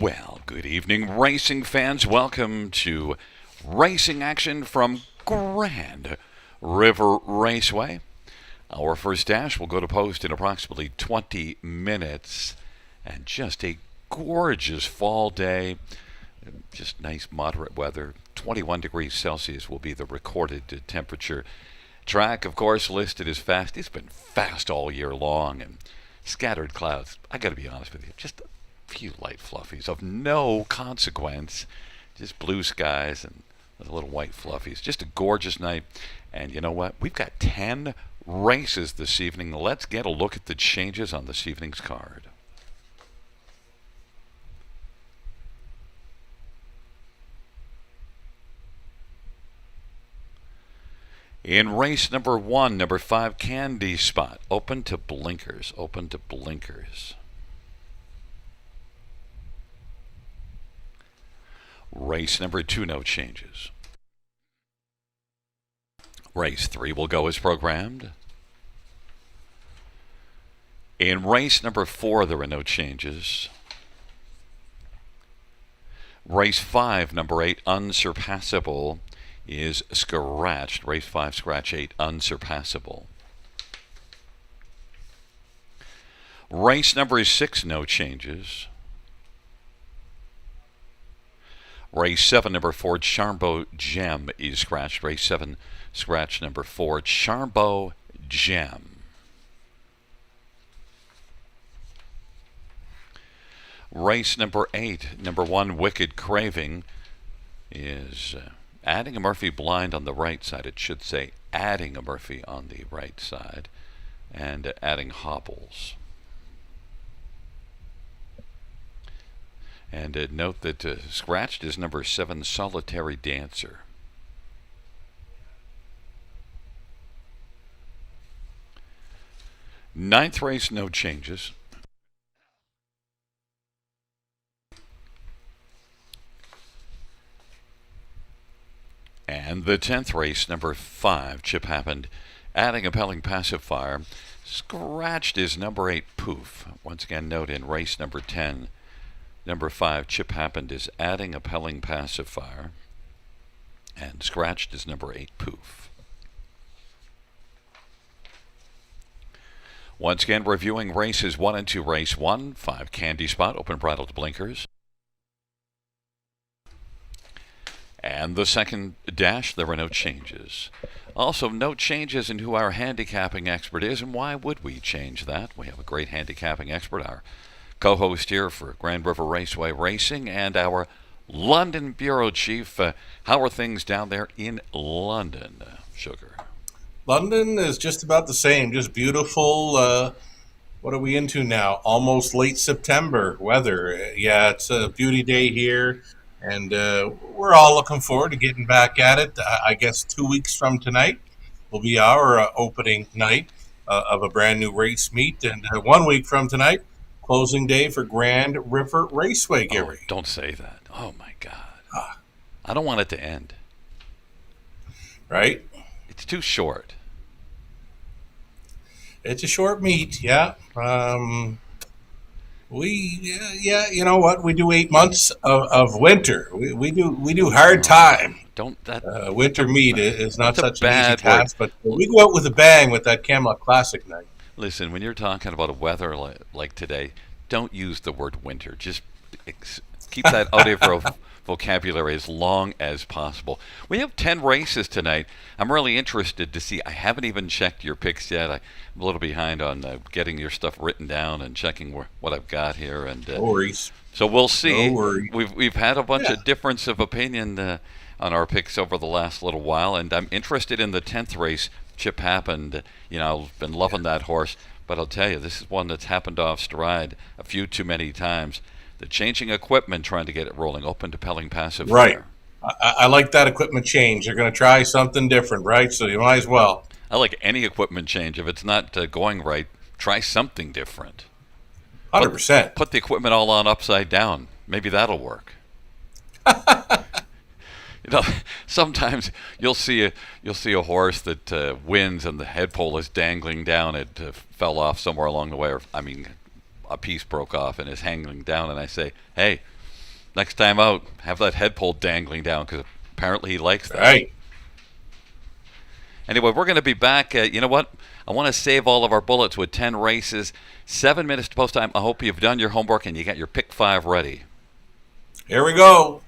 Well, good evening, racing fans. Welcome to racing action from Grand River Raceway. Our first dash will go to post in approximately 20 minutes. And just a gorgeous fall day. Just nice moderate weather. 21 degrees Celsius will be the recorded temperature. Track, of course, listed as fast. It's been fast all year long. And scattered clouds. I got to be honest with you. Just a few light fluffies of no consequence. Just blue skies and little white fluffies. Just a gorgeous night. And you know what? We've got 10 races this evening. Let's get a look at the changes on this evening's card. In race number 1, number 5, Candy Spot. Open to blinkers. Open to blinkers. Race number 2, no changes. Race 3 will go as programmed. In race number 4, there are no changes. Race 5, number 8, Unsurpassable, is scratched. Race 5, scratch 8, Unsurpassable. Race number 6, no changes. Race 7, number 4, Charbo Gem is scratched. Race 7, scratch number 4, Charbo Gem. Race number 8, number 1, Wicked Craving, is adding a Murphy blind on the right side. It should say adding a Murphy on the right side and adding hobbles. And note that scratched is number 7, Solitary Dancer. Ninth race, no changes. And the 10th race, number 5, Chip Happened, adding a Pelling Pacifier. Scratched is number 8, Poof. Once again, note in race number 10, number 5, Chip Happened, is adding a Pelling Pacifier. And scratched is number 8, Poof. Once again, reviewing races 1 and 2. Race 1, 5, Candy Spot, open bridled blinkers. And the second dash, there were no changes. Also, no changes in who our handicapping expert is, and why would we change that? We have a great handicapping expert, our co-host here for Grand River Raceway Racing, and our London Bureau Chief. How are things down there in London, Sugar? London is just about the same, just beautiful. What are we into now? Almost late September weather. Yeah, it's a beauty day here. And we're all looking forward to getting back at it. I guess 2 weeks from tonight will be our opening night of a brand new race meet. And 1 week from tonight, closing day for Grand River Raceway, Gary. Oh, don't say that. Oh, my God. I don't want it to end. Right? It's too short. It's a short meet, yeah. You know what? We do 8 months of winter. We do hard time. Don't that winter meet is not such an easy bad task, but we go out with a bang with that Camelot Classic night. Listen, when you're talking about a weather like today, don't use the word winter. Just keep that out of your vocabulary as long as possible. We have 10 races tonight. I'm really interested to see. I haven't even checked your picks yet. I'm a little behind on getting your stuff written down and checking what I've got here. And no worries. So we'll see. No worries. We've had a bunch of difference of opinion on our picks over the last little while, and I'm interested in the 10th race. Chip Happened. You know, I've been loving that horse, but I'll tell you, this is one that's happened off stride a few too many times. The changing equipment, trying to get it rolling, open to Pelling Pacifier. Right. I like that equipment change. They're going to try something different, right? So you might as well. I like any equipment change. If it's not going right, try something different. 100%. Put the equipment all on upside down. Maybe that'll work. You know, sometimes you'll see a horse that wins and the head pole is dangling down. It fell off somewhere along the way, or a piece broke off and is hanging down. And I say, hey, Next time out, have that head pole dangling down because apparently he likes that. Right. Anyway, we're going to be back. You know what? I want to save all of our bullets with 10 races. 7 minutes to post time. I hope you've done your homework and you got your pick five ready. Here we go.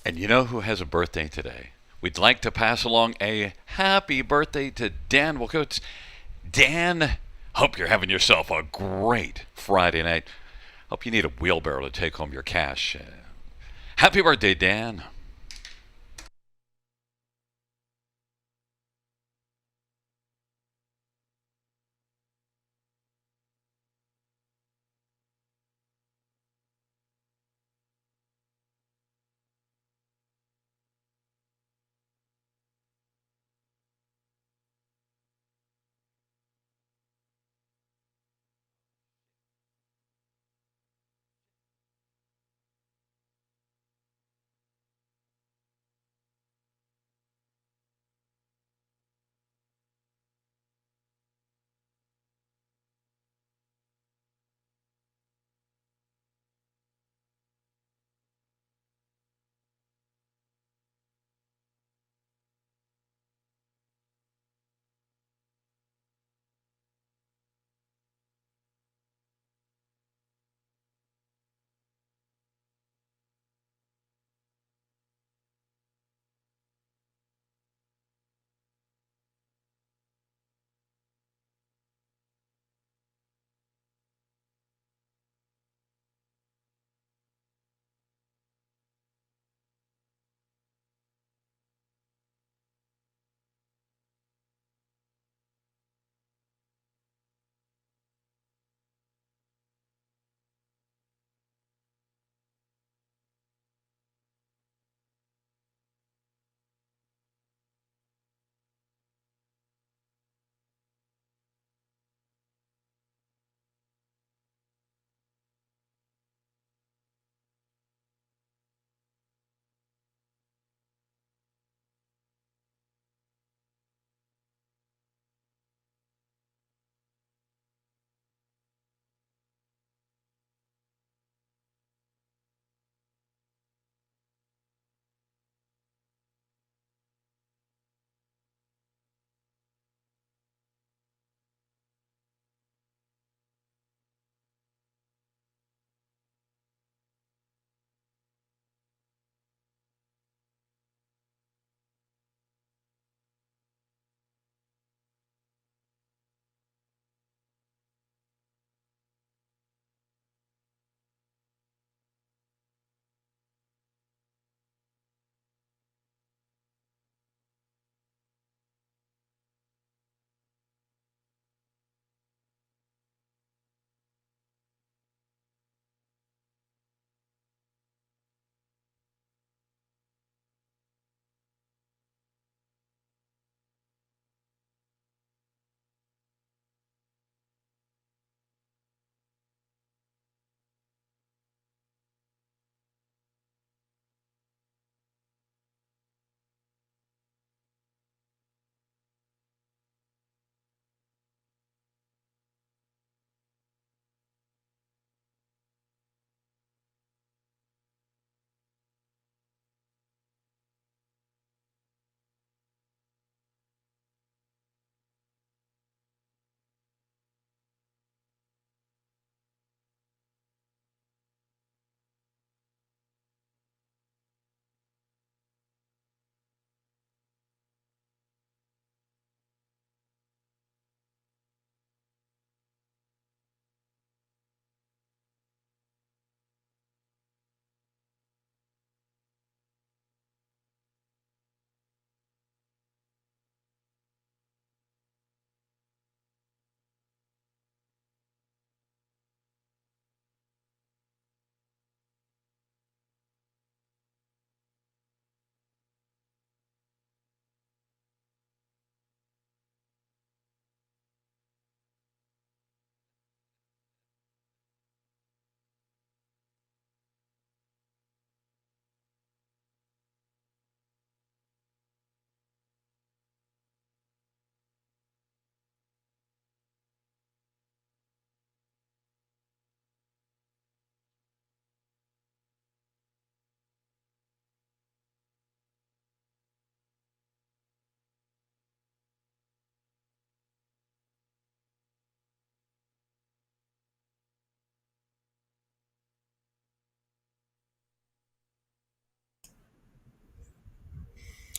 And you know who has a birthday today? We'd like to pass along a happy birthday to Dan Wilkowitz. Dan, hope you're having yourself a great Friday night. Hope you need a wheelbarrow to take home your cash. Happy birthday, Dan.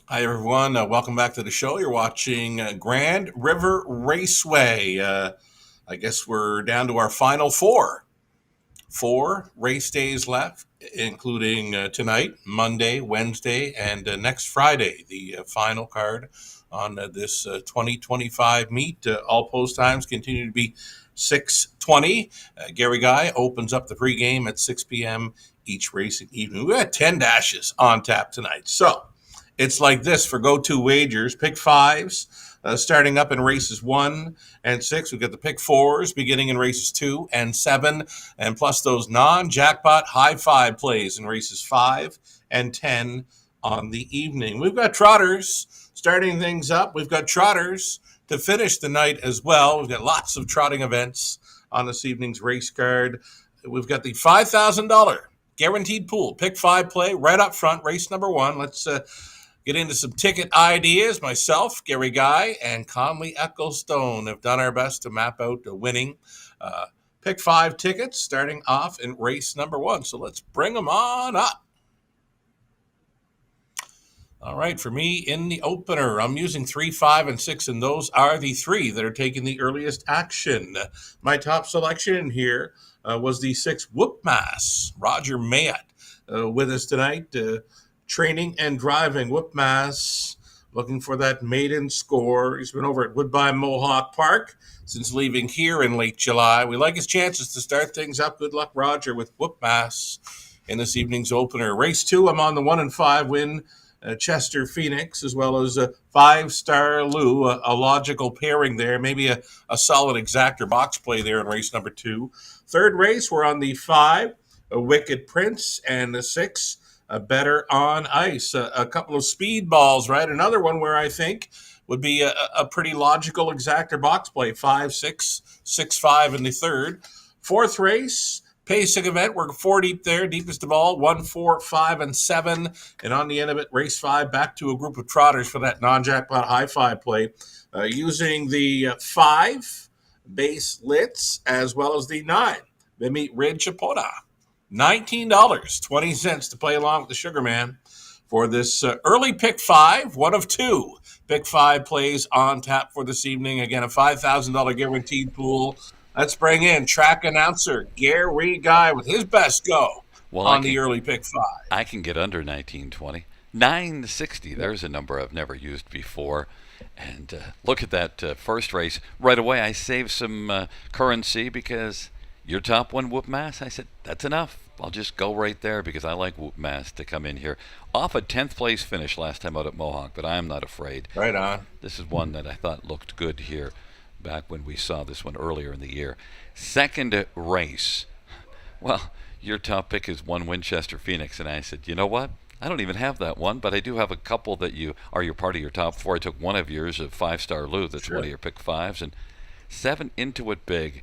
Hi, everyone. Welcome back to the show. You're watching Grand River Raceway. I guess we're down to our final four. Four race days left, including tonight, Monday, Wednesday, and next Friday, the final card on this 2025 meet. All post times continue to be 6:20. Gary Guy opens up the pregame at 6 p.m. each racing evening. We got 10 dashes on tap tonight. So it's like this for go-to wagers. Pick fives. Starting up in races 1 and 6, we've got the pick fours beginning in races 2 and 7, and plus those non-jackpot high five plays in races 5 and 10 on the evening. We've got trotters starting things up. We've got trotters to finish the night as well. We've got lots of trotting events on this evening's race card. We've got the $5,000 guaranteed pool pick five play right up front, race number 1. Let's get into some ticket ideas. Myself, Gary Guy, and Conley Ecclestone have done our best to map out the winning pick five tickets starting off in race number 1. So let's bring them on up. All right, for me in the opener, I'm using 3, 5, and 6, and those are the 3 that are taking the earliest action. My top selection here was the 6 Whoop Mass. Roger Mayett with us tonight. Training and driving. Whoop Mass looking for that maiden score. He's been over at Woodbine Mohawk Park since leaving here in late July. We like his chances to start things up. Good luck, Roger, with Whoop Mass in this evening's opener. Race 2, I'm on the 1 and 5 win. Chester Phoenix, as well as 5-Star Lou, a logical pairing there. Maybe a solid exactor box play there in race number 2. Third race, we're on the 5, a Wicked Prince, and the 6, Better on Ice. A couple of speed balls, right? Another one where I think would be a pretty logical exactor box play. 5, 6, 6, 5 in the third. Fourth race, pacing event. We're 4 deep there, deepest of all. 1, 4, 5, and 7. And on the end of it, race 5, back to a group of trotters for that non-jackpot high five play. Using the 5 base lits as well as the 9. They meet Red Chapota. $19.20 to play along with the Sugar Man for this early pick 5, 1 of 2. Pick 5 plays on tap for this evening. Again, a $5,000 guaranteed pool. Let's bring in track announcer Gary Guy with his best go on the early pick 5. I can get under 1920. 960, there's a number I've never used before. And look at that first race. Right away, I saved some currency because your top one, Whoop Mass, I said, that's enough. I'll just go right there because I like Whoop Mass to come in here. Off a 10th place finish last time out at Mohawk, but I am not afraid. Right on. This is one that I thought looked good here back when we saw this one earlier in the year. Second race. Well, your top pick is 1 Winchester Phoenix, and I said, you know what? I don't even have that one, but I do have a couple that you are your part of your top 4. I took one of yours, a 5-Star Lou. That's one of your pick 5s, and 7 Into It Big.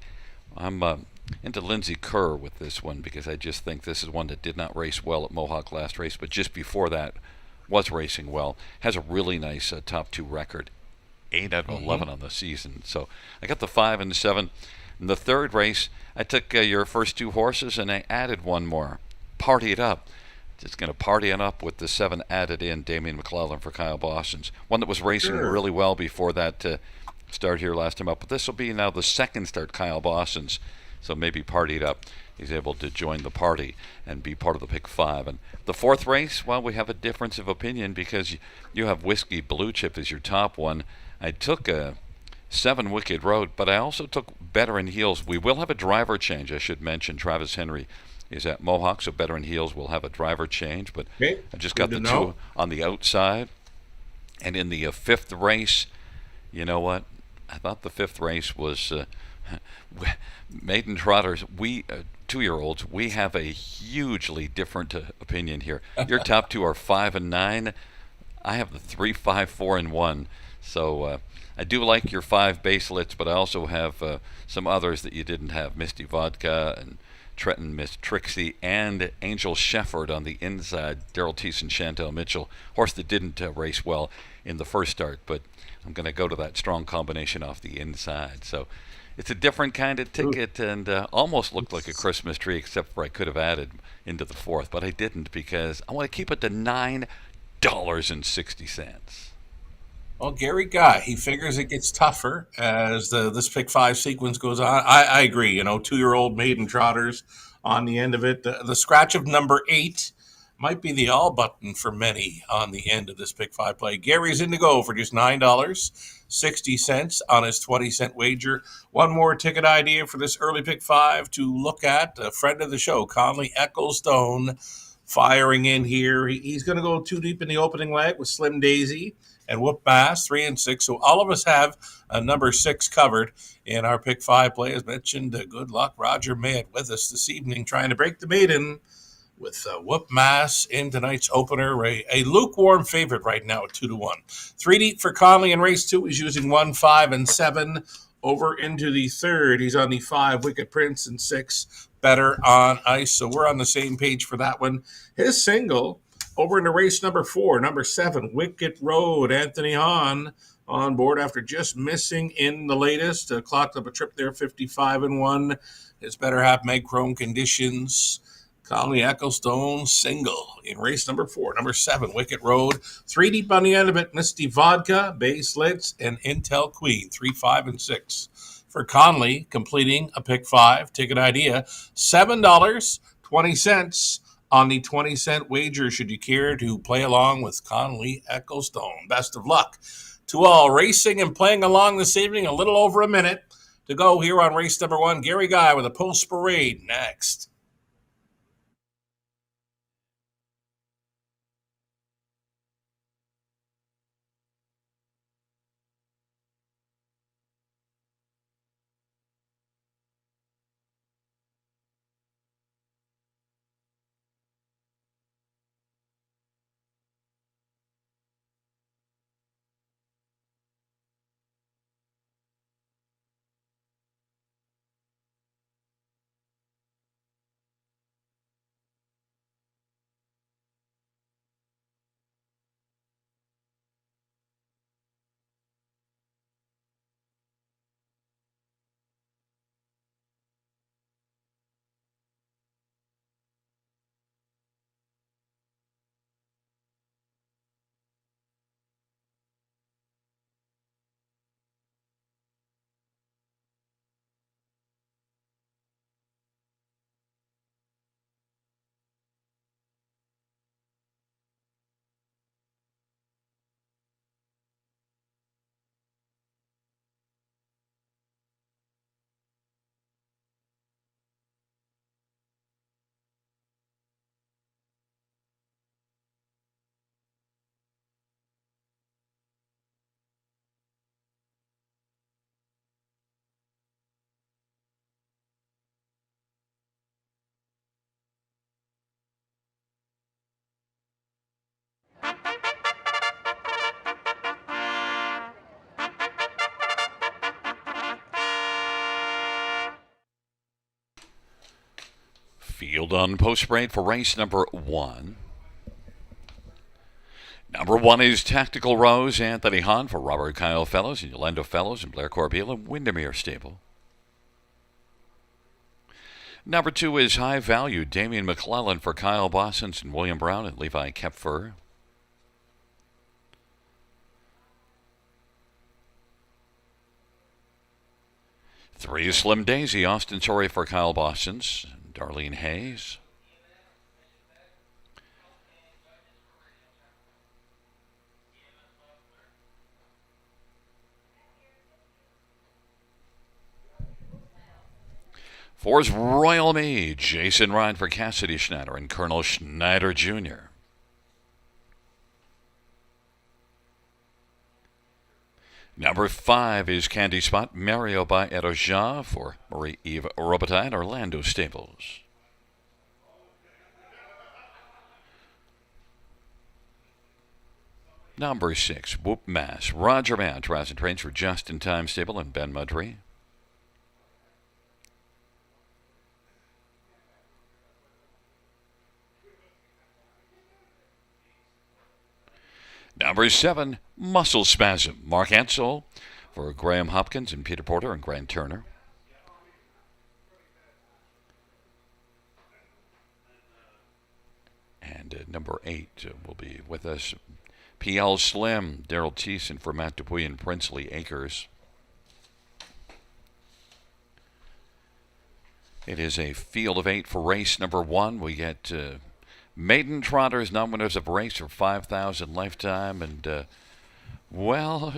I'm into Lindsay Kerr with this one because I just think this is one that did not race well at Mohawk last race, but just before that was racing well. Has a really nice top 2 record. 8 out of 11 on the season. So I got the 5 and the 7. In the third race, I took your first 2 horses and I added one more. Party It Up. Just going to party it up with the 7 added in. Damien McClellan for Kyle Boston's. One that was racing really well before that start here last time up. But this will be now the second start Kyle Boston's. So maybe Partied Up. He's able to join the party and be part of the pick 5. And the fourth race, well, we have a difference of opinion because you have Whiskey Blue Chip as your top one. I took a 7 Wicked Road, but I also took Better in Heels. We will have a driver change, I should mention. Travis Henry is at Mohawk, so Better in Heels will have a driver change. But I just got the 2 on the outside. And in the 5th race, you know what? I thought the 5th race was maiden trotters. We 2-year-olds, we have a hugely different opinion here. Your top 2 are 5 and 9. I have the 3, 5, 4, and 1. So I do like your 5 baselets, but I also have some others that you didn't have. Misty Vodka and Trenton Miss Trixie and Angel Shefford on the inside. Daryl Teese and Chantel Mitchell. Horse that didn't race well in the first start, but I'm going to go to that strong combination off the inside. So it's a different kind of ticket and almost looked like a Christmas tree, except for I could have added into the 4th, but I didn't because I want to keep it to 9 $8.60. Well, Gary Guy, he figures it gets tougher as this pick five sequence goes on. I agree. 2-year-old maiden trotters on the end of it. The scratch of number 8 might be the all button for many on the end of this pick five play. Gary's in to go for just $9.60 on his 20-cent wager. One more ticket idea for this early pick five to look at. A friend of the show, Conley Ecclestone, firing in here. He's going to go too deep in the opening leg with Slim Daisy and Whoop Bass, 3 and 6. So all of us have number 6 covered in our pick five play. As mentioned, good luck, Roger Mayett, with us this evening, trying to break the maiden with Whoop Mass in tonight's opener. A lukewarm favorite right now at 2-1. 3 deep for Conley in race 2. He's using 1, 5, and 7. Over into the third, he's on the 5, Wicked Prince, and 6, Better on Ice. So we're on the same page for that one. His single over into race number 4, number 7, Wicked Road. Anthony Hahn on board after just missing in the latest. Clocked up a trip there, 55 and 1. His better half, Meg Chrome conditions. Conley Ecclestone single in race number 4, number 7, Wicked Road. 3 deep on the end of it, Misty Vodka, Bay Slits, and Intel Queen, 3, 5, and 6. For Conley, completing a pick 5, ticket idea, $7.20 on the 20-cent wager, should you care to play along with Conley Ecclestone. Best of luck to all racing and playing along this evening. A little over a minute to go here on race number 1. Gary Guy with a Pulse Parade next. Field on Post Parade for race number 1. Number 1 is Tactical Rose, Anthony Hahn for Robert Kyle Fellows and Yolanda Fellows and Blair Corbeil and Windermere Stable. Number 2 is High Value, Damian McClellan for Kyle Bossens and William Brown and Levi Kepfer. Three is Slim Daisy, Austin Torrey for Kyle Bossens and Darlene Hayes. Four is Royal Me, Jason Ryan for Cassidy Schneider and Colonel Schneider Jr. Number 5 is Candy Spot, Mario by Eroja for Marie-Eve Robitaille and Orlando Stables. Number 6, Whoop Mass, Roger Mann, Trials and Trains for Just in Time Stable and Ben Mudry. Number 7, Muscle Spasm, Mark Ansel for Graham Hopkins and Peter Porter and Grant Turner. And number 8 will be with us. PL Slim, Daryl Thiessen for Matt Dupuy and Princely Acres. It is a field of 8 for race number 1. We get maiden trotters, non-winners of race for $5,000 lifetime. And,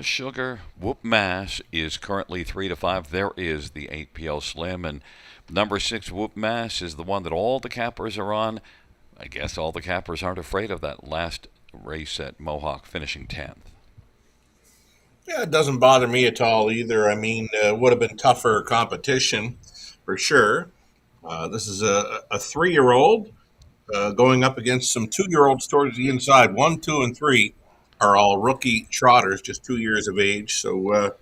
Sugar Whoop Mass is currently 3-5. There is the 8 PL Slim. And number 6 Whoop Mass is the one that all the cappers are on. I guess all the cappers aren't afraid of that last race at Mohawk, finishing 10th. Yeah, it doesn't bother me at all either. I mean, would have been tougher competition for sure. This is a 3-year-old going up against some 2-year-olds towards the inside. 1, 2, and 3 are all rookie trotters, just 2 years of age. So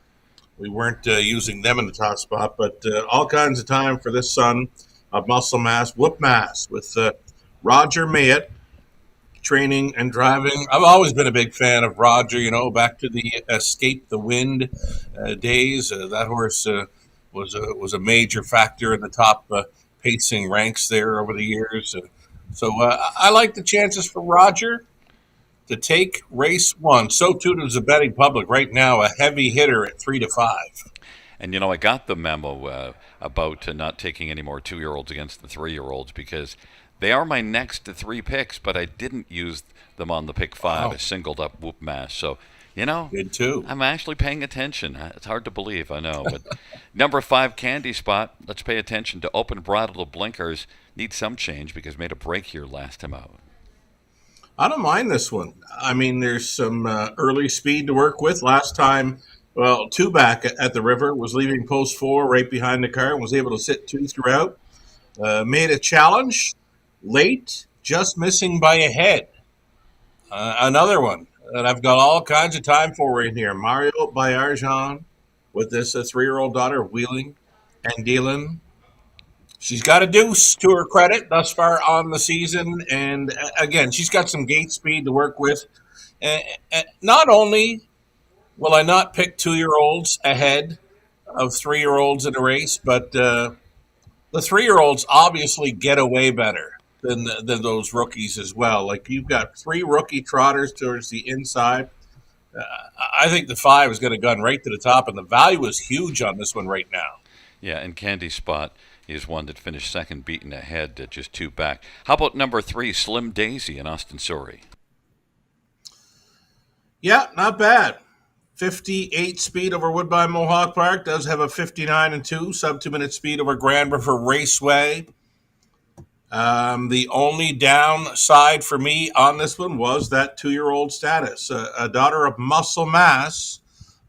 we weren't using them in the top spot, but all kinds of time for this son of Muscle Mass, Whoop Mass, with Roger Mayett training and driving. I've always been a big fan of Roger, back to the Escape the Wind days. That horse was a major factor in the top pacing ranks there over the years. So I like the chances for Roger to take race 1. So too does the betting public right now, a heavy hitter at 3-5. And, I got the memo about not taking any more 2-year-olds against the 3-year-olds because they are my next 3 picks, but I didn't use them on the pick 5. Wow. I singled up Whoop Mass. So, Good too. I'm actually paying attention. It's hard to believe, I know. But number 5, Candy Spot. Let's pay attention to Open Bridle Blinkers. Need some change because made a break here last time out. I don't mind this one. I mean, there's some early speed to work with. Last time, 2 back at the river, was leaving post 4 right behind the car and was able to sit 2 throughout. Made a challenge late, just missing by a head. Another one that I've got all kinds of time for right here. Mario Bayarjan with this 3-year-old daughter of Wheeling and dealing. She's got a deuce to her credit thus far on the season. And again, she's got some gate speed to work with. Not only will I not pick 2-year-olds ahead of 3-year-olds in a race, but the 3-year-olds obviously get away better than those rookies as well. Like, you've got 3 rookie trotters towards the inside. I think the 5 is going to gun right to the top, and the value is huge on this one right now. Yeah, and Candy Spot is one that finished second, beaten ahead, just 2 back. How about number 3, Slim Daisy in Austin, Surrey? Yeah, not bad. 58 speed over Woodbine Mohawk Park. Does have a 59-2 sub 2-minute speed over Grand River Raceway. The only downside for me on this one was that 2-year-old status. A daughter of Muscle Mass,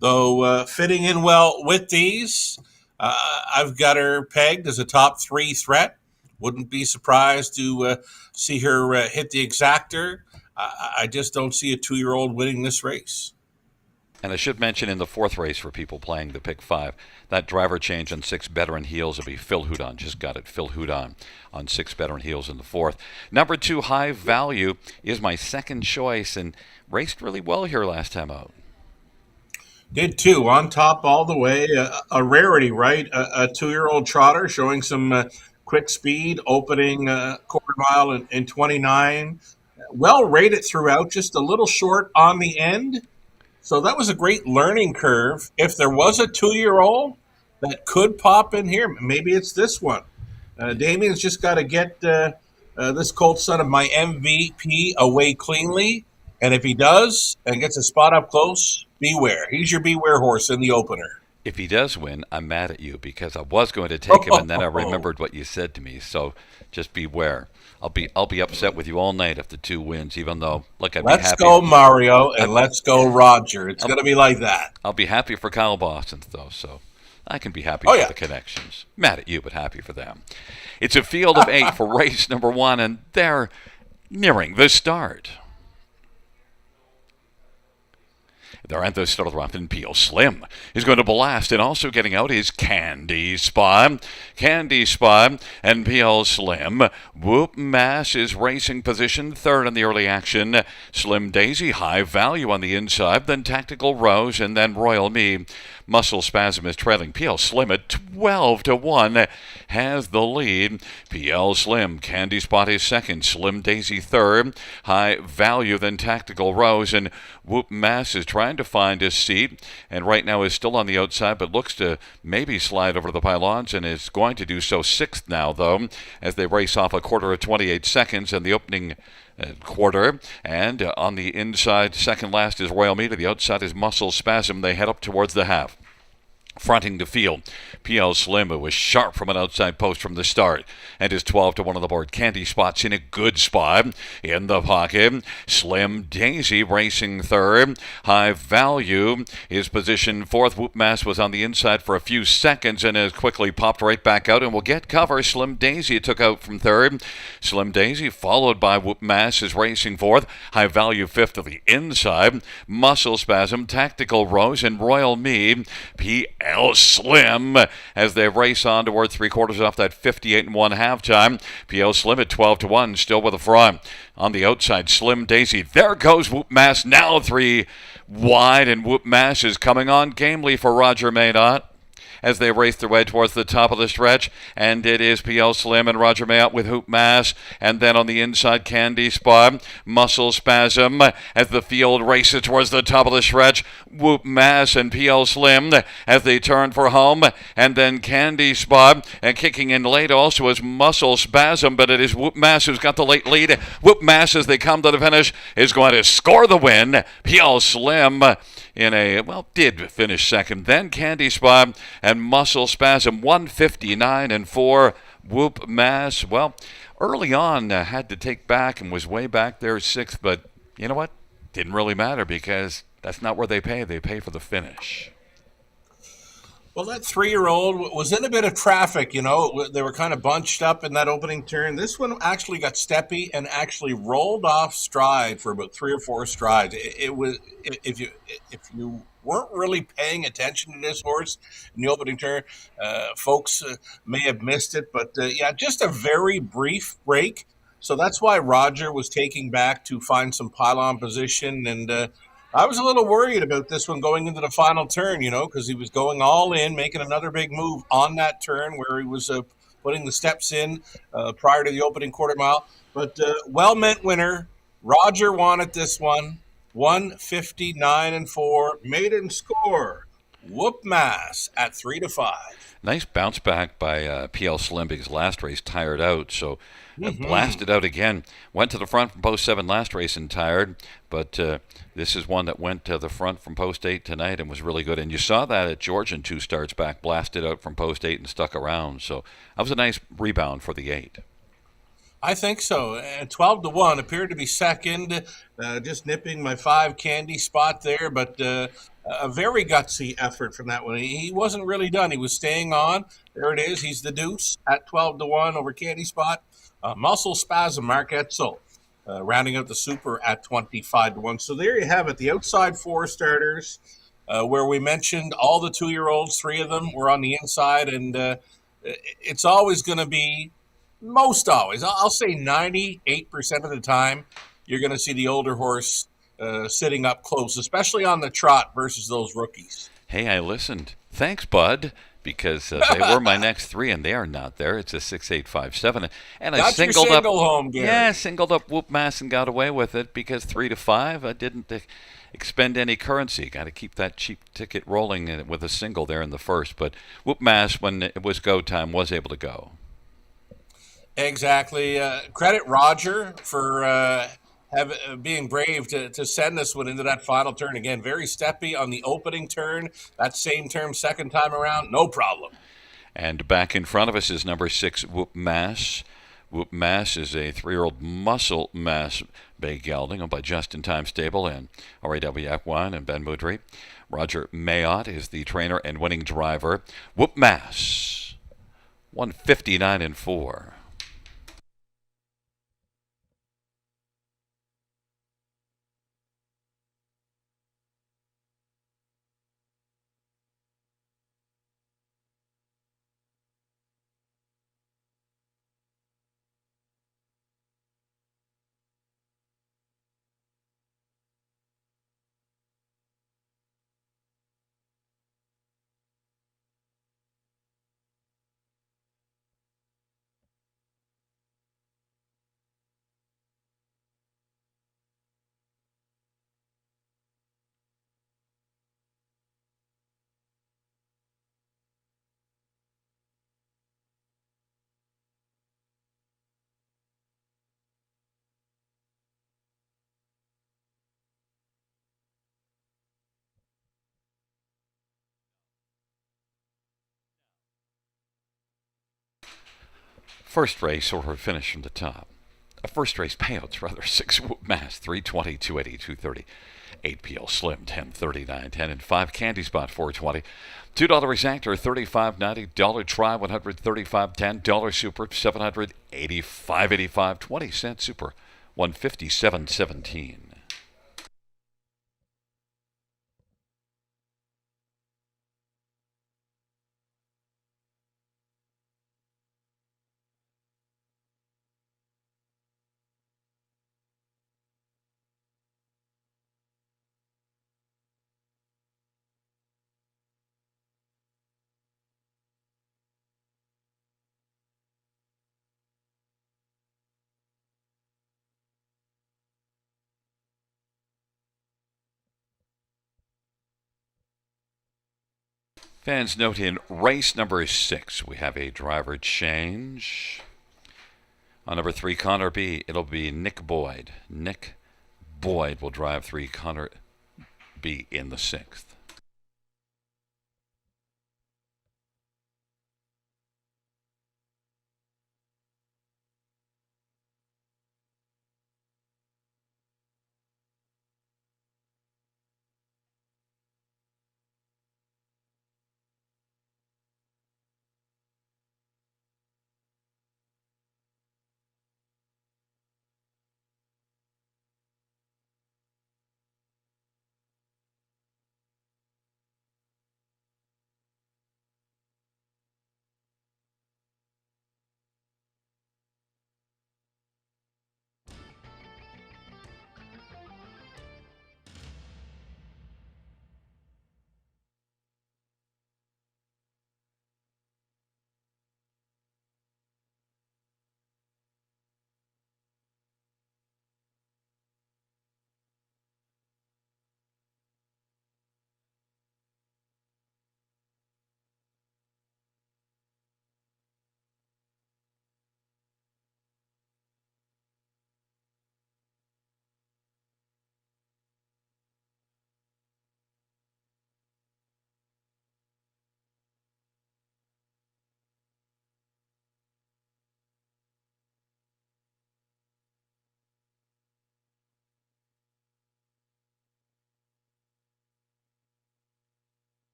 though fitting in well with these. I've got her pegged as a top 3 threat. Wouldn't be surprised to see her hit the exactor. I just don't see a 2-year-old winning this race. And I should mention in the 4th race for people playing the pick 5, that driver change on 6 Veteran Heels will be Phil Houdon. Just got it, Phil Houdon on 6 Veteran Heels in the 4th. Number 2, High Value, is my second choice and raced really well here last time out. Did too, on top all the way. A rarity, right? A 2-year-old trotter showing some quick speed, opening quarter mile in 29. Well rated throughout, just a little short on the end. So that was a great learning curve. If there was a 2-year-old that could pop in here, maybe it's this one. Damien's just got to get this colt son of my MVP away cleanly. And if he does and gets a spot up close, beware. He's your beware horse in the opener. If he does win, I'm mad at you because I was going to take him and then I remembered what you said to me. So just beware. I'll be upset with you all night if the 2 wins, even though, look, I'd be happy. Let's go Mario and let's go Roger. It's going to be like that. I'll be happy for Kyle Boston, though, so I can be happy for the connections. Mad at you, but happy for them. It's a field of 8 for race number 1, and they're nearing the start. They're at the start of the round, and Peel Slim is going to blast, and also getting out is Candy Spot. Candy Spot and Peel Slim. Whoop Mass is racing position third in the early action. Slim Daisy, high value on the inside, then Tactical Rose, and then Royal Me. Muscle Spasm is trailing. PL Slim at 12-1 has the lead. PL Slim, Candy Spot is second. Slim Daisy third. High Value, then Tactical Rose, and Whoop Mass is trying to find his seat, and right now is still on the outside, but looks to maybe slide over to the pylons, and is going to do so sixth now, though, as they race off a quarter of 28 seconds in the opening quarter. And on the inside, second last is Royal Me. To the outside is Muscle Spasm. They head up towards the half. Fronting the field, PL Slim, who was sharp from an outside post from the start, and is 12-1 on the board. Candy Spot's in a good spot in the pocket. Slim Daisy racing third. High Value is positioned fourth. Whoop Mass was on the inside for a few seconds and has quickly popped right back out and will get cover. Slim Daisy took out from third. Slim Daisy followed by Whoop Mass is racing fourth. High Value fifth to the inside. Muscle Spasm, Tactical Rose, and Royal Me. PL Slim as they race on toward three quarters off that 58-1 halftime. PL Slim at 12-1, still with a front. On the outside, Slim Daisy. There goes Whoop Mass, now three wide, and Whoop Mass is coming on gamely for Roger Maydot as they race their way towards the top of the stretch. And it is PL Slim and Roger Mayotte with Whoop Mass. And then on the inside, Candy Spot, Muscle Spasm as the field races towards the top of the stretch. Whoop Mass and PL Slim as they turn for home. And then Candy Spot, and kicking in late also is Muscle Spasm, but it is Whoop Mass who's got the late lead. Whoop Mass, as they come to the finish, is going to score the win. PL Slim did finish second. Then Candy Spot and Muscle Spasm, 159-4. Whoop Mass, early on had to take back and was way back there sixth, but you know what? Didn't really matter because that's not where they pay. They pay for the finish. Well, that 3-year-old was in a bit of traffic, They were kind of bunched up in that opening turn. This one actually got steppy and actually rolled off stride for about 3 or 4 strides. It was if you weren't really paying attention to this horse in the opening turn, folks may have missed it. But just a very brief break. So that's why Roger was taking back to find some pylon position, and I was a little worried about this one going into the final turn, because he was going all in, making another big move on that turn where he was putting the steps in prior to the opening quarter mile. But well-meant winner. Roger wanted this one. 159-4. Maiden score. Whoop Mass at 3-5. Nice bounce back by PL Slim because last race tired out, so blasted out again. Went to the front from post 7 last race and tired, but this is one that went to the front from post 8 tonight and was really good. And you saw that at Georgian 2 starts back, blasted out from post 8 and stuck around. So that was a nice rebound for the 8. I think so. 12-1 appeared to be second, just nipping my 5 Candy Spot there, but a very gutsy effort from that one. He wasn't really done. He was staying on. There it is. He's the deuce at 12-1 over Candy Spot. Muscle Spasm, Mark Etzel, rounding out the super at 25-1. So there you have it. The outside 4 starters, where we mentioned all the 2-year-olds, 3 of them were on the inside, and it's always going to be, most always, I'll say 98% of the time, you're going to see the older horse sitting up close, especially on the trot versus those rookies. Hey, I listened. Thanks, bud, because they were my next 3, and they are not there. It's a 6-8-5-7, and I singled up home, Gary. Yeah, singled up Whoop Mass and got away with it because 3-5. I didn't expend any currency. Got to keep that cheap ticket rolling with a single there in the first. But Whoop Mass, when it was go time, was able to go. Exactly. Credit Roger for being brave to send this one into that final turn. Again, very steppy on the opening turn. That same turn, second time around, no problem. And back in front of us is number 6, Whoop Mass. Whoop Mass is a 3-year-old Muscle Mass bay gelding owned by Just in Time Stable and RAW Equine and Ben Moudry. Roger Mayotte is the trainer and winning driver. Whoop Mass, 159-4. First race or finish from the top. First race payouts, rather. 6 Whoop Mass, 320, 280, 230. 8 PL Slim, 1030, 910. And 5 Candy Spot, 420. $2 Exactor, $35.90. Dollar Try, $135.10. Dollar Super, $785.85. 20-cent Super, $157.17. Fans note in race number 6, we have a driver change. On number 3, Connor B, it'll be Nick Boyd. Nick Boyd will drive 3, Connor B in the 6th.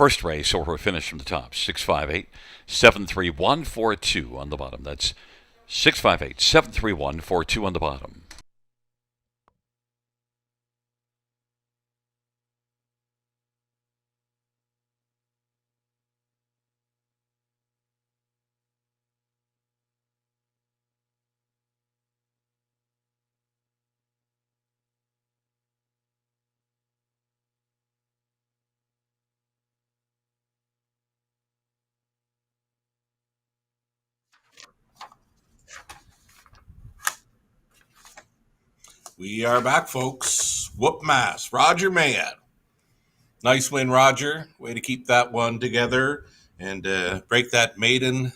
First race or finish from the top. 658 73142 on the bottom. That's 658 73142 on the bottom. We are back, folks. Whoop Mass. Roger Mayad. Nice win, Roger. Way to keep that one together. and break that maiden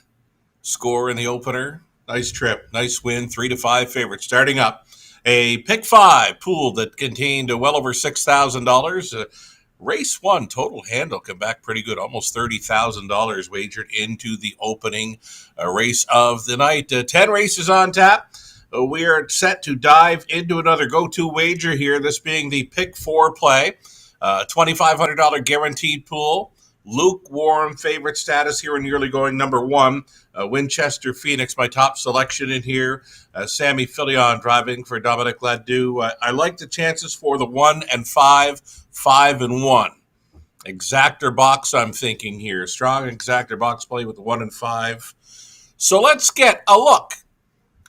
score in the opener. Nice trip, nice win, 3-5 favorite. Starting up, a pick 5 pool that contained well over $6,000. Race 1 total handle come back pretty good, almost $30,000 wagered into the opening race of the night. 10 races on tap. We are set to dive into another go-to wager here, this being the pick 4 play. $2,500 guaranteed pool. Lukewarm favorite status here in the early going. Number 1, Winchester Phoenix, my top selection in here. Sammy Filion driving for Dominic Ladeau. I like the chances for the 1 and 5, 5 and 1. Exactor box, I'm thinking here. Strong exactor box play with the 1 and 5. So let's get a look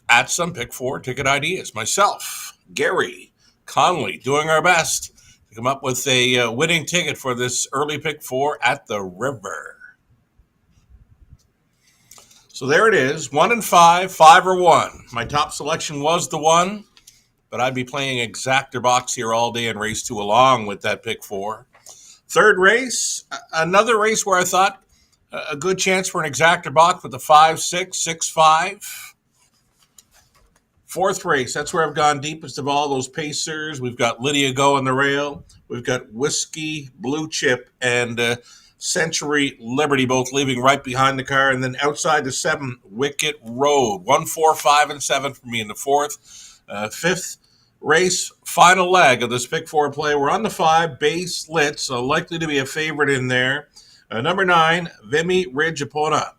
at some pick 4 ticket ideas. Myself, Gary, Conley, doing our best to come up with a winning ticket for this early pick 4 at the river. So there it is, 1 and 5, 5 or 1. My top selection was the 1, but I'd be playing exactor box here all day in race 2 along with that pick 4. Third race, another race where I thought a good chance for an exactor box with the 5-6, 6-5. Fourth race, that's where I've gone deepest of all those pacers. We've got Lydia Go on the rail. We've got Whiskey, Blue Chip, and Century Liberty both leaving right behind the car. And then outside the 7, Wicket Road. 1, 4, 5, and 7 for me in the fourth. Fifth race, final leg of this pick 4 play. We're on the 5, Base Lit, so likely to be a favorite in there. Number 9, Vimy Ridge Epona.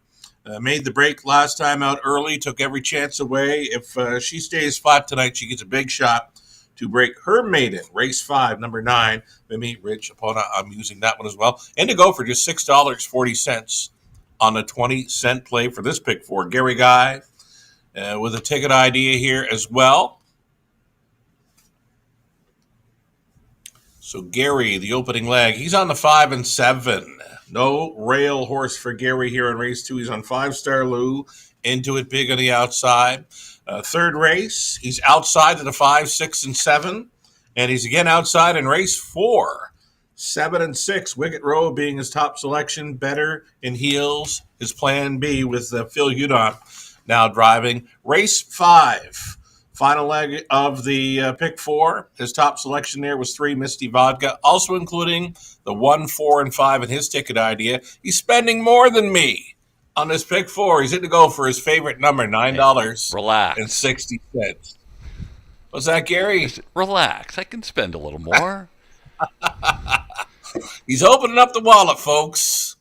Made the break last time out early, took every chance away. If she stays flat tonight, she gets a big shot to break her maiden. Race 5, number 9, Vimy Ridge Epona. I'm using that one as well. And to go for just $6.40 on a 20-cent play for this pick 4. Gary Guy with a ticket idea here as well. So Gary, the opening leg, he's on the 5 and 7. No rail horse for Gary here in race 2. He's on 5-star Lou. Into it big on the outside. Third race, he's outside to the 5, 6, and 7. And he's again outside in race 4. 7 and 6. Wicket Road being his top selection. Better in heels. His plan B with Phil Hudon now driving. Race 5. Final leg of the pick 4. His top selection there was 3, Misty Vodka, also including the 1, 4, and 5 in his ticket idea. He's spending more than me on this pick 4. He's in to go for his favorite number, $9.60. What's that, Gary? Relax. I can spend a little more. He's opening up the wallet, folks.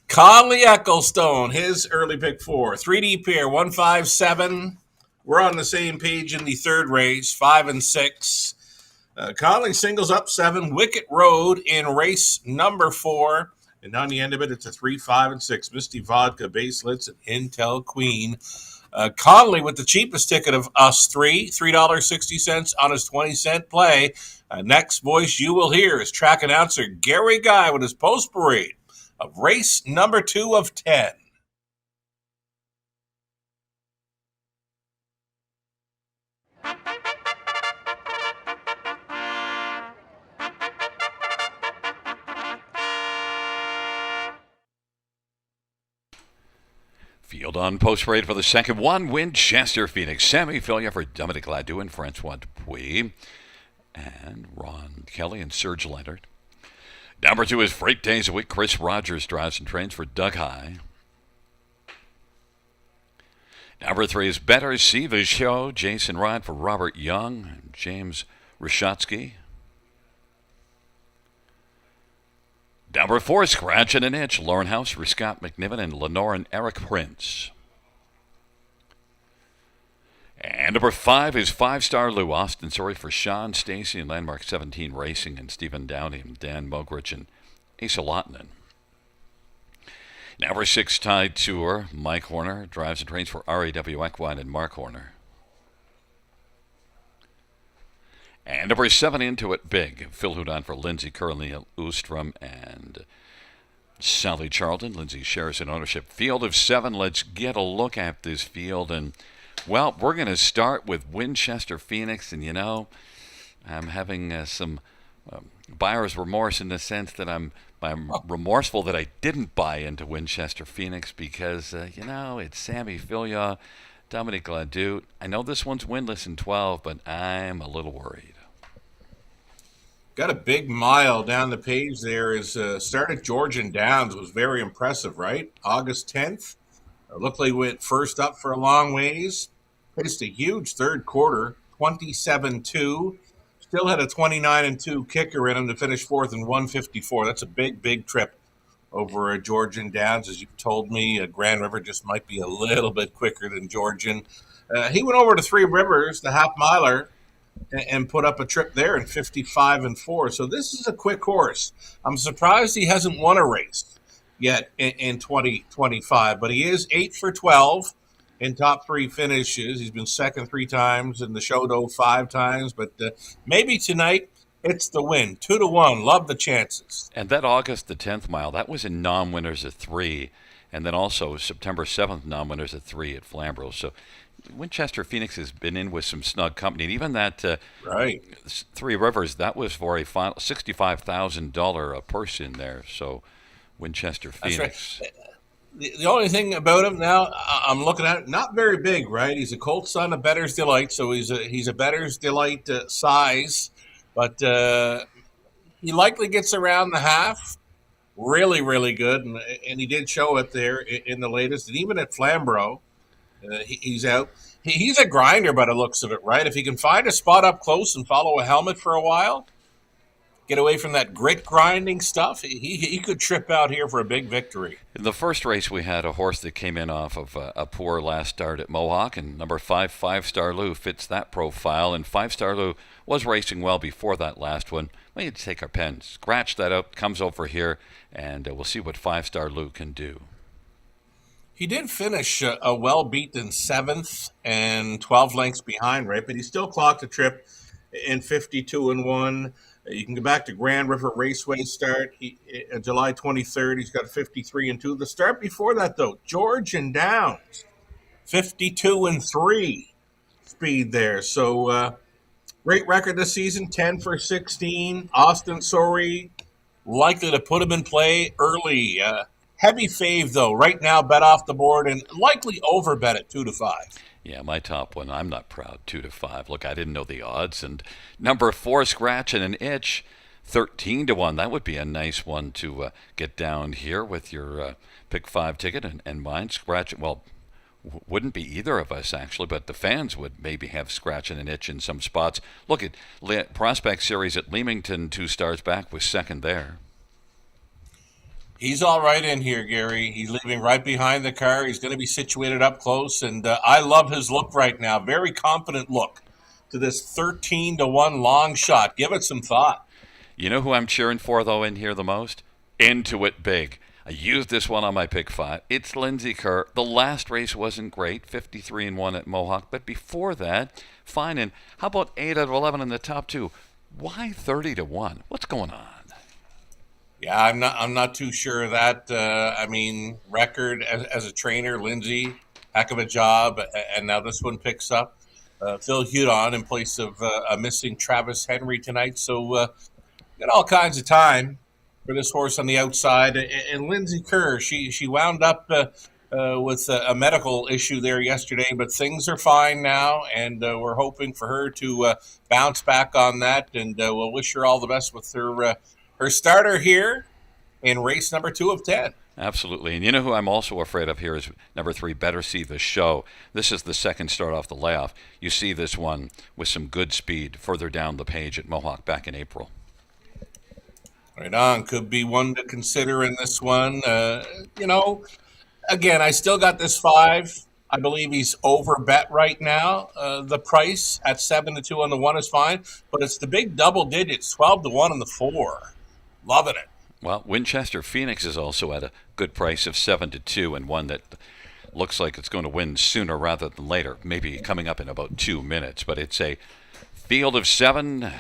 Conley Ecclestone, his early pick 4. 3D pair, 1, 5, 7. We're on the same page in the third race, 5 and 6. Conley singles up 7. Wicket Road in race number 4. And on the end of it, it's a 3, 5, and 6. Misty Vodka, Baselits, and Intel Queen. Conley with the cheapest ticket of us three, $3.60 on his 20-cent play. Next voice you will hear is track announcer Gary Guy with his post parade of race number 2 of 10. Field on post parade for the second one. Winchester Phoenix. Sammy Filia for Dominic Ladeau and Francois Dupuis. And Ron Kelly and Serge Leonard. Number 2 is Freight Days a Week. Chris Rogers drives and trains for Doug High. Number 3 is Better See the Show. Jason Rod for Robert Young and James Rashotsky. Number 4, Scratch and an Itch. Lauren House for Scott McNiven and Lenore and Eric Prince. And number 5 is 5-star Lou Austin. Sorry for Sean Stacy and Landmark 17 Racing and Stephen Downey and Dan Mogridge and Asa Lottinen. Number 6, Tide Tour. Mike Horner drives and trains for RAW Equine and Mark Horner. And number 7, Into It Big. Phil Hudon for Lindsay Curley Oostrom and Sally Charlton. Lindsay shares an ownership. Field of 7. Let's get a look at this field. And, well, we're going to start with Winchester Phoenix. And, you know, I'm having some buyer's remorse in the sense that I'm remorseful that I didn't buy into Winchester Phoenix because, it's Sammy Filia, Dominic Gladue. I know this one's winless in 12, but I'm a little worried. Got a big mile down the page there. Is start at Georgian Downs was very impressive, right? August 10th. Looked like he went first up for a long ways. Faced a huge third quarter, 27-2. Still had a 29-2 kicker in him to finish fourth in 154. That's a big, big trip over Georgian Downs. As you've told me, Grand River just might be a little bit quicker than Georgian. He went over to Three Rivers, the half miler, and put up a trip there in 55-4. So this is a quick horse. I'm surprised he hasn't won a race yet in 2025, but he is 8 for 12 in top three finishes. He's been second 3 times in the Shodo 5 times, but maybe tonight it's the win. 2-1. Love the chances. And that August the 10th mile, that was in non-winners of 3, and then also September 7th non-winners of 3 at Flamborough. So Winchester Phoenix has been in with some snug company. And even that right. Three Rivers, that was for a final $65,000 a purse in there. So Winchester Phoenix. That's right. The only thing about him now, I'm looking at it, not very big, right? He's a colt son of Bettor's Delight, so he's a Bettor's Delight size, but he likely gets around the half. Really, really good, and he did show it there in the latest, and even at Flamborough, he's out. He's a grinder by the looks of it, right? If he can find a spot up close and follow a helmet for a while, get away from that grit grinding stuff, he could trip out here for a big victory. In the first race, we had a horse that came in off of a poor last start at Mohawk, and number 5, 5-Star Lou, fits that profile. And 5-Star Lou was racing well before that last one. We need to take our pen, scratch that out, comes over here, and we'll see what 5-Star Lou can do. He did finish a well-beaten 7th and 12 lengths behind, right? But he still clocked a trip in 52-1. You can go back to Grand River Raceway start. July 23rd, he's got 53-2. The start before that, though, Georgian Downs, 52-3 speed there. So great record this season, 10 for 16. Austin Sorey likely to put him in play early. Heavy fave, though, right now bet off the board and likely over bet at 2-5. Yeah, my top one, I'm not proud, 2-5. Look, I didn't know the odds. And number 4, Scratch and an Itch, 13-1. That would be a nice one to get down here with your pick 5 ticket and mine. Scratch, well, wouldn't be either of us, actually, but the fans would maybe have Scratch and an Itch in some spots. Look at Prospect Series at Leamington, 2 stars back, was second there. He's all right in here, Gary. He's leaving right behind the car. He's going to be situated up close, and I love his look right now. Very confident look to this 13-1 long shot. Give it some thought. You know who I'm cheering for, though, in here the most? Into It Big. I used this one on my pick 5. It's Lindsay Kerr. The last race wasn't great, 53-1 at Mohawk, but before that, fine. And how about 8 out of 11 in the top 2? Why 30-1? What's going on? Yeah, I'm not too sure of that. Record as a trainer, Lindsay, heck of a job, and now this one picks up. Phil Hudon in place of a missing Travis Henry tonight, so got all kinds of time for this horse on the outside. And Lindsay Kerr, she wound up with a medical issue there yesterday, but things are fine now, and we're hoping for her to bounce back on that, and we'll wish her all the best with her starter here in race number 2 of 10. Absolutely. And you know who I'm also afraid of here is number 3, Better See the Show. This is the second start off the layoff. You see this one with some good speed further down the page at Mohawk back in April. Right on. Could be one to consider in this one. Again, I still got this 5. I believe he's over bet right now. The price at 7-2 on the 1 is fine, but it's the big double digits, 12-1 on the 4. Loving it. Well, Winchester Phoenix is also at a good price of 7-2, and one that looks like it's going to win sooner rather than later, maybe coming up in about 2 minutes. But it's a field of 7,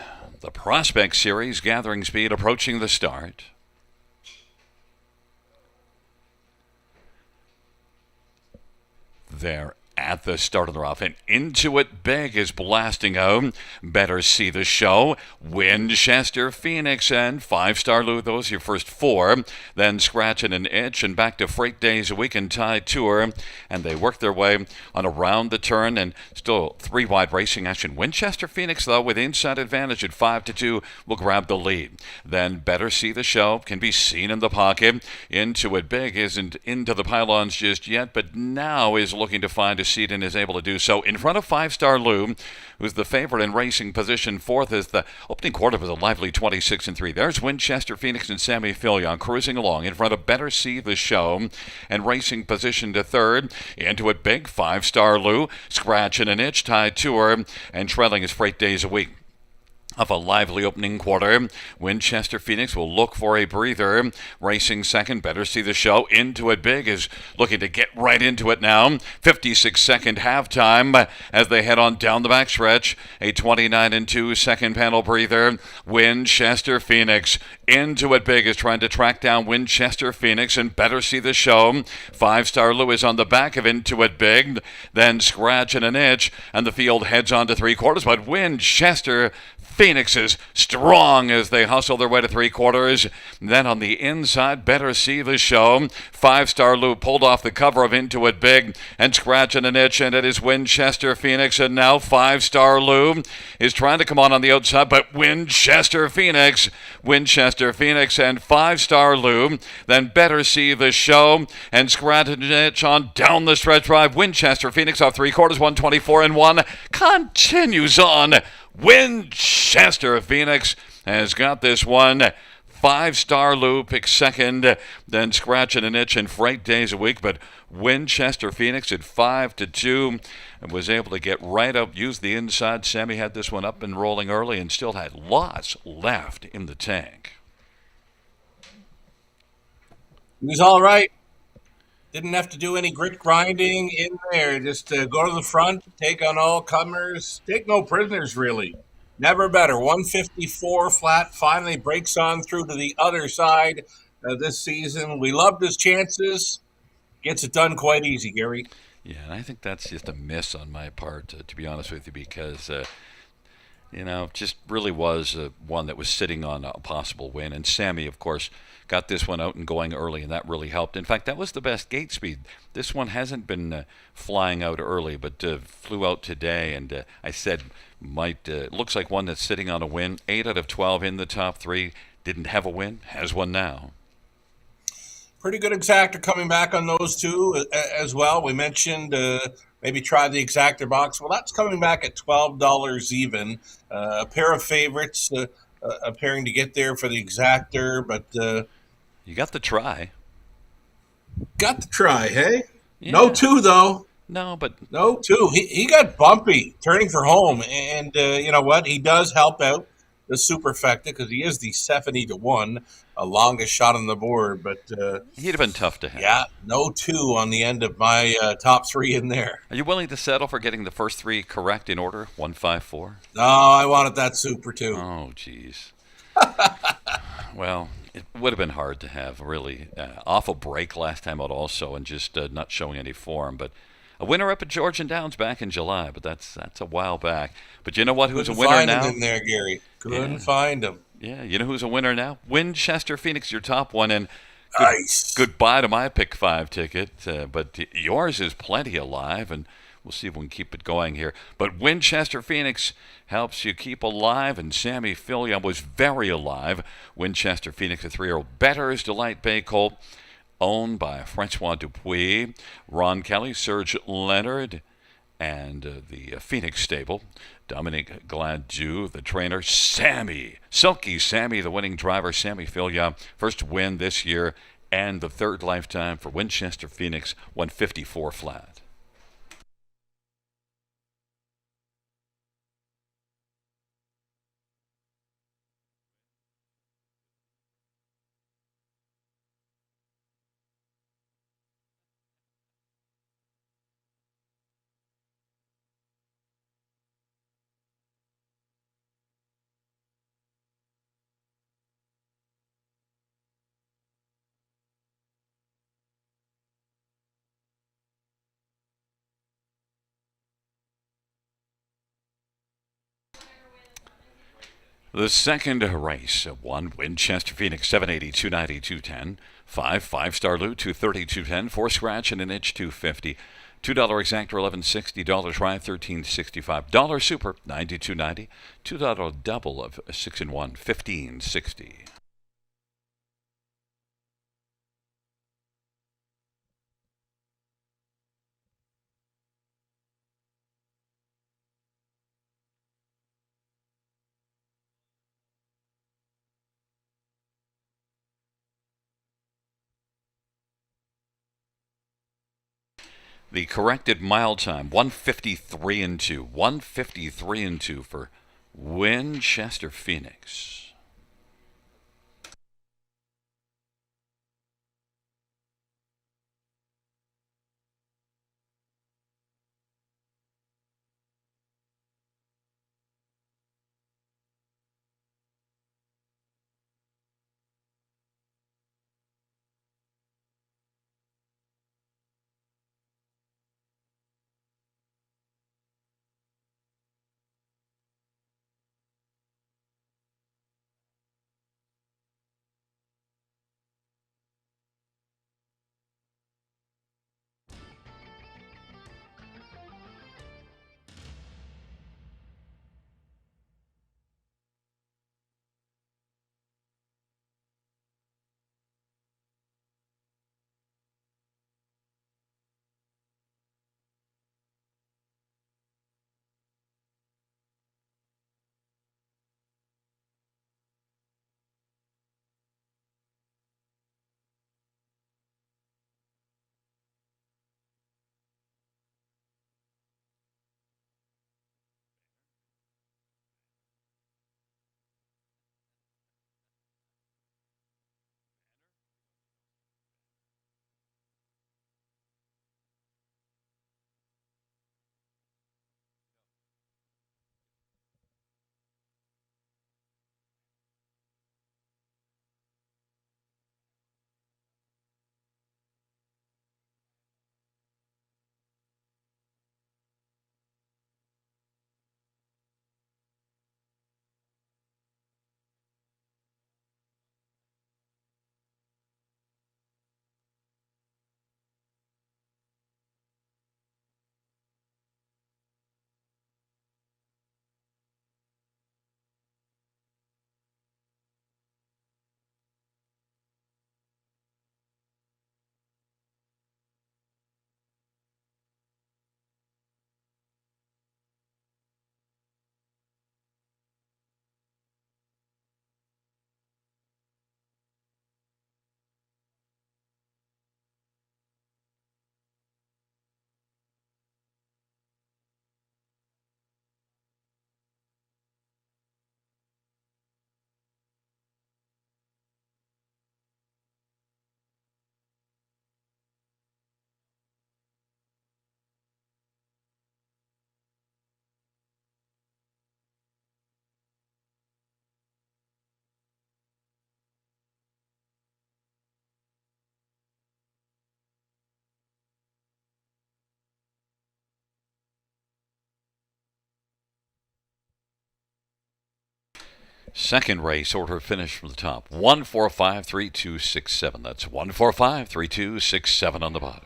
the Prospect Series, gathering speed, approaching the start. They're at the start of the rough, and Into It Big is blasting out. Better See the Show, Winchester Phoenix, and 5-Star Lou. Those are your first four. Then Scratching an Itch and back to Freight Days a Week and Tie Tour. And they work their way on around the turn, and still 3 wide racing action. Winchester Phoenix, though, with inside advantage at 5-2, will grab the lead. Then Better See the Show can be seen in the pocket. Into It Big isn't into the pylons just yet, but now is looking to find a seat and is able to do so in front of 5-Star Lou, who's the favorite in racing position. Fourth as the opening quarter was a lively 26-3. There's Winchester Phoenix and Sammy Filion cruising along in front of Better See the Show, and racing position to third. Into It Big, 5-Star Lou, Scratching an Itch, Tie Tour, and trailing his Freight Days a Week. Of a lively opening quarter, Winchester Phoenix will look for a breather. Racing second, Better See the Show. Into It Big is looking to get right into it now. 56-second halftime as they head on down the backstretch. A 29-2 second panel breather. Winchester Phoenix. Into It Big is trying to track down Winchester Phoenix and Better See the Show. 5-Star Lou is on the back of Into It Big. Then Scratching an Itch, and the field heads on to 3/4. But Winchester Phoenix is strong as they hustle their way to 3/4. Then on the inside, Better See the Show. 5-Star Lou pulled off the cover of Into It Big and Scratching an Itch, and it is Winchester Phoenix. And now 5-Star Lou is trying to come on the outside, but Winchester Phoenix and 5-Star Lou. Then Better See the Show and Scratching an Itch on down the stretch drive. Winchester Phoenix off 3/4, 124-1, continues on. Winchester Phoenix has got this one. 5-Star Lou picks second, then Scratching an Itch and Freight Days a Week. But Winchester Phoenix at 5-2 and was able to get right up, use the inside. Sammy had this one up and rolling early and still had lots left in the tank. He was all right. Didn't have to do any grit grinding in there. Just go to the front, take on all comers, take no prisoners, really. Never better. 154 flat, finally breaks on through to the other side this season. We loved his chances. Gets it done quite easy, Gary. Yeah, and I think that's just a miss on my part, to be honest with you, because just really was one that was sitting on a possible win. And Sammy, of course, got this one out and going early, and that really helped. In fact, that was the best gate speed. This one hasn't been flying out early, but flew out today. And I said, looks like one that's sitting on a win. 8 out of 12 in the top 3. Didn't have a win, has one now. Pretty good exactor coming back on those two as well. We mentioned maybe try the exactor box. Well, that's coming back at $12 even. A pair of favorites appearing to get there for the exactor, but you got the try. Got the try, hey? Yeah. No 2, though. No, but no 2. He got bumpy turning for home, and you know what? He does help out the superfecta because he is the 70-1, longest shot on the board. But he'd have been tough to have. Yeah, no 2 on the end of my top 3 in there. Are you willing to settle for getting the first 3 correct in order? 1, 5, 4? No, I wanted that super too. Oh, geez. Well, it would have been hard to have, really. Awful break last time out also, and just not showing any form. But a winner up at Georgian Downs back in July, but that's a while back. But you know what? Who's a winner now? Couldn't find him in there, Gary. Couldn't find him. Yeah, you know who's a winner now? Winchester Phoenix, your top one, and nice. Goodbye to my pick 5 ticket. But yours is plenty alive, and we'll see if we can keep it going here. But Winchester Phoenix helps you keep alive, and Sammy Filion was very alive. Winchester Phoenix, a 3-year-old. Better's Delight Bay Colt, owned by Francois Dupuis, Ron Kelly, Serge Leonard, and the Phoenix stable. Dominic Gladue, the trainer. Silky Sammy, the winning driver. Sammy Filion, first win this year and the 3rd lifetime for Winchester Phoenix, 154 flat. The second race, 1 Winchester Phoenix 780, 290, 210. 5 5-star Lou 230, 210. 4 scratch and an itch 250. $2 exactor $11.60. Ride $13.65. Dollar super $92.90. $2 double of 6 and 1 $15.60. The corrected mile time 1:53 and 2. 1:53 and 2 for Winchester Phoenix. Second race order finish from the top 1453267. That's 1453267 on the bottom.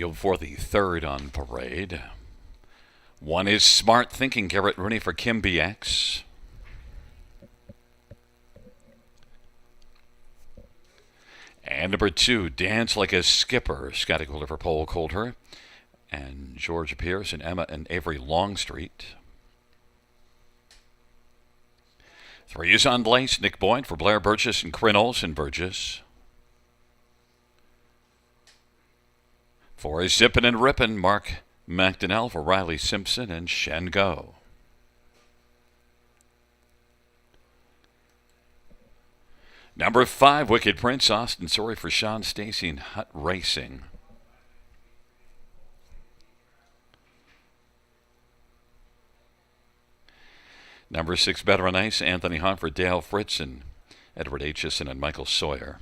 field for the third on parade. One is Smart Thinking, Garrett Rooney for Kim BX. And number 2, Dance Like a Skipper, Scotty Coulter for Paul Coulter. And Georgia Pierce and Emma and Avery Longstreet. 3 is On Lace, Nick Boyd for Blair Burgess and Corinne Olsen Burgess. 4 is Zippin' and Rippin', Mark McDonnell for Riley Simpson and Shen Go. Number 5, Wicked Prince, Austin Sorry for Sean Stacy and Hut Racing. Number 6, Better on Ice, Anthony Hunt for Dale Fritz and Edward Aitchison and Michael Sawyer.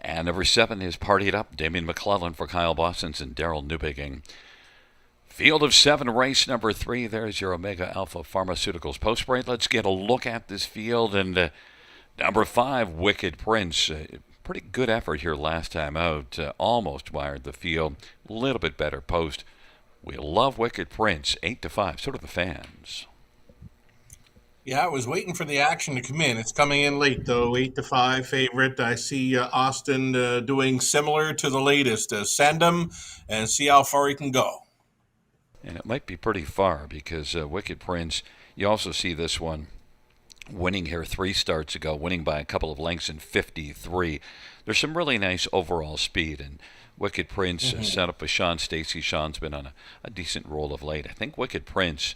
And number 7 is Party It Up, Damien McClellan for Kyle Bossons and Daryl Newbigging. Field of 7, race number 3. There's your Omega Alpha Pharmaceuticals post break. Let's get a look at this field. And number 5, Wicked Prince. Pretty good effort here last time out. Almost wired the field. A little bit better post. We love Wicked Prince, 8-5. So do the fans. Yeah, I was waiting for the action to come in. It's coming in late, though. 8-5 favorite. I see Austin doing similar to the latest. Send him and see how far he can go. And it might be pretty far because Wicked Prince, you also see this one winning here 3 starts ago, winning by a couple of lengths in 53. There's some really nice overall speed, and Wicked Prince set up with Sean Stacy. Sean's been on a decent roll of late. I think Wicked Prince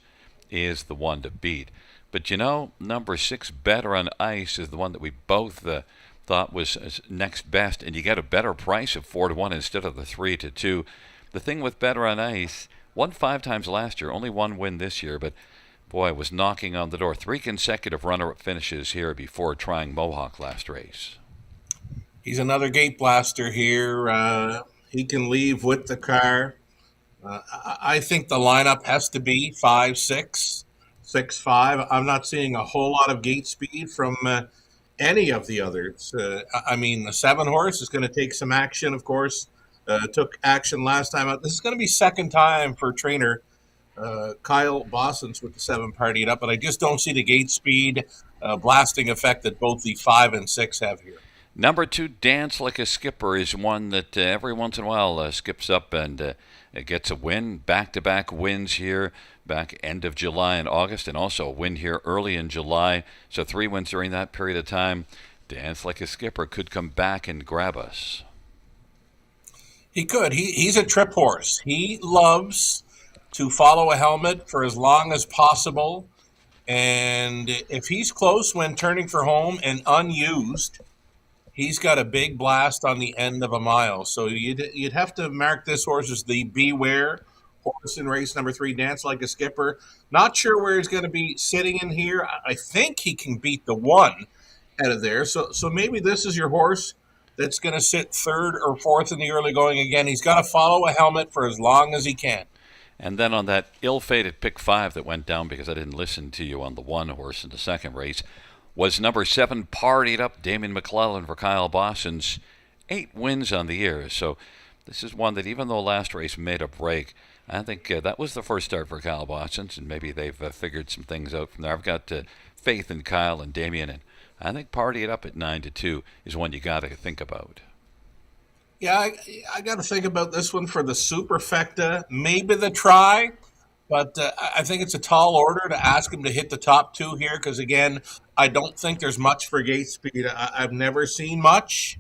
is the one to beat. But you know, number 6, Better on Ice, is the one that we both thought was next best, and you get a better price of 4-1 instead of the 3-2. The thing with Better on Ice, won 5 times last year, only 1 win this year, but boy, was knocking on the door. 3 consecutive runner-up finishes here before trying Mohawk last race. He's another gate blaster here. He can leave with the car. I think the lineup has to be 5-6, 6-5. I'm not seeing a whole lot of gate speed from any of the others. I mean, the 7 horse is going to take some action, of course. Took action last time out. This is going to be second time for trainer Kyle Bossons with the 7 Party It Up, but I just don't see the gate speed blasting effect that both the 5 and 6 have here. Number 2, Dance Like a Skipper, is one that every once in a while skips up and gets a win. Back-to-back wins here, back end of July and August, and also a win here early in July. So 3 wins during that period of time. Dance Like a Skipper could come back and grab us. He could. He's a trip horse. He loves to follow a helmet for as long as possible. And if he's close when turning for home and unused, he's got a big blast on the end of a mile. So you'd have to mark this horse as the beware horse in race number 3, Dance Like a Skipper. Not sure where he's going to be sitting in here. I think he can beat the 1 out of there. So maybe this is your horse that's going to sit 3rd or 4th in the early going again. He's got to follow a helmet for as long as he can. And then on that ill-fated pick 5 that went down because I didn't listen to you on the 1 horse in the second race was number 7, Party It Up, Damien McClellan for Kyle Bossons. 8 wins on the year. So this is one that even though last race made a break, I think that was the first start for Kyle Bossons, and maybe they've figured some things out from there. I've got faith in Kyle and Damien, and I think Party It Up at 9-2 is one you got to think about. Yeah, I got to think about this one for the superfecta, maybe the try, but I think it's a tall order to ask him to hit the top 2 here because, again, I don't think there's much for gate speed. I've never seen much.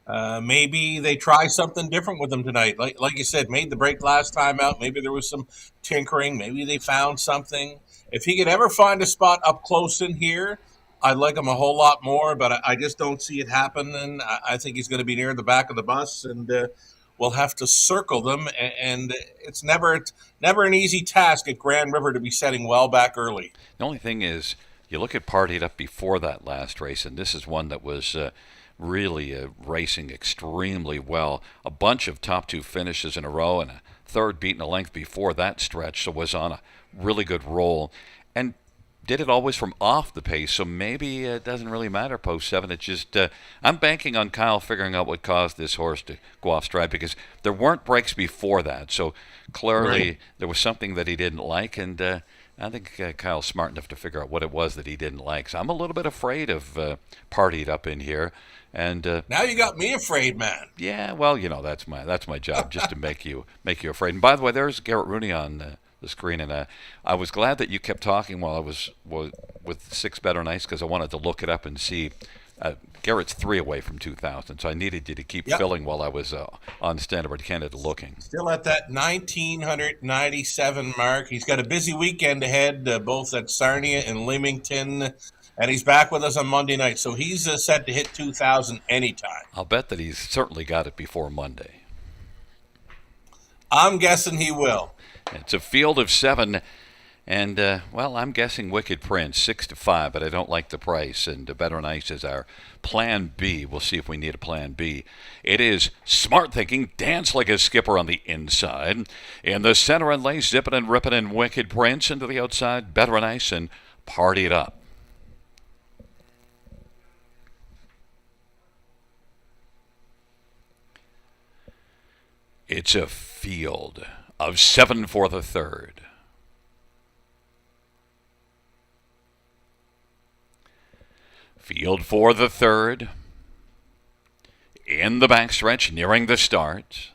Maybe they try something different with him tonight. Like you said, made the break last time out. Maybe there was some tinkering. Maybe they found something. If he could ever find a spot up close in here, I'd like him a whole lot more, but I just don't see it happening. I think he's going to be near the back of the bus, and we'll have to circle them. And it's never an easy task at Grand River to be setting well back early. The only thing is, you look at Party It Up before that last race, and this is one that was really racing extremely well. A bunch of top 2 finishes in a row and a 3rd beat in a length before that stretch, so was on a really good roll. And did it always from off the pace, so maybe it doesn't really matter post 7. It's just I'm banking on Kyle figuring out what caused this horse to go off stride, because there weren't breaks before that, so clearly Right. there was something that he didn't like, and I think Kyle's smart enough to figure out what it was that he didn't like. So I'm a little bit afraid of Partied Up in here, and Now you got me afraid, man. yeah, well, that's my job, just to make you afraid. And by the way, there's Garrett Rooney on the screen, and I was glad that you kept talking while I was with Six Better Nice, because I wanted to look it up and see. Garrett's 3 away from 2,000, so I needed you to keep Yep. filling while I was on Standard Canada looking. Still at that 1,997 mark. He's got a busy weekend ahead, both at Sarnia and Leamington, and he's back with us on Monday night. So he's set to hit 2,000 anytime. I'll bet that he's certainly got it before Monday. I'm guessing he will. It's a field of 7. And, well, I'm guessing Wicked Prince, 6-5, but I don't like the price. And Better and Ice is our plan B. We'll see if we need a plan B. It is Smart Thinking, Dance Like a Skipper on the inside. In the center and Lace, Zippin' and Rippin' and Wicked Prince. Into the outside, Better and Ice and Party It Up. It's a field of 7 for the third. Field for the third. In the backstretch, nearing the start.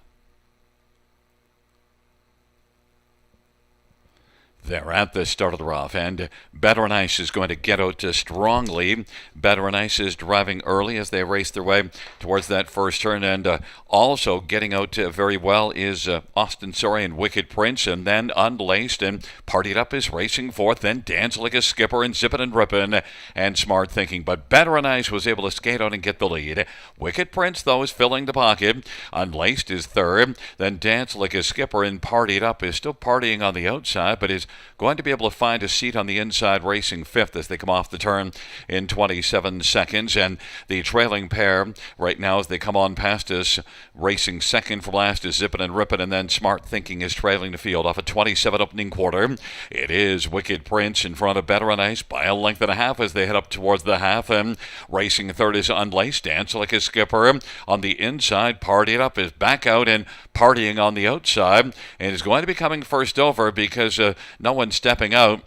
They're at the start of the rough, and Better and Ice is going to get out strongly. Better and Ice is driving early as they race their way towards that first turn, and also getting out very well is Austin Sorry and Wicked Prince, and then Unlaced and Partied Up is racing fourth, then Dance Like a Skipper and Zippin' and Rippin' and Smart Thinking. But Better and Ice was able to skate out and get the lead. Wicked Prince, though, is filling the pocket. Unlaced is third, then Dance Like a Skipper and Partied Up is still partying on the outside, but is going to be able to find a seat on the inside, racing fifth as they come off the turn in 27 seconds. And the trailing pair right now, as they come on past us, racing second from last is Zippin' and Rippin', and then Smart Thinking is trailing the field off a 27 opening quarter. It is Wicked Prince in front of Better and Ice by a length and a half as they head up towards the half. And racing third is Unlaced, Dance Like a Skipper on the inside. Party It Up is back out and partying on the outside, and is going to be coming first over because no one's stepping out.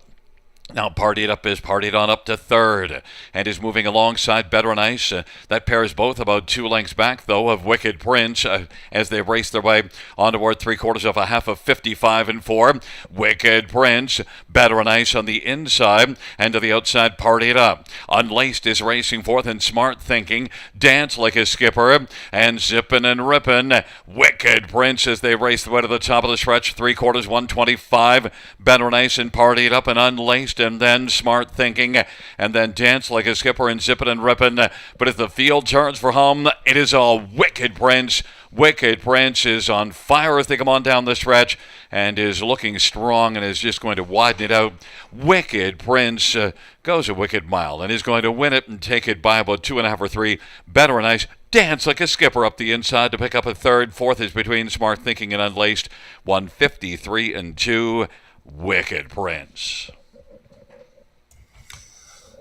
Now Party It Up is partied on up to third and is moving alongside Better and Ice. That pair is both about 2 lengths back, though, of Wicked Prince as they race their way on toward 3/4 of a half of 55 and 4. Wicked Prince, Better and Ice on the inside, and to the outside Party It Up. Unlaced is racing fourth, and Smart Thinking, Dance Like a Skipper, and Zippin' and Rippin'. Wicked Prince as they race the way to the top of the stretch, 3/4, 125. Better and Ice and Party It Up and Unlaced, and then Smart Thinking, and then Dance Like a Skipper and Zippin' and Rippin'. But as the field turns for home, it is all Wicked Prince. Wicked Prince is on fire as they come on down the stretch and is looking strong and is just going to widen it out. Wicked Prince goes a wicked mile and is going to win it and take it by about 2.5 or 3. Better and Ice, Dance Like a Skipper up the inside to pick up a third. Fourth is between Smart Thinking and Unlaced. 153 and 2. Wicked Prince.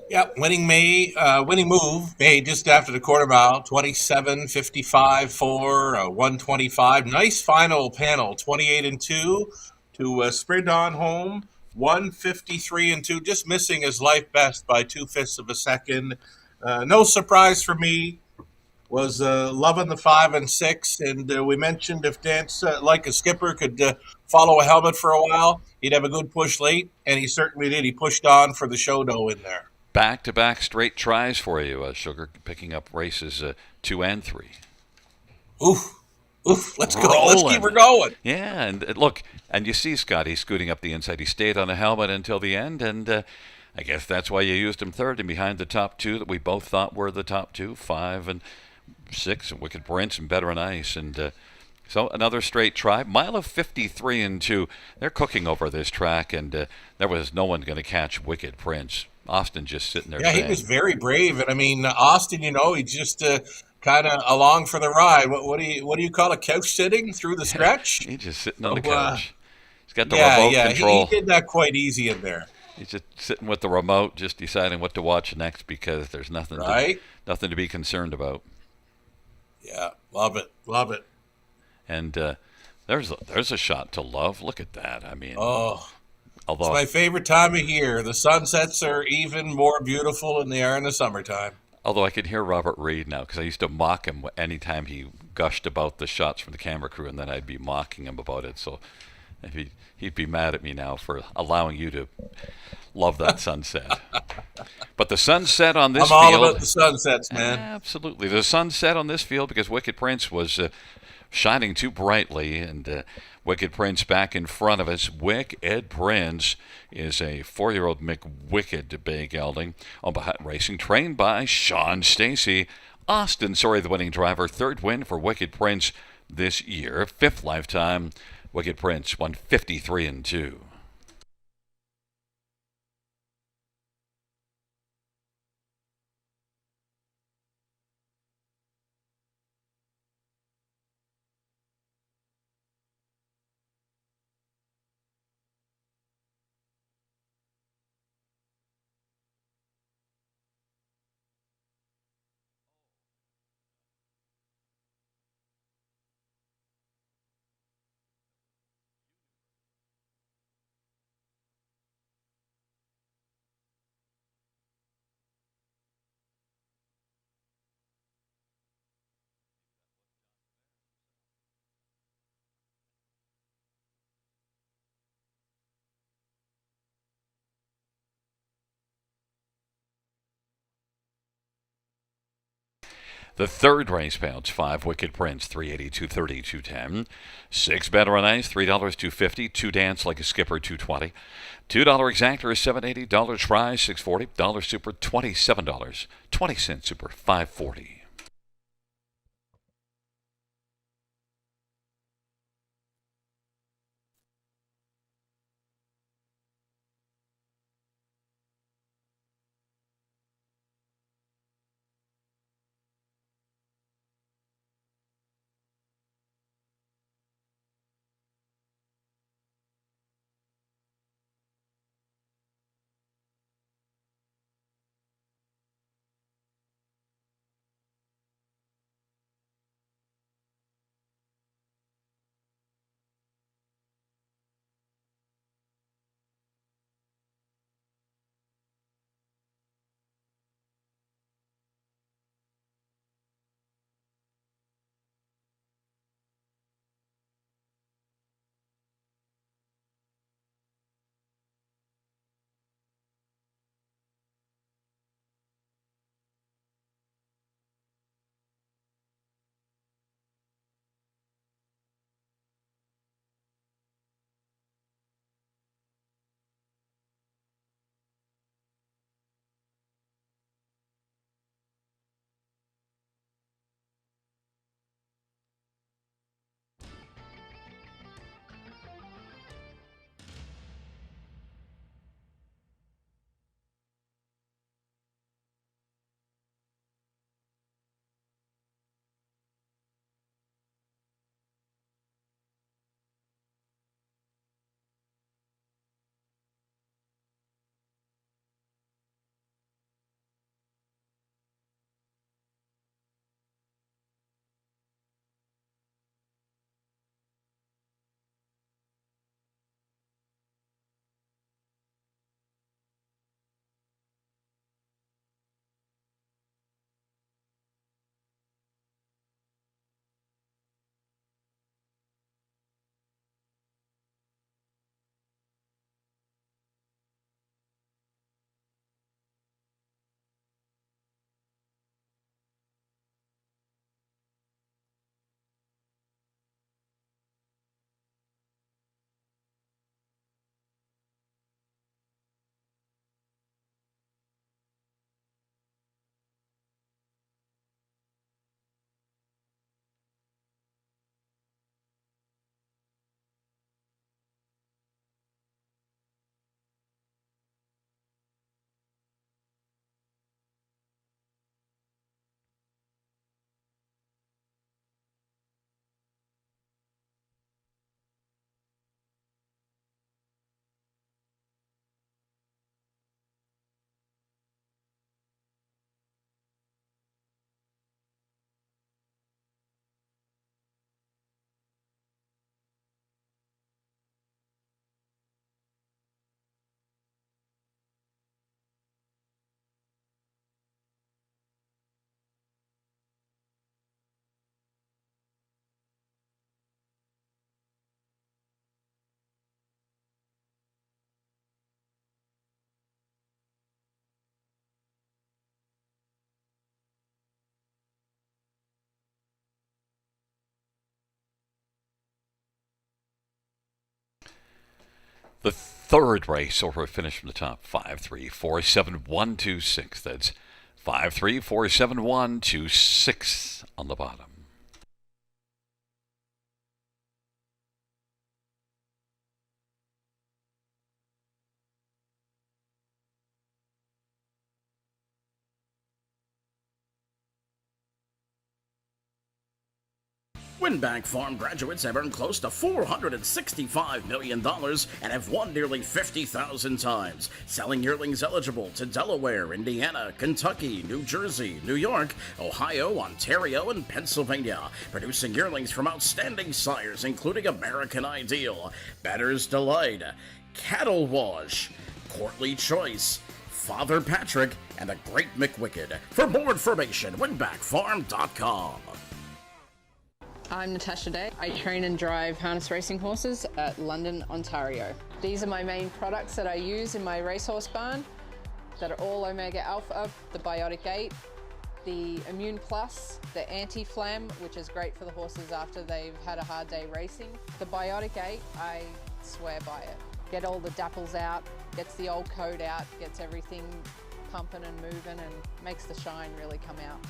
Yep, winning move made just after the quarter mile, 27:55 for 125. Nice final panel, 28 and 2 to sprint on home, 153 and 2, just missing his life best by 2/5 of a second. No surprise for me. Was loving the 5 and 6, and we mentioned if Dance Like a Skipper could follow a helmet for a while, he'd have a good push late, and he certainly did. He pushed on for the show dough in there. Back-to-back straight tries for you, Sugar, picking up races 2 and 3. Oof, let's go. Rolling. Let's keep her going. Yeah, and look, and you see Scotty scooting up the inside. He stayed on a helmet until the end, and I guess that's why you used him third and behind the top 2 that we both thought were the top 2, 5 and 6, and Wicked Prince and Better and Ice. And so another straight try. Mile of 53 and 2. They're cooking over this track, and there was no one going to catch Wicked Prince. Austin just sitting there. Yeah, saying, he was very brave, and I mean Austin. He just kind of along for the ride. What do you call it? Couch sitting through the stretch? He's just sitting on the couch. He's got the Yeah, remote yeah. control. He did that quite easy in there. He's just sitting with the remote, just deciding what to watch next because there's Right? nothing to be concerned about. Yeah, love it, love it. And there's a shot to love. Look at that. I mean, Oh, it's although my favorite time of year. The sunsets are even more beautiful than they are in the summertime. although I can hear Robert Reed now because I used to mock him anytime he gushed about the shots from the camera crew, and then I'd be mocking him about it. So if he'd be mad at me now for allowing you to love that sunset. But the sunset on I'm this all field, about the sunsets, man. absolutely, the sunset on this field because Wicked Prince was shining too brightly, and Wicked Prince back in front of us. Wicked Prince is a 4-year-old McWicked bay gelding on behind racing, trained by Sean Stacy. Austin, the winning driver. Third win for Wicked Prince this year. Fifth lifetime. Wicked Prince won 53-2. The third race bounce, 5 Wicked Prince, 380, 230, 210. 6 Better on Ice, $3, 250. 2 Dance Like a Skipper, 220. $2 Exactor is 780. $1 Prize, 640. $1 Super, $27. 20-cent Super, 540. third race over a finish from the top. 5347126. That's 5347126 on the bottom. Winbank Farm graduates have earned close to $465 million and have won nearly 50,000 times, selling yearlings eligible to Delaware, Indiana, Kentucky, New Jersey, New York, Ohio, Ontario, and Pennsylvania, producing yearlings from outstanding sires including American Ideal, Bettor's Delight, Cattle Wash, Courtly Choice, Father Patrick, and the Great McWicked. For more information, winbackfarm.com. I'm Natasha Day. I train and drive harness racing horses at London, Ontario. These are my main products that I use in my racehorse barn that are all Omega Alpha, the Biotic 8, the Immune Plus, the Anti-Flam, which is great for the horses after they've had a hard day racing. The Biotic 8, I swear by it. Get all the dapples out, gets the old coat out, gets everything pumping and moving and makes the shine really come out.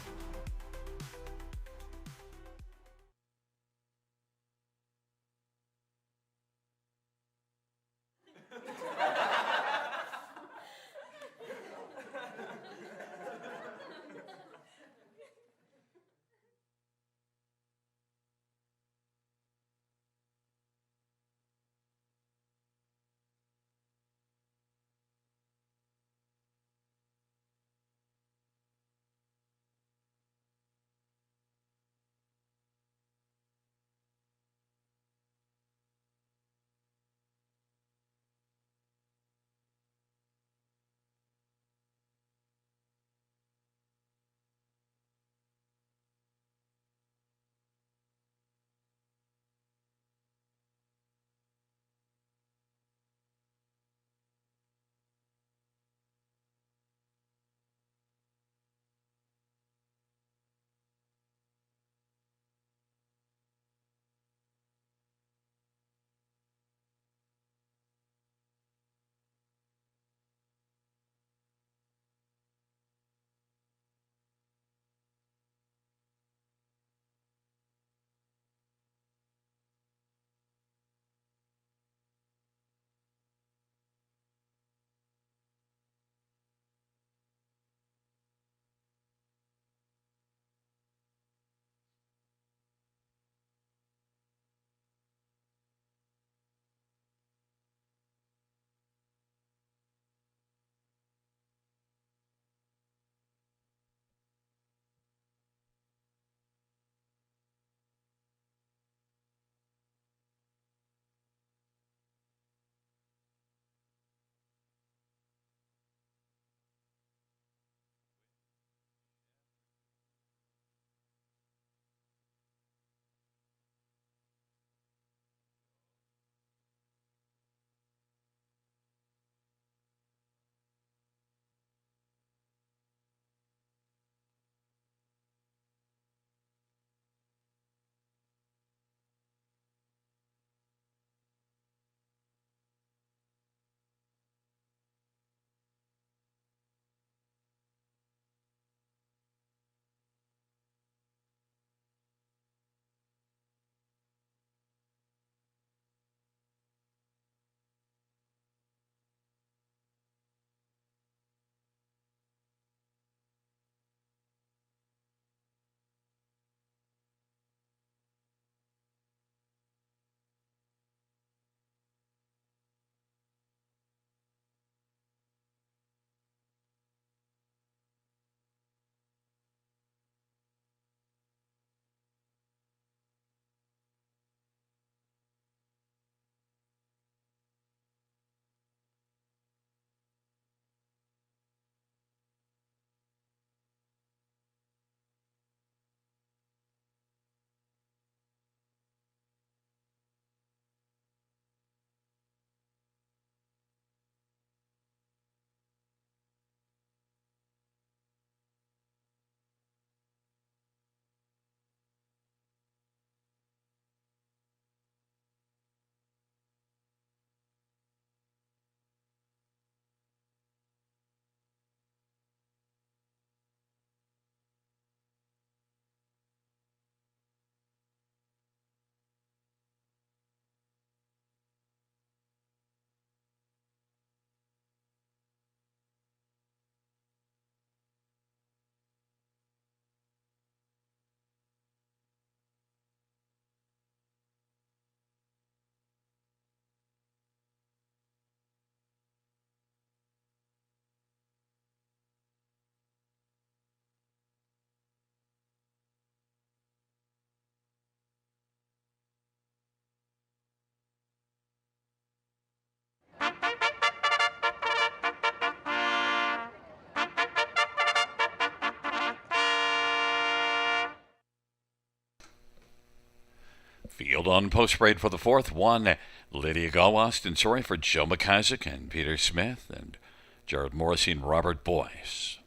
Field on post parade for the fourth. 1, Lydia Go, Austin Sorry for Joe McIsaac and Peter Smith and Jared Morrissey and Robert Boyce.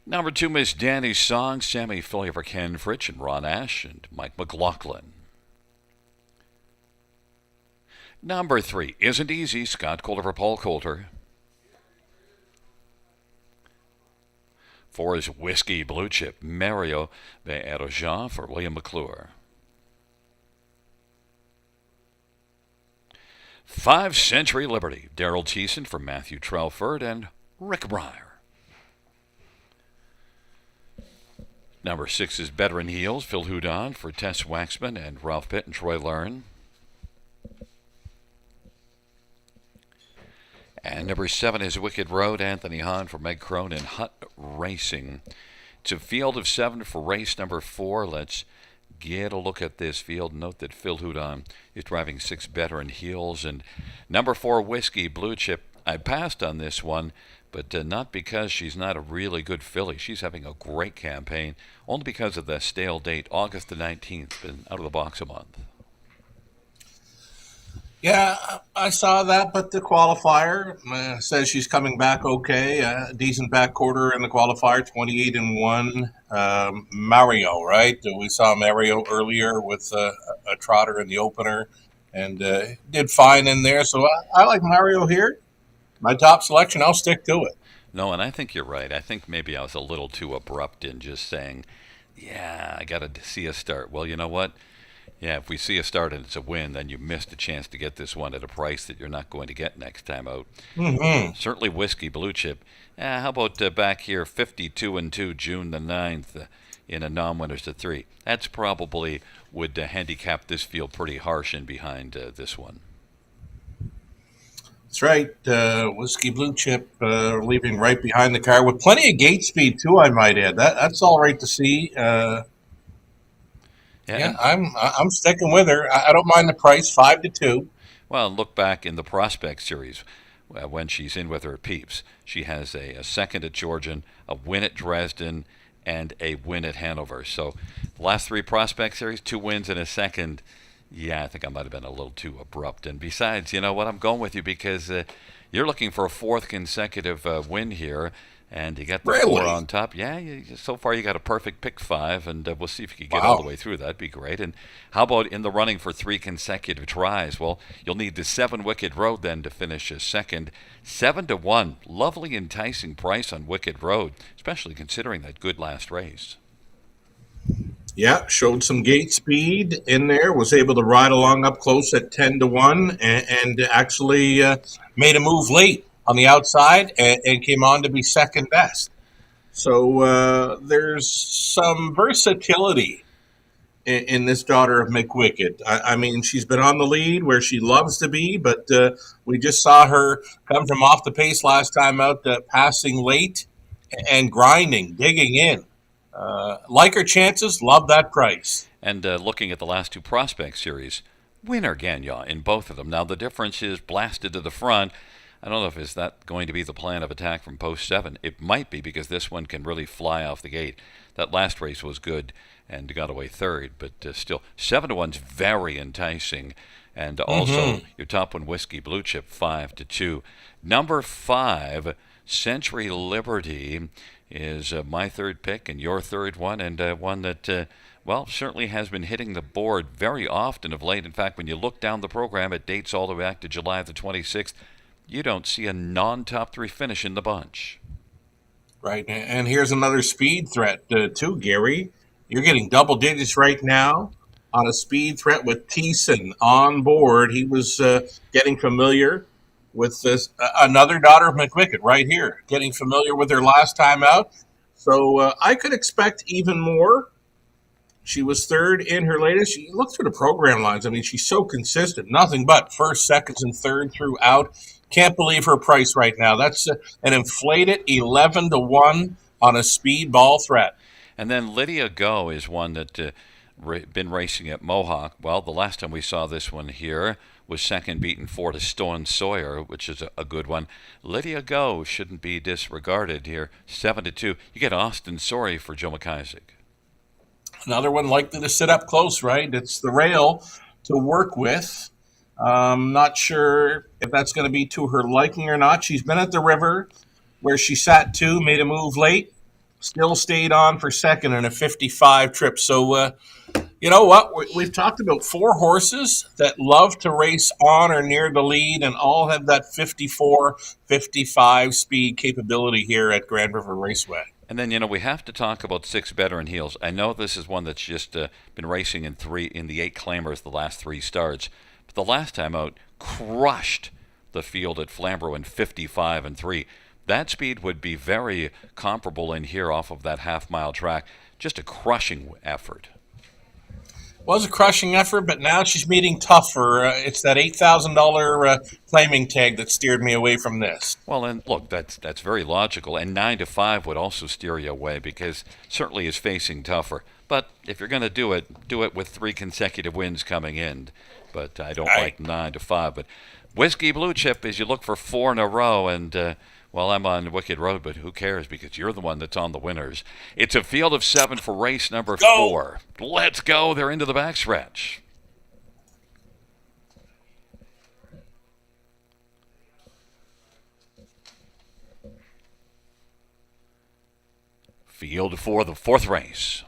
Number 2, Miss Danny's Song, Sammy Fillier for Ken Fritsch and Ron Ash and Mike McLaughlin. Number 3, Isn't Easy, Scott Coulter for Paul Coulter. 4 is Whiskey Blue Chip, Mario Bearojan for William McClure. 5, Century Liberty, Daryl Thiessen for Matthew Trelford and Rick Breyer. Number 6 is Better in Heels, Phil Houdon for Tess Waxman and Ralph Pitt and Troy Learn. And number 7 is Wicked Road, Anthony Hahn for Meg Crone and Hut Racing. It's a field of 7 for race number 4. Let's get a look at this field. Note that Phil Houdon is driving 6 Better in Heels. And number 4, Whiskey Blue Chip. I passed on this one, but not because she's not a really good filly. She's having a great campaign, only because of the stale date, August the 19th. Been out of the box a month. Yeah, I saw that, but the qualifier says she's coming back okay. Decent back quarter in the qualifier, 28-1. Mario, right? We saw Mario earlier with a trotter in the opener and did fine in there. So I like Mario here. My top selection, I'll stick to it. No, and I think you're right. I think maybe I was a little too abrupt in just saying, I got to see a start. Well, you know what? Yeah, if we see a start and it's a win, then you missed a chance to get this one at a price that you're not going to get next time out. Mm-hmm. Certainly Whiskey Blue Chip. How about back here, 52-2, June the 9th, in a non-winners to 3. That's probably would handicap this field pretty harsh in behind this one. That's right. Whiskey Blue Chip leaving right behind the car with plenty of gate speed, too, I might add. That's all right to see. Yeah, I'm sticking with her. I don't mind the price, 5-2. Well, look back in the Prospect Series when she's in with her peeps. She has a second at Georgian, a win at Dresden, and a win at Hanover. So the last 3 Prospect Series, 2 wins and a second. Yeah, I think I might have been a little too abrupt. And besides, you know what? I'm going with you because you're looking for a 4th consecutive win here. And you got the 4 on top. Yeah, so far you got a perfect pick 5, and we'll see if you can get all the way through. That'd be great. And how about in the running for 3 consecutive tries? Well, you'll need the 7 Wicked Road then to finish second. 7-1, lovely enticing price on Wicked Road, especially considering that good last race. Yeah, showed some gate speed in there, was able to ride along up close at 10-1, and actually made a move late on the outside and came on to be second best. So there's some versatility in this daughter of McWicked. I mean, she's been on the lead where she loves to be, but we just saw her come from off the pace last time out, passing late and grinding, digging in. Like her chances, love that price. And looking at the last 2 Prospect Series, winner Gagnon in both of them. Now the difference is blasted to the front. I don't know if is that going to be the plan of attack from post 7. It might be because this one can really fly off the gate. That last race was good and got away 3rd, but still 7-1's very enticing. And also your top one, Whiskey Blue Chip, 5-2. Number 5, Century Liberty, is my 3rd pick and your 3rd one, and one that certainly has been hitting the board very often of late. In fact, when you look down the program, it dates all the way back to July the 26th. You don't see a non-top 3 finish in the bunch. Right, and here's another speed threat too, Gary. You're getting double digits right now on a speed threat with Thiessen on board. He was getting familiar with this another daughter of McWicked right here, getting familiar with her last time out. So I could expect even more. She was 3rd in her latest. You look through the program lines. I mean, she's so consistent. Nothing but 1st, 2nd, and 3rd throughout. Can't believe her price right now. That's an inflated 11-1 on a speed ball threat. And then Lydia Go is one that been racing at Mohawk. Well, the last time we saw this one here was second beaten 4 to Stone Sawyer, which is a good one. Lydia Go shouldn't be disregarded here. 7-2. You get Austin Sorry for Joe McIsaac. Another one likely to sit up close, right? It's the rail to work with. Not sure if that's going to be to her liking or not. She's been at the river where she sat two, made a move late, still stayed on for second in a 55 trip. So, you know what? We've talked about four horses that love to race on or near the lead and all have that 54, 55 speed capability here at Grand River Raceway. And then, we have to talk about 6 Veteran Heels. I know this is one that's just been racing in the 8 claimers the last 3 starts. But the last time out, crushed the field at Flamborough in 55-3. That speed would be very comparable in here off of that half-mile track. Just a crushing effort. Was a crushing effort, but now she's meeting tougher. It's that $8,000 claiming tag that steered me away from this. Well, and look, that's very logical. And 9-5 would also steer you away because certainly is facing tougher. But if you're going to do it with 3 consecutive wins coming in. But I don't like 9-5. But Whiskey Blue Chip, as you look for 4 in a row, and well, I'm on Wicked Road, but who cares because you're the one that's on the winners. It's a field of 7 for race number 4. Let's go. They're into the backstretch. Field for the 4th race.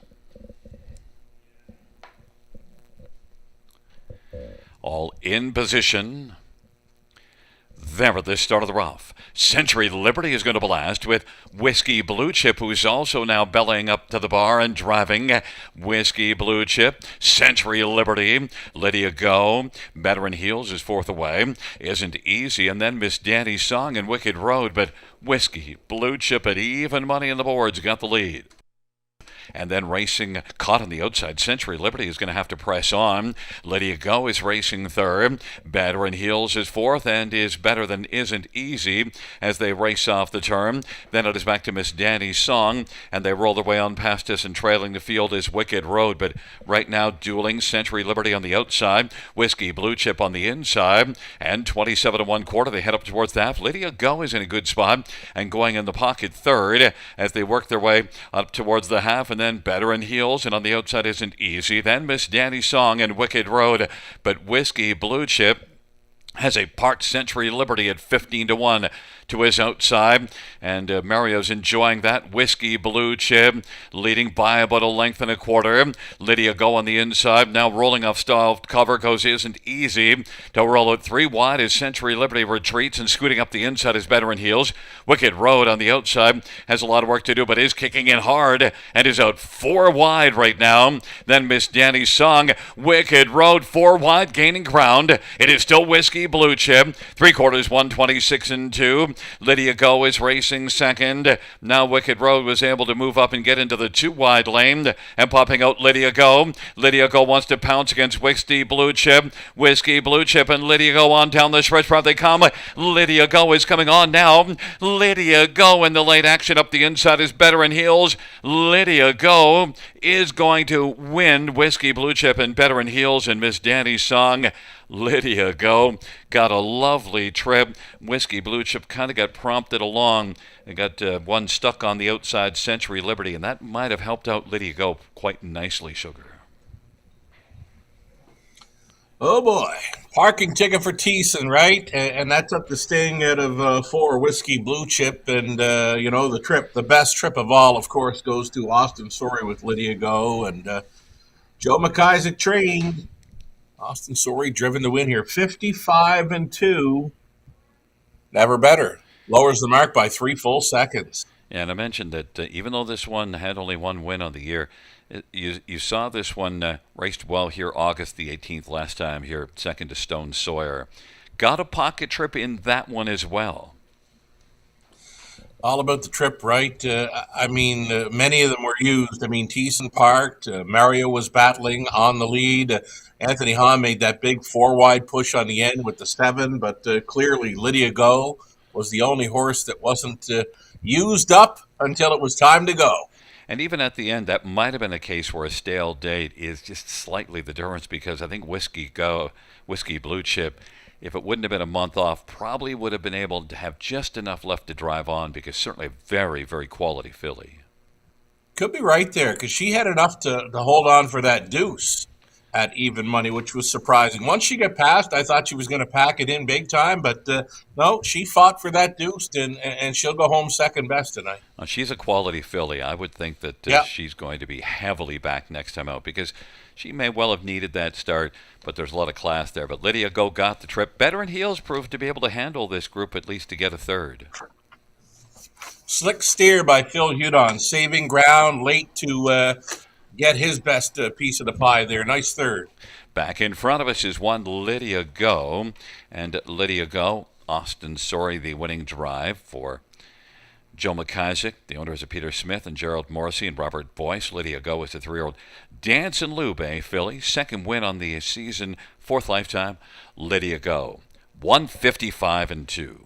All in position. There at the start of the rough. Century Liberty is going to blast with Whiskey Blue Chip, who's also now bellying up to the bar and driving. Whiskey Blue Chip, Century Liberty, Lydia Go, Veteran Heels is 4th away. Isn't Easy, and then Miss Danny's Song and Wicked Road, but Whiskey Blue Chip at even money in the boards got the lead. And then racing, caught on the outside. Century Liberty is going to have to press on. Lydia Go is racing 3rd. Veteran Heels is 4th and is better than Isn't Easy as they race off the turn. Then it is back to Miss Danny's Song, and they roll their way on past us, and trailing the field is Wicked Road. But right now, dueling Century Liberty on the outside, Whiskey Blue Chip on the inside, and 27 1/4. They head up towards that. Lydia Go is in a good spot and going in the pocket 3rd as they work their way up towards the half. And then Veteran Heels, and on the outside Isn't Easy. Then Miss Danny's Song and Wicked Road. But Whiskey Blue Chip has a parked Century Liberty at 15-1 to his outside, and Mario's enjoying that. Whiskey Blue Chip leading by about 1.25 lengths. Lydia Go on the inside, now rolling off stall cover goes Isn't Easy to roll it 3 wide as Century Liberty retreats, and scooting up the inside is Veteran Heels. Wicked Road on the outside has a lot of work to do, but is kicking in hard and is out 4 wide right now. Then Miss Danny's Song, Wicked Road 4 wide, gaining ground. It is still Whiskey Blue Chip, 3/4 126-2. Lydia Go is racing 2nd. Now Wicked Road was able to move up and get into the 2 wide lane, and popping out Lydia Go. Lydia Go wants to pounce against Whiskey Blue Chip. Whiskey Blue Chip and Lydia Go on down the stretch. They come. Lydia Go is coming on now. Lydia Go in the late action up the inside is Veteran Heels. Lydia Go is going to win. Whiskey Blue Chip and Veteran Heels and Miss Danny's Song. Lydia Go got a lovely trip. Whiskey Blue Chip kind of got prompted along. They got one stuck on the outside, Century Liberty, and that might have helped out Lydia Go quite nicely, Sugar. Oh boy, parking ticket for Thiessen, right? And that took the sting out of 4 Whiskey Blue Chip. And, the best trip of all, of course, goes to Austin Sorry with Lydia Go. And Joe McIsaac trained. Austin Sorry driven to win here. 55-2. Never better. Lowers the mark by 3 full seconds. Yeah, and I mentioned that even though this one had only 1 win on the year, you saw this one raced well here August the 18th last time here, 2nd to Stone Sawyer. Got a pocket trip in that one as well. All about the trip, right? Many of them were used. Thiessen parked. Mario was battling on the lead. Anthony Hahn made that big 4 wide push on the end with the 7, but clearly Lydia Go was the only horse that wasn't used up until it was time to go. And even at the end, that might have been a case where a stale date is just slightly the difference, because I think Whiskey Blue Chip, if it wouldn't have been a month off, probably would have been able to have just enough left to drive on, because certainly a very, very quality filly. Could be right there because she had enough to hold on for that deuce at even money, which was surprising. Once she got past, I thought she was going to pack it in big time, but no, she fought for that deuce, and she'll go home second best tonight. She's a quality filly. I would think that Yeah. she's going to be heavily back next time out because she may well have needed that start, but there's a lot of class there. But Lydia Go got the trip. Better in Heels proved to be able to handle this group at least to get a third. Slick steer by Phil Hudon, saving ground late to get his best piece of the pie there. Nice third. Back in front of us is one Lydia Go, and Lydia Go, Austin Sorry, the winning drive for Joe McIsaac, the owners of Peter Smith and Gerald Morrissey and Robert Boyce. Lydia Go is the 3-year-old Dance and Lube filly, second win on the season, fourth lifetime. Lydia Go, 155-2.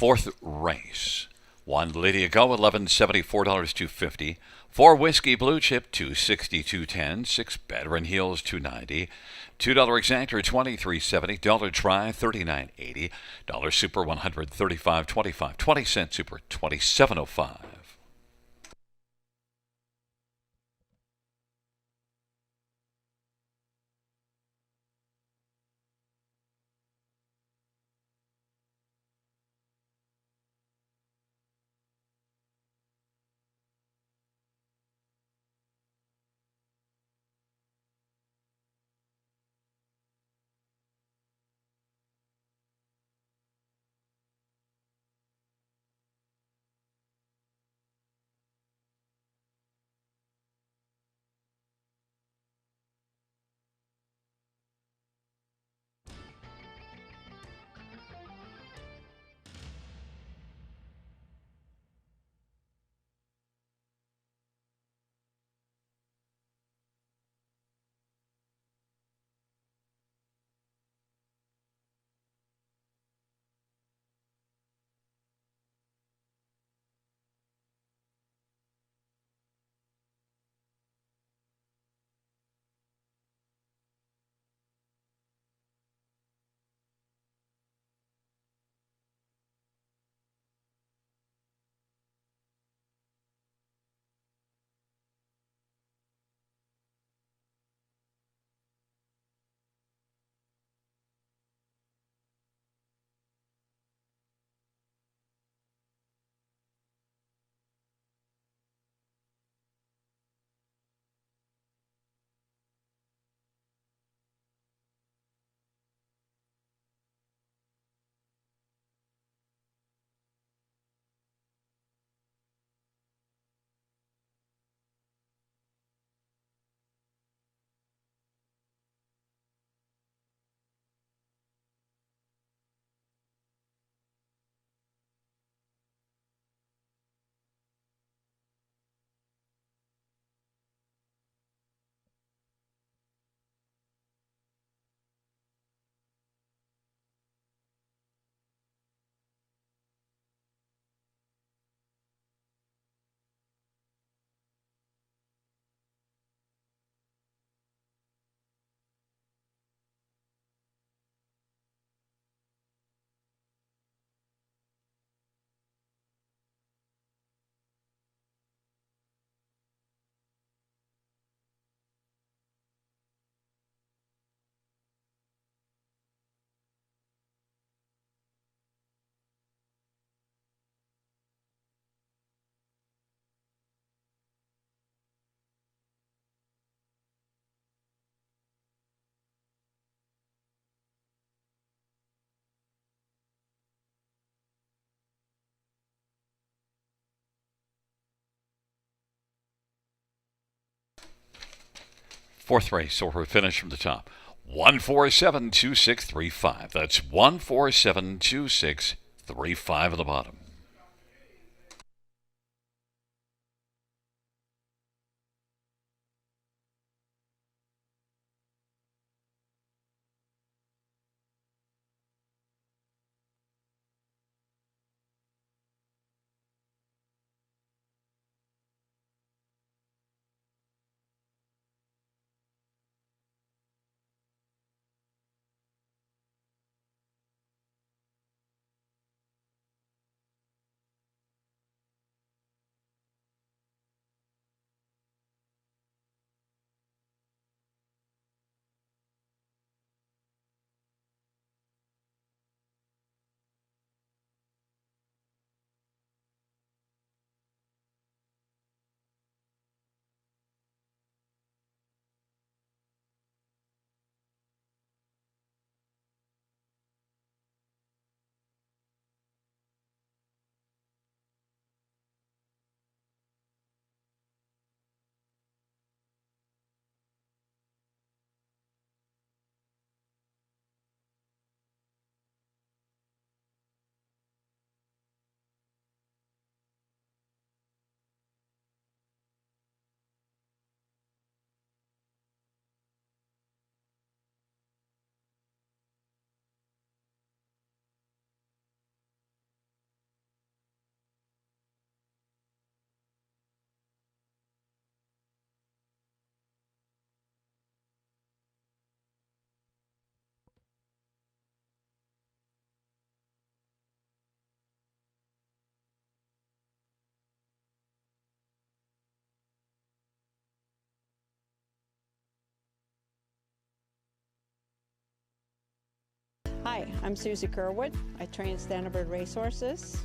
Fourth race. One Lydia Go, $11.74, $2.50. Four Whiskey Blue Chip, $2.60, $2.10. Six Better in Heels, $2.90. $2 Exactor, $23.70. $1 Try, $39.80. $1 Super, $135.25. 20-cent Super, $27.05. Fourth race, so we're finished from the top. 147-2635. That's 147-2635 at the bottom. Hi, I'm Susie Kerwood. I train standardbred racehorses.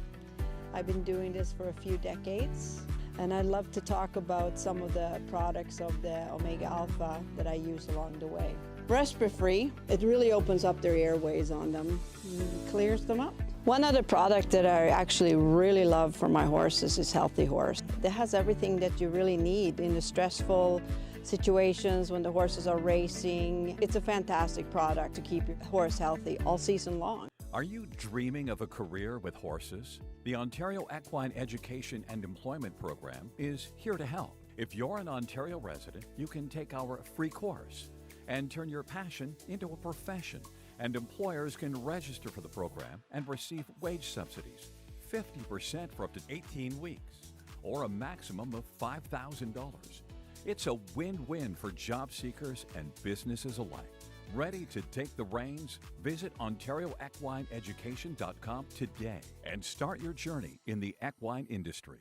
I've been doing this for a few decades, and I'd love to talk about some of the products of the Omega Alpha that I use along the way. Respiratory, it really opens up their airways on them, and clears them up. One other product that I actually really love for my horses is Healthy Horse. It has everything that you really need in the stressful situations when the horses are racing. It's a fantastic product to keep your horse healthy all season long. Are you dreaming of a career with horses? The Ontario Equine Education and Employment Program is here to help. If you're an Ontario resident, you can take our free course and turn your passion into a profession. And employers can register for the program and receive wage subsidies, 50% for up to 18 weeks, or a maximum of $5,000. It's a win-win for job seekers and businesses alike. Ready to take the reins? Visit OntarioEquineEducation.com today and start your journey in the equine industry.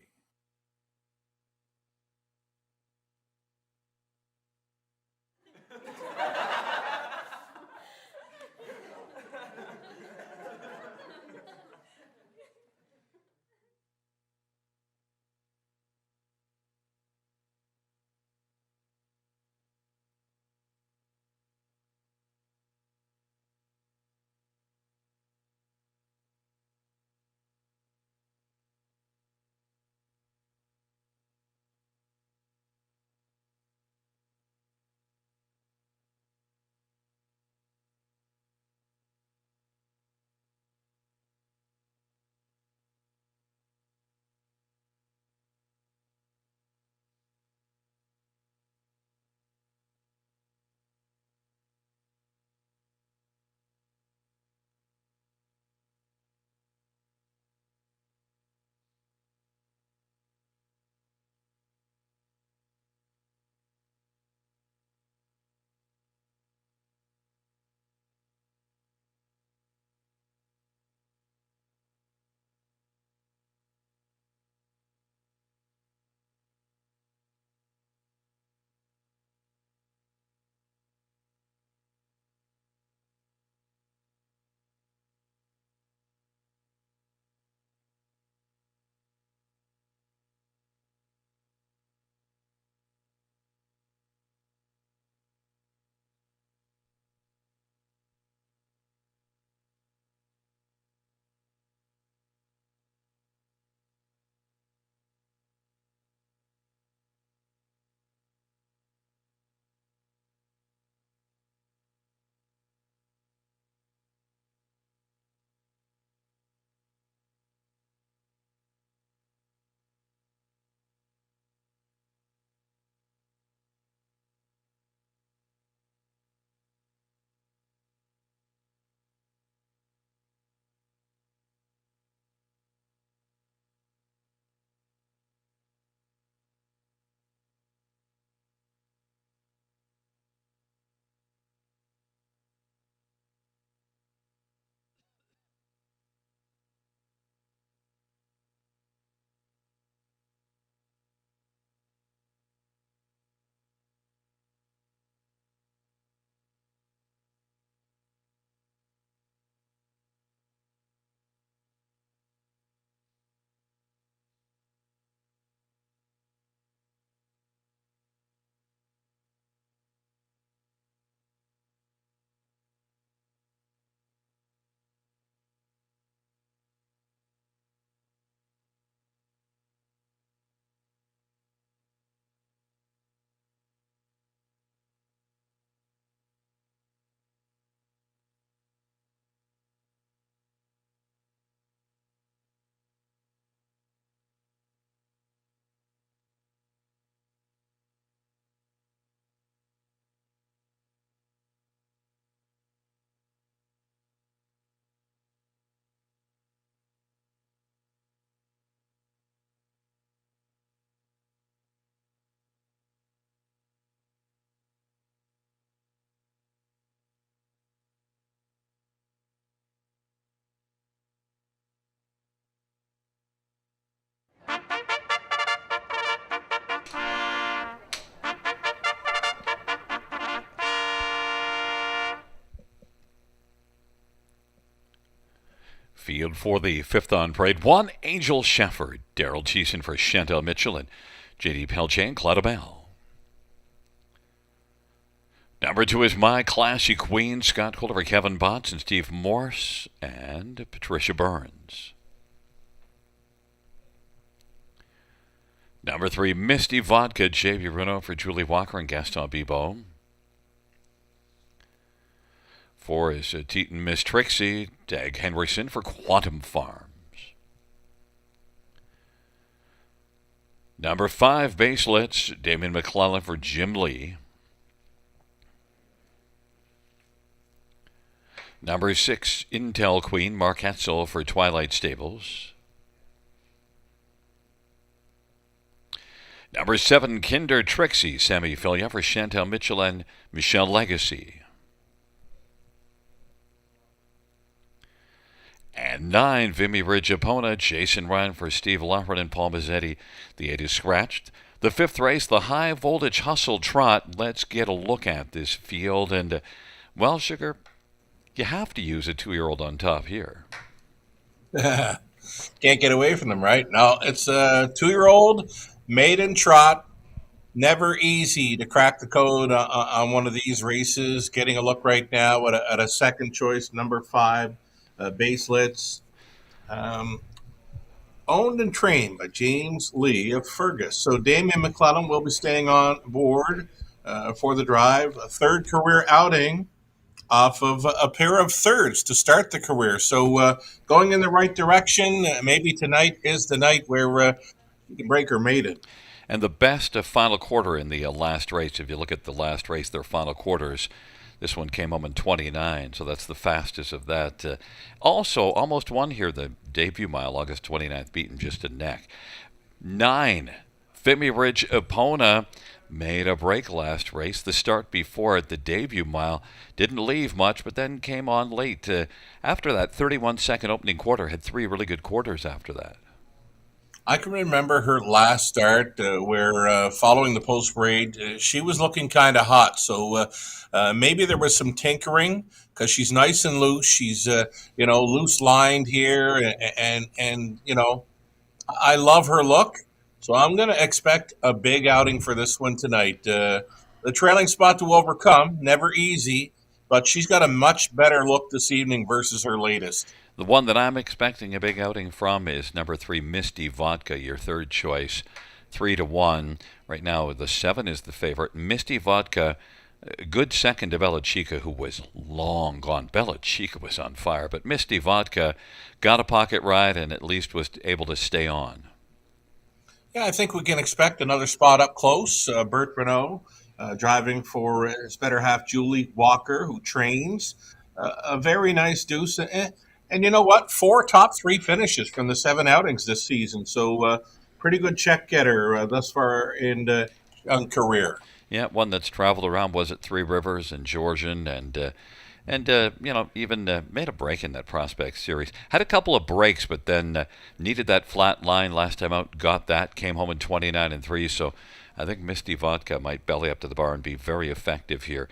Field for the fifth on parade. 1, Angel Shefford, Daryl Cheeson for Chantal Mitchell, and J.D. Pelche and Claudia Bell. Number 2 is My Classy Queen, Scott Calder for Kevin Botts and Steve Morse and Patricia Burns. Number 3, Misty Vodka, J.B. Renault for Julie Walker and Gaston Bibeau. 4 is Teton Miss Trixie, Dag Henriksen for Quantum Farms. Number 5, Baselets, Damien McClellan for Jim Lee. Number 6, Intel Queen, Mark Hetzel for Twilight Stables. Number 7, Kinder Trixie, Sammy Filia for Chantal Mitchell and Michelle Legacy. And 9, Vimy Ridge Epona, Jason Ryan for Steve Lawford and Paul Mazzetti. The 8 is scratched. The 5th race, the High Voltage Hustle Trot. Let's get a look at this field. And, well, Sugar, you have to use a 2-year-old on top here. Can't get away from them, right? No, it's a 2-year-old maiden trot. Never easy to crack the code on one of these races. Getting a look right now at a second choice, number 5, Baselets. Owned and trained by James Lee of Fergus. So Damien McClellan will be staying on board for the drive. A third career outing off of a pair of thirds to start the career. So going in the right direction. Maybe tonight is the night where you can break her maiden. And the best final quarter in the last race, if you look at the last race, their final quarters, this one came home in 29, so that's the fastest of that. Also, almost won here the debut mile, August 29th, beaten just a neck. 9, Vimy Ridge Epona made a break last race. The start before it, the debut mile, didn't leave much, but then came on late. After that 31-second opening quarter, had 3 really good quarters after that. I can remember her last start where following the post-parade, she was looking kind of hot. So maybe there was some tinkering because she's nice and loose. She's, loose-lined here. And I love her look. So I'm going to expect a big outing for this one tonight. The trailing spot to overcome, never easy, but she's got a much better look this evening versus her latest. The one that I'm expecting a big outing from is number 3, Misty Vodka, your third choice, 3-1. Right now, the 7 is the favorite. Misty Vodka, good second to Bella Chica, who was long gone. Bella Chica was on fire, but Misty Vodka got a pocket ride and at least was able to stay on. Yeah, I think we can expect another spot up close. Bert Renault driving for his better half, Julie Walker, who trains. A very nice deuce. And you know what? 4 top 3 finishes from the 7 outings this season. So pretty good check getter thus far in the young career. Yeah, one that's traveled around, was at Three Rivers and Georgian and even made a break in that Prospect Series. Had a couple of breaks, but then needed that flat line last time out, got that, came home in 29-3. So I think Misty Vodka might belly up to the bar and be very effective here.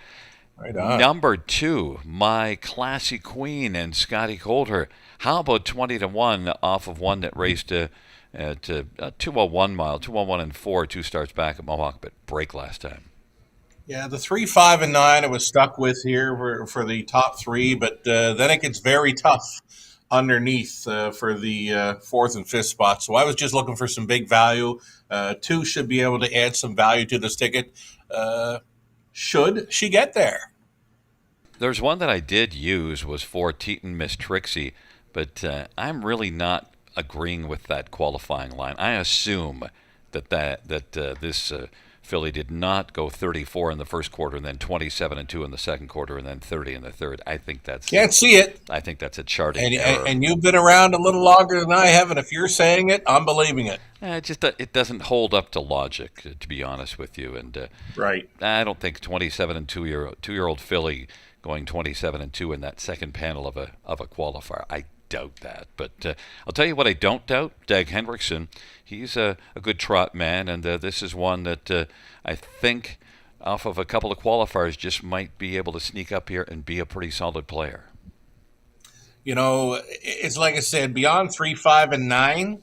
Right on. Number 2, My Classy Queen and Scotty Calder. How about 20-1 off of one that raced at a 201 mile, 201 and 4, 2 starts back at Mohawk, but break last time. Yeah, the 3, 5, and 9 I was stuck with here for the top 3, but then it gets very tough underneath for the 4th and 5th spot. So I was just looking for some big value. 2 should be able to add some value to this ticket. Should she get there? There's one that I did use was for Teton Miss Trixie, but I'm really not agreeing with that qualifying line. I assume that this filly did not go 34 in the first quarter and then 27-2 in the second quarter and then 30 in the third. I think that's can't see it. I think that's a charting error. And you've been around a little longer than I have, and if you're saying it, I'm believing it. It doesn't hold up to logic, to be honest with you. And right, I don't think 27-2 two-year-old filly going 27-2 in that second panel of a qualifier. I doubt that. But I'll tell you what I don't doubt. Dag Henriksen, he's a good trot man, and this is one that I think off of a couple of qualifiers just might be able to sneak up here and be a pretty solid player. It's like I said, beyond 3, 5, and 9.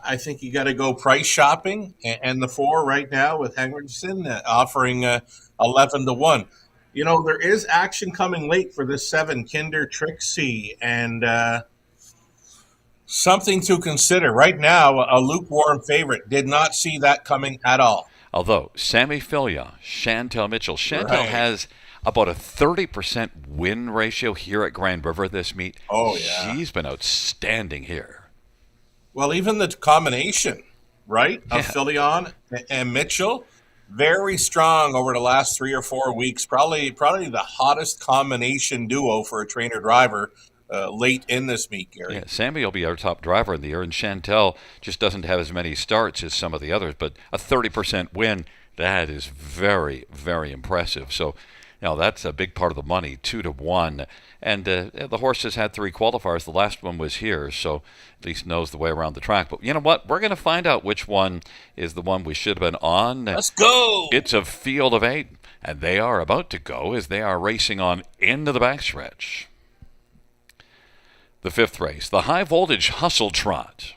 I think you got to go price shopping, and the 4 right now with Henderson offering 11 to 1. There is action coming late for this 7 Kinder Trixie, and something to consider. Right now, a lukewarm favorite. Did not see that coming at all. Although Sammy Filion, Chantel Mitchell, Chantel Right. has about a 30% win ratio here at Grand River this meet. Oh, yeah. She's been outstanding here. Well, even the combination, right, of Filion and Mitchell, very strong over the last 3 or 4 weeks. Probably the hottest combination duo for a trainer driver late in this meet, Gary. Yeah, Sammy will be our top driver in the year, and Chantel just doesn't have as many starts as some of the others, but a 30% win, that is very, very impressive. So, that's a big part of the money, 2 to 1. And the horse has had 3 qualifiers. The last one was here, so at least knows the way around the track. But you know what? We're going to find out which one is the one we should have been on. Let's go! It's a field of 8, and they are about to go as they are racing on into the backstretch. The 5th race, the High Voltage Hustle Trot.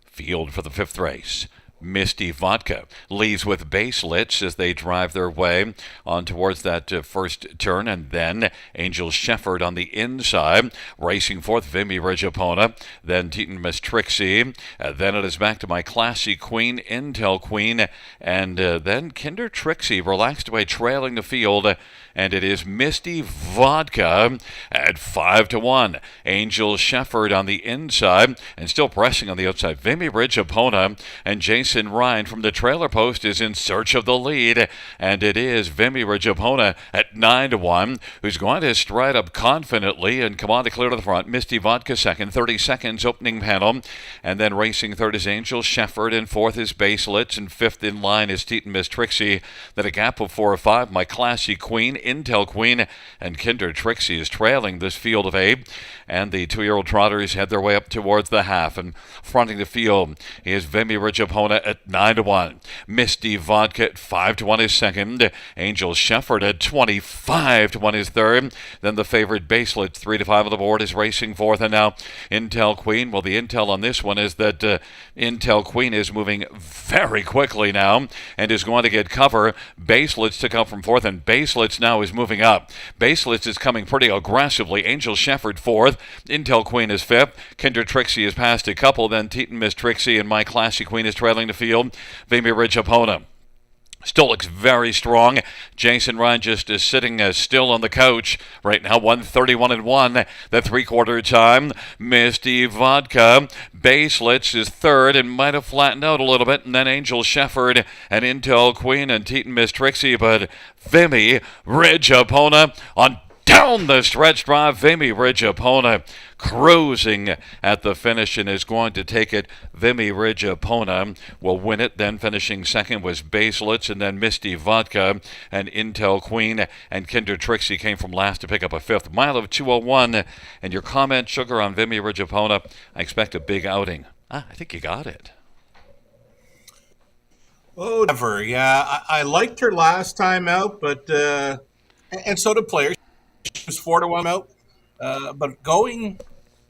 Field for the 5th race. Misty Vodka leaves with baselets as they drive their way on towards that first turn, and then Angel Shefford on the inside, racing forth Vimy Regipona, then Teton Miss Trixie, then it is back to My Classy Queen, Intel Queen, and then Kinder Trixie relaxed away trailing the field, and it is Misty Vodka at 5 to 1. Angel Shefford on the inside, and still pressing on the outside, Vimy Regipona, and Jason Ryan from the trailer post is in search of the lead, and it is Vimy Regipona at 9 to 1, who's going to stride up confidently and come on to clear to the front. Misty Vodka second, 30 seconds opening panel, and then racing third is Angel Shefford, and fourth is Baselitz, and fifth in line is Teton Miss Trixie. Then a gap of 4 or 5, My Classy Queen, Intel Queen, and Kinder Trixie is trailing this field of 8, and the 2-year-old trotters head their way up towards the half, and fronting the field is Vimy Regipona at 9 to 1. Misty Vodka at 5 to 1 is second. Angel Shefford at 25 to 1 is third. Then the favorite Baselitz 3 to 5 on the board is racing fourth, and now Intel Queen. Well, the intel on this one is that Intel Queen is moving very quickly now and is going to get cover. Baselitz to come from fourth, and Baselitz now is moving up. Baselitz is coming pretty aggressively. Angel Shefford fourth. Intel Queen is fifth. Kinder Trixie is past a couple. Then Teton Miss Trixie and My Classy Queen is trailing the field. Vimy Regipona still looks very strong. Jason Ryan just is sitting still on the couch right now, 131 and 1. The 3/4 time. Misty Vodka, Baselitz is third and might have flattened out a little bit, and then Angel Shefford and Intel Queen and Teton Miss Trixie, but Vimy Regipona on down the stretch drive. Vimy Regipona cruising at the finish and is going to take it. Vimy Regipona will win it. Then finishing second was Baselitz, and then Misty Vodka and Intel Queen, and Kinder Trixie came from last to pick up a fifth. Mile of 2:01. And your comment, Sugar, on Vimy Regipona, I expect a big outing. I think you got it. Oh, never. Yeah, I liked her last time out, but and so did players. She was 4 to 1 out, but going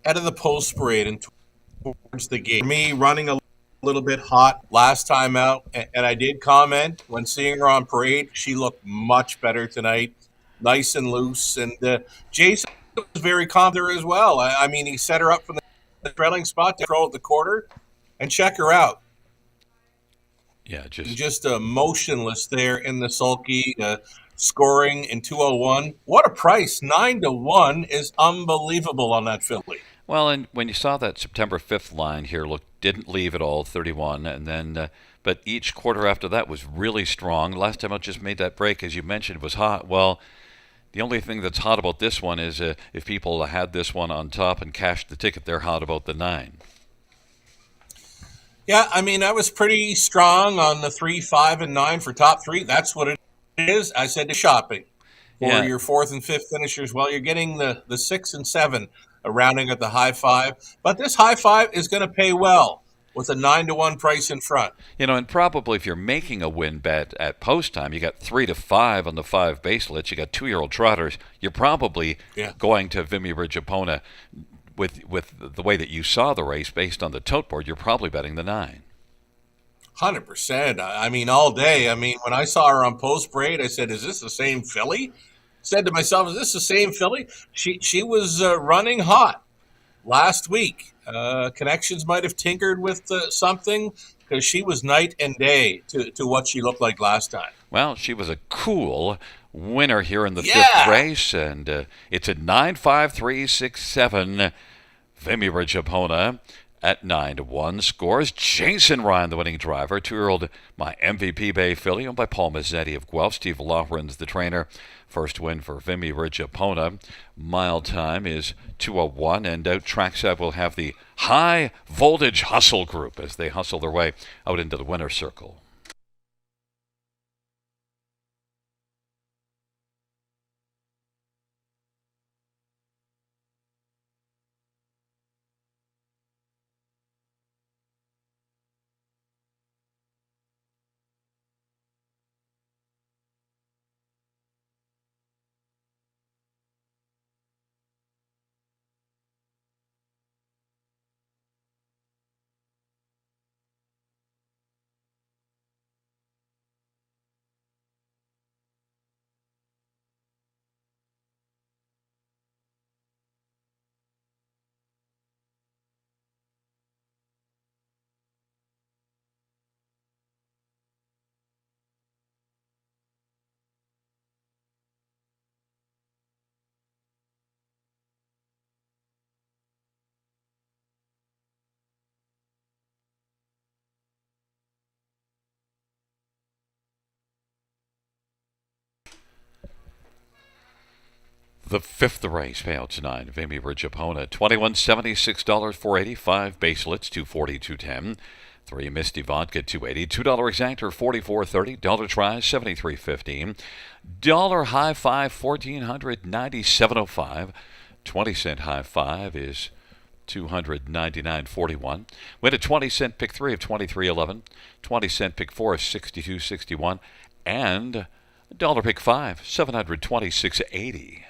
out of the post parade and towards the gate, me running a little bit hot last time out, and I did comment when seeing her on parade. She looked much better tonight, nice and loose, and Jason was very calm there as well. I mean, he set her up from the trailing spot to throw at the quarter and check her out. Yeah, just motionless there in the sulky, scoring in 2:01. What a price! 9 to 1 is unbelievable on that filly. Well, and when you saw that September 5th line here, didn't leave at all, 31, and then but each quarter after that was really strong. Last time it just made that break, as you mentioned, was hot. Well, the only thing that's hot about this one is if people had this one on top and cashed the ticket, they're hot about the 9. Yeah, I mean, I was pretty strong on the 3, 5, and 9 for top 3. That's what it is. I said to shopping for your 4th and 5th finishers. Well, you're getting the 6 and 7 rounding at the high 5. But this high 5 is going to pay well. with a 9-to-1 price in front. And probably if you're making a win bet at post time, you got 3-5 on the 5 baselets. You got 2-year-old trotters. You're probably Yeah. going to Vimy Ridge Epona with the way that you saw the race based on the tote board. You're probably betting the 9. 100%. I mean, all day. I mean, when I saw her on post parade, I said, "Is this the same filly?" Said to myself, "Is this the same filly?" She was running hot last week. Connections might have tinkered with something because she was night and day to what she looked like last time. Well, she was a cool winner here in the 5th Yeah. race, and it's a 9-5-3-6-7 Vimy Ridge Epona at 9-1. Scores Jason Ryan, the winning driver. 2-year-old my MVP Bay filly, owned by Paul Mazzetti of Guelph. Steve Laughran's the trainer. First win for Vimy Ridge Epona. Mile time is 2:01, and out trackside we'll have the High Voltage Hustle group as they hustle their way out into the winner's circle. The 5th race, payouts 9, Vimy Ridge Epona, $21.76, $4.85, baselets, $2.40, $2.10. 3 Misty Vodka, $2.80, $2 exactor, $44.30, dollar tries, $73.15, dollar high five, $1,497.05, 20-cent high five is $299.41. Win a 20-cent pick 3 of $23.11, 20-cent pick 4 of $62.61, and dollar pick 5, $726.80.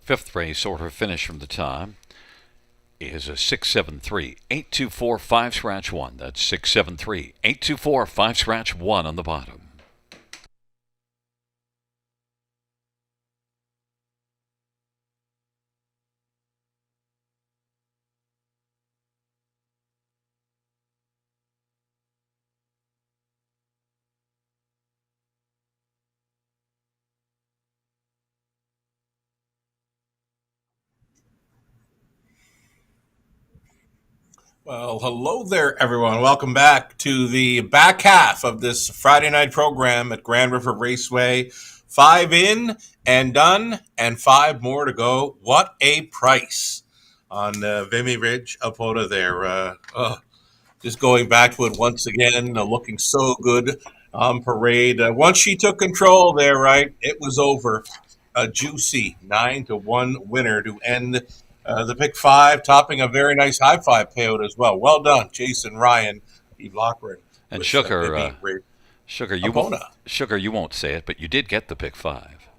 Fifth race order finish from the time is a 673-824-5-1. That's 673-824-5-1 on the bottom. Well, hello there, everyone. Welcome back to the back half of this Friday night program at Grand River Raceway. 5 in and done, and 5 more to go. What a price on Vimy Ridge Apota there. Just going back to it once again, looking so good on parade. Once she took control there, right, it was over. A juicy 9-1 winner to end the pick 5, topping a very nice high 5 payout as well. Well done, Jason Ryan, Steve Lochran. And Sugar, you won't say it, but you did get the pick 5.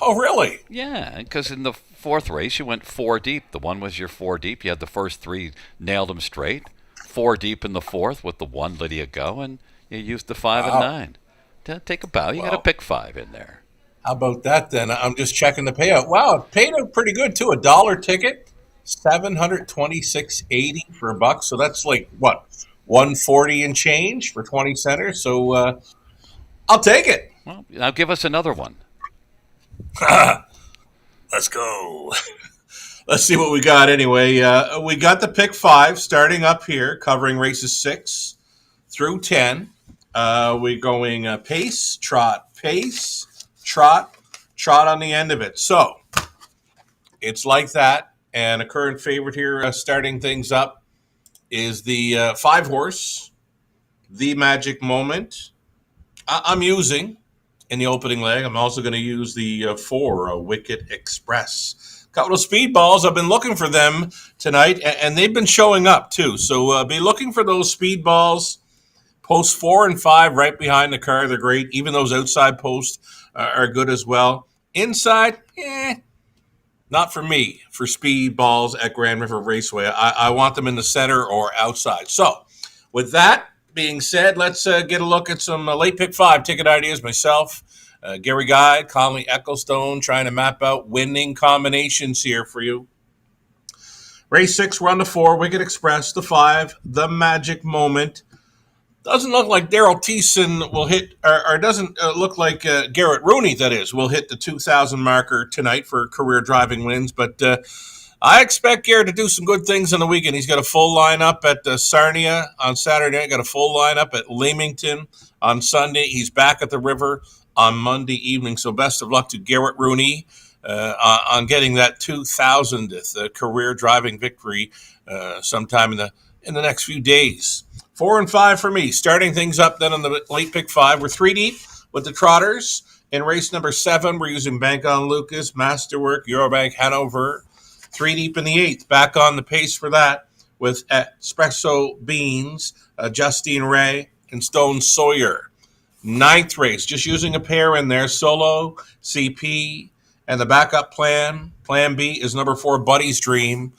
Oh, really? Yeah, because in the fourth race you went 4 deep. The one was your 4 deep. You had the first 3, nailed them straight. 4 deep in the fourth with the 1 Lydia go, and you used the 5 and 9. Take a bow. You got a pick 5 in there. How about that then? I'm just checking the payout. Wow, it paid out pretty good too. $1 ticket, $726.80 for $1. So that's like what, $140 and change for 20 centers. So I'll take it. Well, now give us another one. Let's go. Let's see what we got anyway. We got the pick 5 starting up here, covering races 6 through 10. We're going pace, trot, trot on the end of it. So it's like that. And a current favorite here, starting things up, is the 5 horse, The Magic Moment. I'm using in the opening leg. I'm also going to use the 4, Wicked Express. Couple of speed balls. I've been looking for them tonight, and they've been showing up too. So be looking for those speed balls. Posts 4 and 5 right behind the car. They're great. Even those outside posts are good as well. Inside, not for me. For speed balls at Grand River Raceway, I want them in the center or outside. So with that being said, let's get a look at some late pick 5 ticket ideas. Myself, Gary Guide, Conley Ecclestone, trying to map out winning combinations here for you. Race 6, we're on the 4, Wicked Express, the 5, The Magic Moment. Doesn't look like Daryl Thiessen will hit, or doesn't look like Garrett Rooney, that is, will hit the 2,000 marker tonight for career driving wins. But I expect Garrett to do some good things on the weekend. He's got a full lineup at Sarnia on Saturday night, got a full lineup at Leamington on Sunday. He's back at the River on Monday evening. So best of luck to Garrett Rooney on getting that 2,000th career driving victory sometime in the next few days. 4 and 5 for me. Starting things up then on the late pick 5. We're 3 deep with the Trotters. In race number 7, we're using Bank on Lucas, Masterwork, Eurobank, Hanover. 3 deep in the 8th. Back on the pace for that with Espresso Beans, Justine Ray, and Stone Sawyer. 9th race, just using a pair in there. Solo, CP, and the backup plan. Plan B is number 4, Buddy's Dream.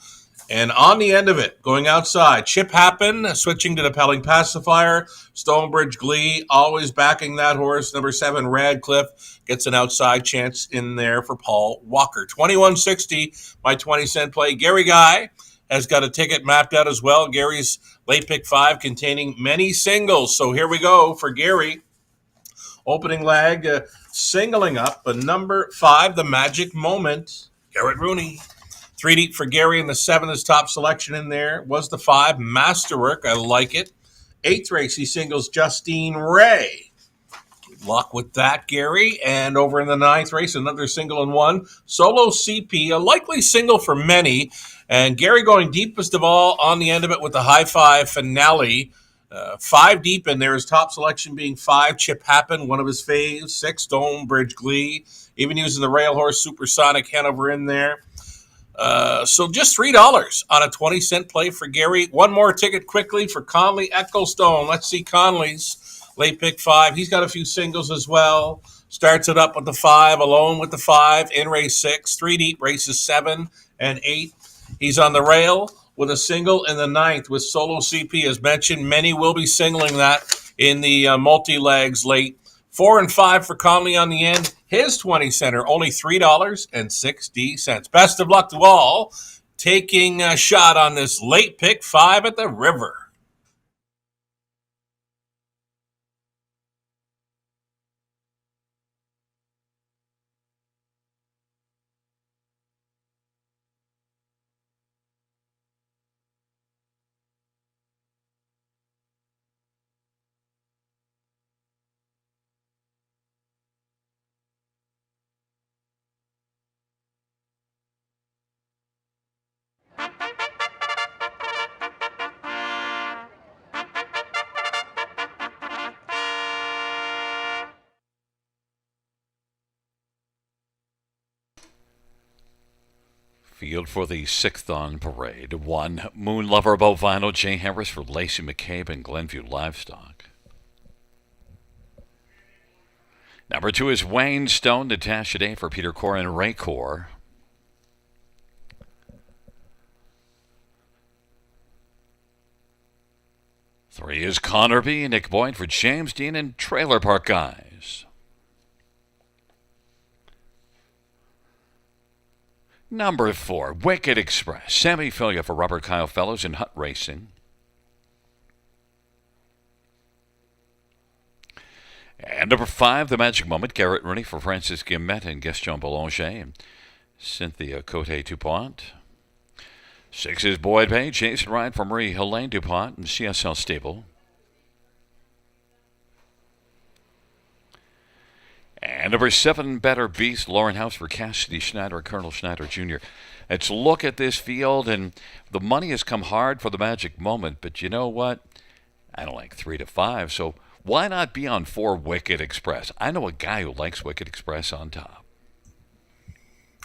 And on the end of it, going outside, Chip Happen, switching to the Pelling Pacifier. Stonebridge Glee, always backing that horse. Number 7, Radcliffe, gets an outside chance in there for Paul Walker. 2160, my 20-cent play. Gary Guy has got a ticket mapped out as well. Gary's late pick 5 containing many singles. So here we go for Gary. Opening leg, singling up, number 5, The Magic Moment, Garrett Rooney. 3 deep for Gary, and the 7 is top selection in there. Was the 5, Masterwork. I like it. 8th race, he singles Justine Ray. Good luck with that, Gary. And over in the 9th race, another single and 1. Solo CP, a likely single for many. And Gary going deepest of all on the end of it with the high 5 finale. 5 deep in there, his top selection being 5, Chip Happen, one of his faves. 6, Stonebridge Glee. Even using the Rail Horse Supersonic Hanover in there. So just $3 on a 20-cent play for Gary. One more ticket quickly for Conley Ecclestone. Let's see Conley's late pick 5. He's got a few singles as well. Starts it up with the 5, alone with the 5 in race 6. 3 deep, races 7 and 8. He's on the rail with a single in the 9th with Solo CP. As mentioned, many will be singling that in the multi-legs late. 4 and 5 for Conley on the end. His 20 center, only $3.60. Best of luck to all taking a shot on this late pick 5 at the River. Field for the 6th on parade. 1, Moon Lover Bovino, Jay Harris for Lacey McCabe and Glenview Livestock. Number 2 is Wayne Stone, Natasha Day for Peter Core and Ray Core. Three is Connor B, Nick Boyd for James Dean and Trailer Park Guys. Number 4, Wicked Express, Sammy Filia for Robert Kyle Fellows and Hut Racing. And number 5, The Magic Moment, Garrett Rooney for Francis Guillemette and Gaston Boulanger and Cynthia Cote Dupont. 6 is Boyd Bay, Jason Ryan for Marie Helene Dupont and CSL Stable. And number 7, Better Beast, Lauren House for Cassidy Schneider and Colonel Schneider Jr. Let's look at this field, and the money has come hard for the Magic Moment, but you know what? I don't like 3 to 5, so why not be on 4, Wicked Express? I know a guy who likes Wicked Express on top.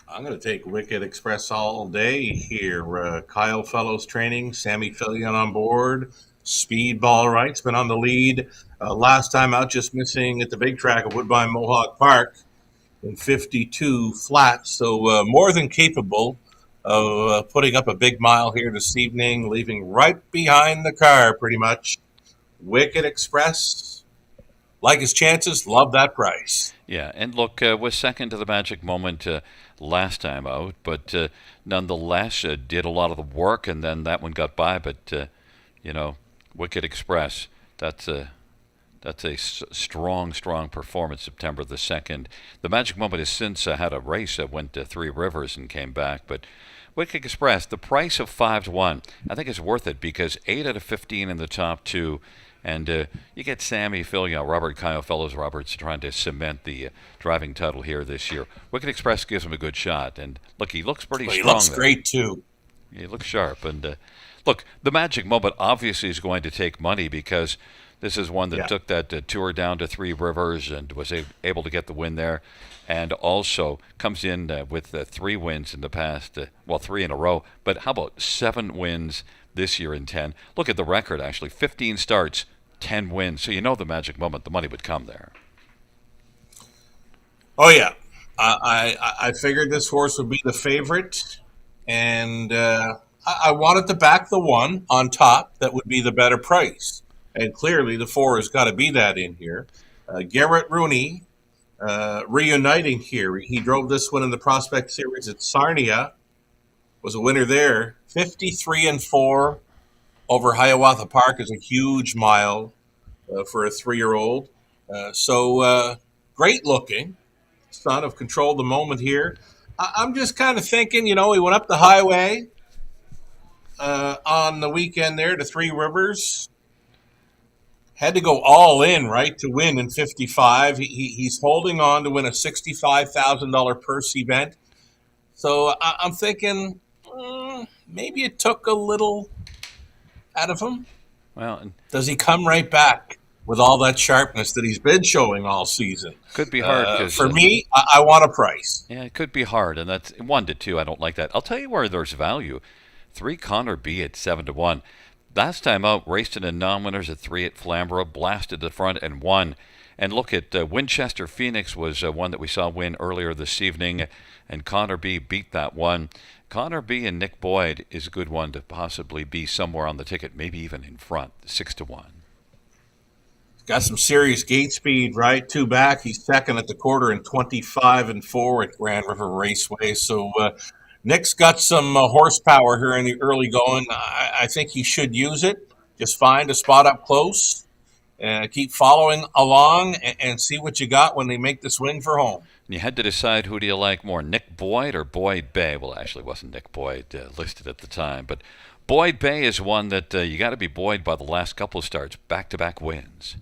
I'm going to take Wicked Express all day here. Kyle Fellows training, Sammy Fillion on board. Speedball Right's been on the lead. Last time out, just missing at the big track of Woodbine Mohawk Park in 52 flat. So more than capable of putting up a big mile here this evening, leaving right behind the car pretty much. Wicked Express, like his chances, love that price. Yeah, and look, was second to the Magic Moment last time out, but nonetheless did a lot of the work, and then that one got by. But, Wicked Express, that's a strong performance September the 2nd. The Magic Moment has since had a race that went to Three Rivers and came back, but Wicked Express, the price of 5 to 1, I think is worth it because 8 out of 15 in the top 2. And you get Sammy Filia, Robert Kyle Fellows. Robert's trying to cement the driving title here this year. Wicked Express gives him a good shot. And look, he looks pretty strong. He looks there. Great, too. He looks sharp. And look, the Magic Moment obviously is going to take money because this is one that took that tour down to Three Rivers and was able to get the win there. And also comes in with 3 wins in the past, 3 in a row. But how about 7 wins this year in 10? Look at the record, actually. 15 starts, 10 wins. So the Magic Moment, the money would come there. Oh, yeah. I figured this horse would be the favorite. And I wanted to back the one on top that would be the better price. And clearly the 4 has got to be that in here. Garrett Rooney reuniting here. He drove this one in the Prospect Series at Sarnia. Was a winner there. 53-4 over Hiawatha Park is a huge mile for a 3-year-old. So great looking. Son of Control the Moment here. I'm just kind of thinking, he went up the highway on the weekend there to Three Rivers. Had to go all in, right, to win in 55. He's holding on to win a $65,000 purse event. So I'm thinking maybe it took a little out of him. Well, does he come right back with all that sharpness that he's been showing all season? Could be hard. For me, I want a price. Yeah, it could be hard, and that's 1 to 2. I don't like that. I'll tell you where there's value. 3 Connor B at 7 to 1. Last time out, raced in a non-winners at 3 at Flamborough, blasted the front and won. And look at Winchester Phoenix was one that we saw win earlier this evening, and Connor B beat that one. Connor B and Nick Boyd is a good one to possibly be somewhere on the ticket, maybe even in front, 6-1. Got some serious gate speed, right? Two back. He's second at the quarter in 25-4 at Grand River Raceway. So Nick's got some horsepower here in the early going. I think he should use it. Just find a spot up close. Keep following along and see what you got when they make the swing for home. You had to decide, who do you like more, Nick Boyd or Boyd Bay? Well, actually, it wasn't Nick Boyd listed at the time, but Boyd Bay is one that you got to be buoyed by the last couple of starts, back-to-back wins.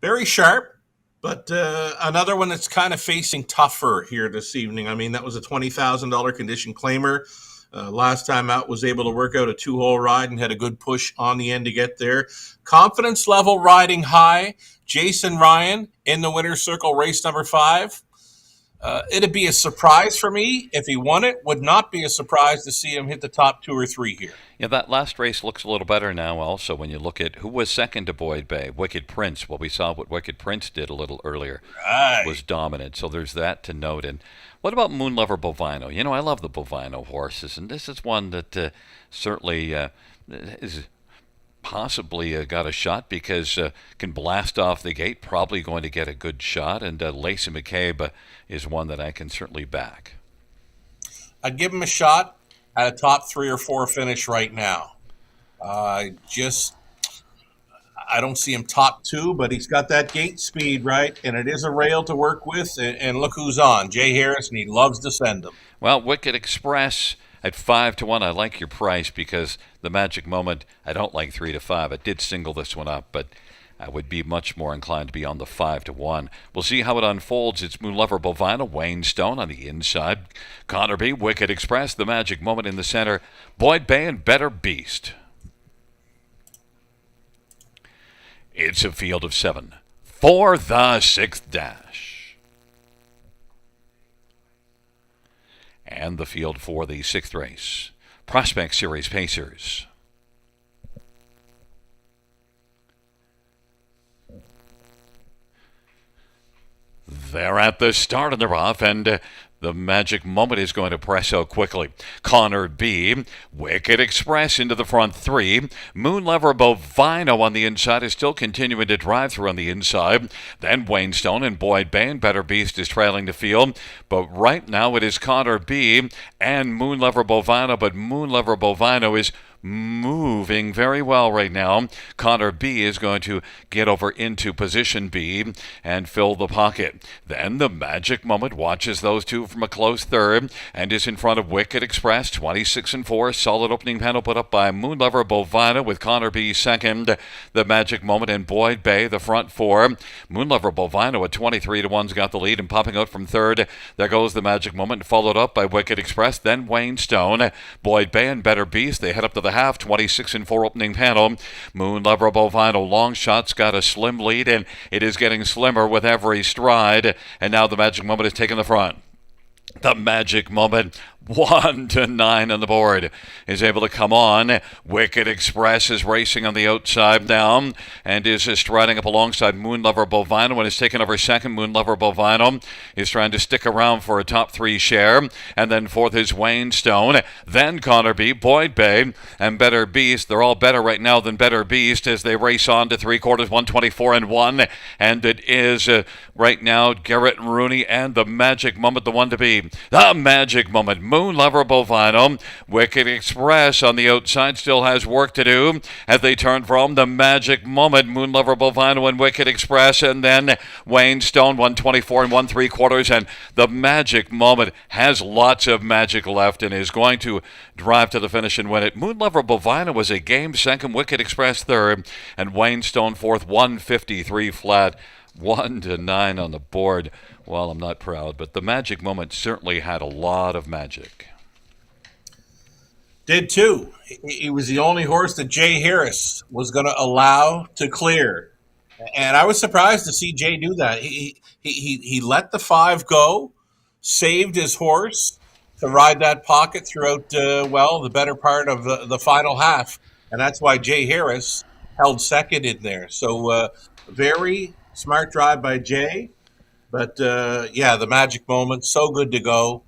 Very sharp, but another one that's kind of facing tougher here this evening. I mean, that was a $20,000 condition claimer. Last time out was able to work out a 2-hole ride and had a good push on the end to get there. Confidence level riding high. Jason Ryan in the winner's circle, race number 5. It'd be a surprise for me if he won it. Would not be a surprise to see him hit the top 2 or 3 here. Yeah, that last race looks a little better now also when you look at who was second to Boyd Bay. Wicked Prince. Well, we saw what Wicked Prince did a little earlier. Right. Was dominant, so there's that to note. And what about Moonlover Bovino? You know, I love the Bovino horses, and this is one that certainly is possibly got a shot because can blast off the gate, probably going to get a good shot. And Lacey McCabe is one that I can certainly back. I'd give him a shot at a top 3 or 4 finish right now. I don't see him top 2, but he's got that gate speed, right? And it is a rail to work with. And look who's on, Jay Harris, and he loves to send them. Well, Wicked Express at 5-1, I like your price because the Magic Moment, I don't like 3-5. I did single this one up, but I would be much more inclined to be on the 5-1. We'll see how it unfolds. It's Moonlover Bovino, Wayne Stone on the inside. Connor B, Wicked Express, the Magic Moment in the center. Boyd Bay and Better Beast. It's a field of 7 for the 6th dash. And the field for the 6th race. Prospect Series Pacers. They're at the start of the rough, and the Magic Moment is going to press out quickly. Connor B, Wicked Express into the front 3. Moonlover Bovino on the inside is still continuing to drive through on the inside. Then Wayne Stone and Boyd Bay and Better Beast is trailing the field. But right now it is Connor B and Moonlover Bovino, but Moonlover Bovino is moving very well right now. Connor B is going to get over into position B and fill the pocket. Then the Magic Moment watches those two from a close third and is in front of Wicked Express, 26-4. Solid opening panel put up by Moonlover Bovino with Connor B second. The Magic Moment and Boyd Bay the front 4. Moonlover Bovino at 23-1's got the lead and popping out from third. There goes the Magic Moment, followed up by Wicked Express, then Wayne Stone. Boyd Bay and Better Beast, they head up to the half, 26-4 opening panel. Moonlover Bovino long shots got a slim lead, and it is getting slimmer with every stride. And now the Magic Moment is taking the front. The Magic Moment, 1-9 on the board, is able to come on. Wicked Express is racing on the outside now and is striding up alongside Moonlover Bovino and is taking over second. Moonlover Bovino is trying to stick around for a top 3 share. And then fourth is Wayne Stone. Then Connor B, Boyd Bay, and Better Beast. They're all better right now than Better Beast as they race on to 3/4, 124-1. And it is right now Garrett and Rooney and the Magic Moment, the one to be. The Magic Moment, Moonlover Bovino. Wicked Express on the outside still has work to do as they turn from the Magic Moment, Moonlover Bovino and Wicked Express, and then Wayne Stone, 124 1/3, and the Magic Moment has lots of magic left and is going to drive to the finish and win it. Moonlover Bovino was a game second, Wicked Express third, and Wayne Stone fourth, 153 flat. 1-9 on the board. Well, I'm not proud, but the Magic Moment certainly had a lot of magic. Did too. He was the only horse that Jay Harris was going to allow to clear. And I was surprised to see Jay do that. He let the 5 go, saved his horse to ride that pocket throughout, the better part of the final half. And that's why Jay Harris held second in there. So very Smart drive by Jay. But yeah, the magic moment, so good to go.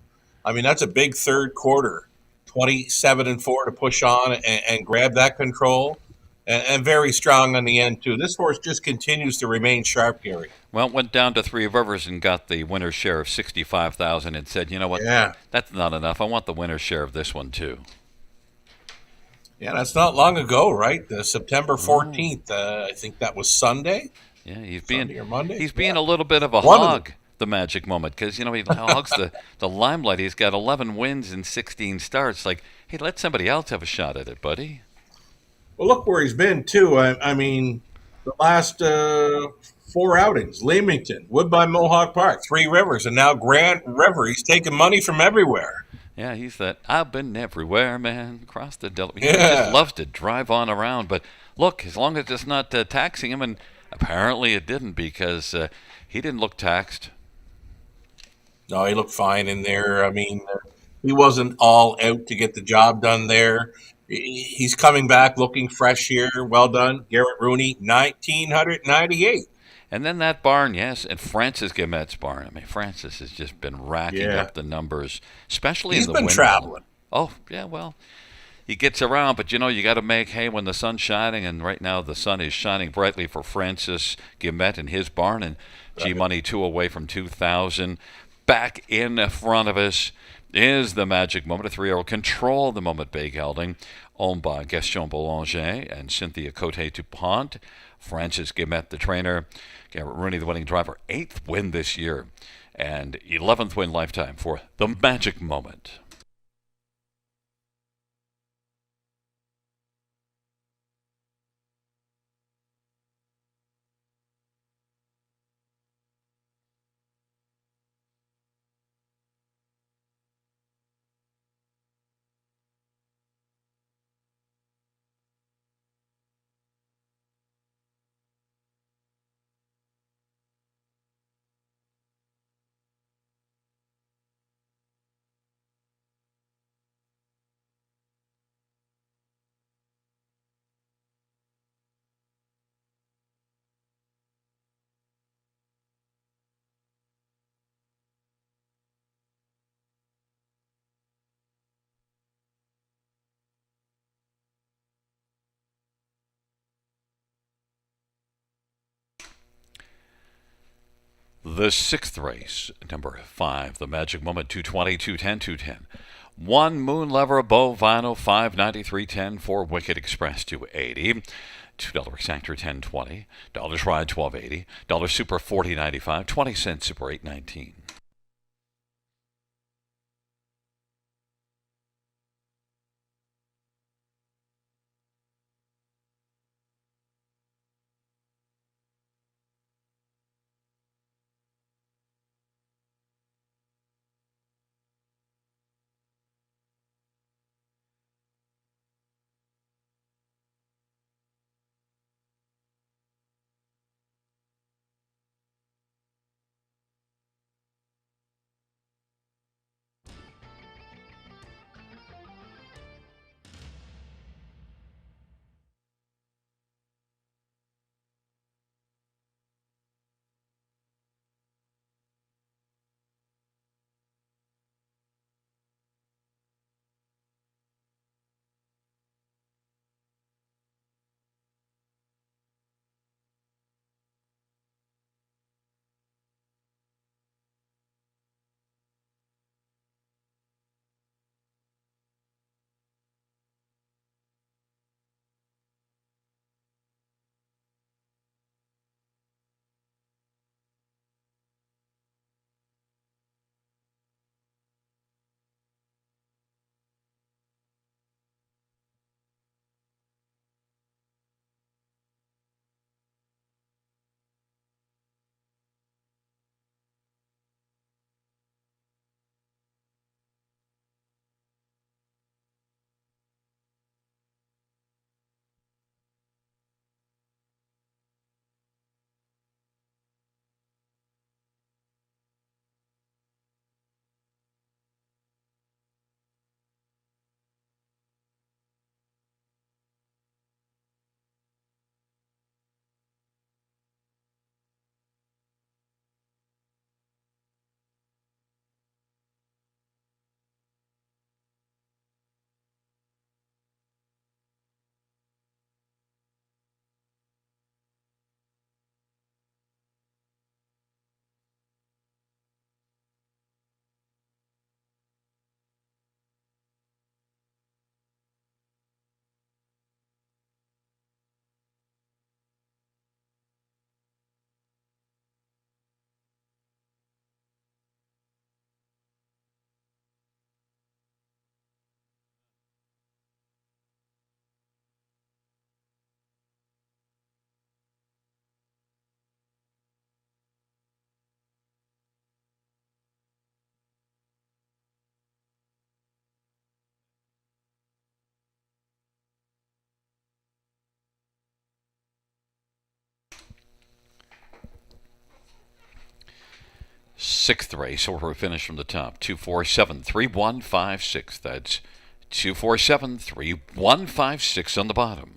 I mean, that's a big third quarter, 27-4 to push on and grab that control, and very strong on the end too. This horse just continues to remain sharp, Gary. Well, went down to Three Rivers and got the winner's share of 65,000 and said, you know what, Yeah, that's not enough. I want the winner's share of this one too. yeah, that's not long ago, right? September Oh. 14th. I think that was Sunday, Yeah, Sunday or Monday. he's being Yeah, a little bit of a one of them. hog, the magic moment, because you know he hogs the limelight. He's got 11 wins in 16 starts. Like, hey, let somebody else have a shot at it, buddy. Well, look where he's been too. I mean, the last four outings: Leamington, Woodbine, Mohawk Park, Three Rivers, and now Grand River. He's taking money from everywhere. Yeah, he's that I've been everywhere, man, across the Delaware. He just Yeah. loves to drive on around. But look, as long as it's not taxing him, and apparently it didn't because he didn't look taxed. No, he looked fine in there. I mean, he wasn't all out to get the job done there. He's coming back looking fresh here. Well done, Garrett Rooney, 1998. And then that barn, yes, and Francis Gamet's barn. I mean, Francis has just been racking Yeah, up the numbers, especially he's in the been window. traveling. Oh, yeah, well, he gets around, but you know, you got to make hay when the sun's shining, and right now the sun is shining brightly for Francis Gamet and his barn, and G Right. Money 2 away from 2,000. Back in front of us is the magic moment. A 3-year-old Control the Moment Bay Gelding, owned by Gaston Boulanger and Cynthia Cote Dupont. Francis Gamet, the trainer. Garrett Rooney, the winning driver. 8th win this year and 11th win lifetime for the magic moment. The 6th race, number 5, the magic moment, 220, 210, 210. 1 Moon Lever Bovino, 593.10 for Wicked Express, 280. $2 Exactor, 10.20. Dollars Ride, 12.80. Dollar Super, 40.95. 20 cents Super, 8.19. sixth race, order of finish from the top. 247-3156. That's 247-3156 on the bottom.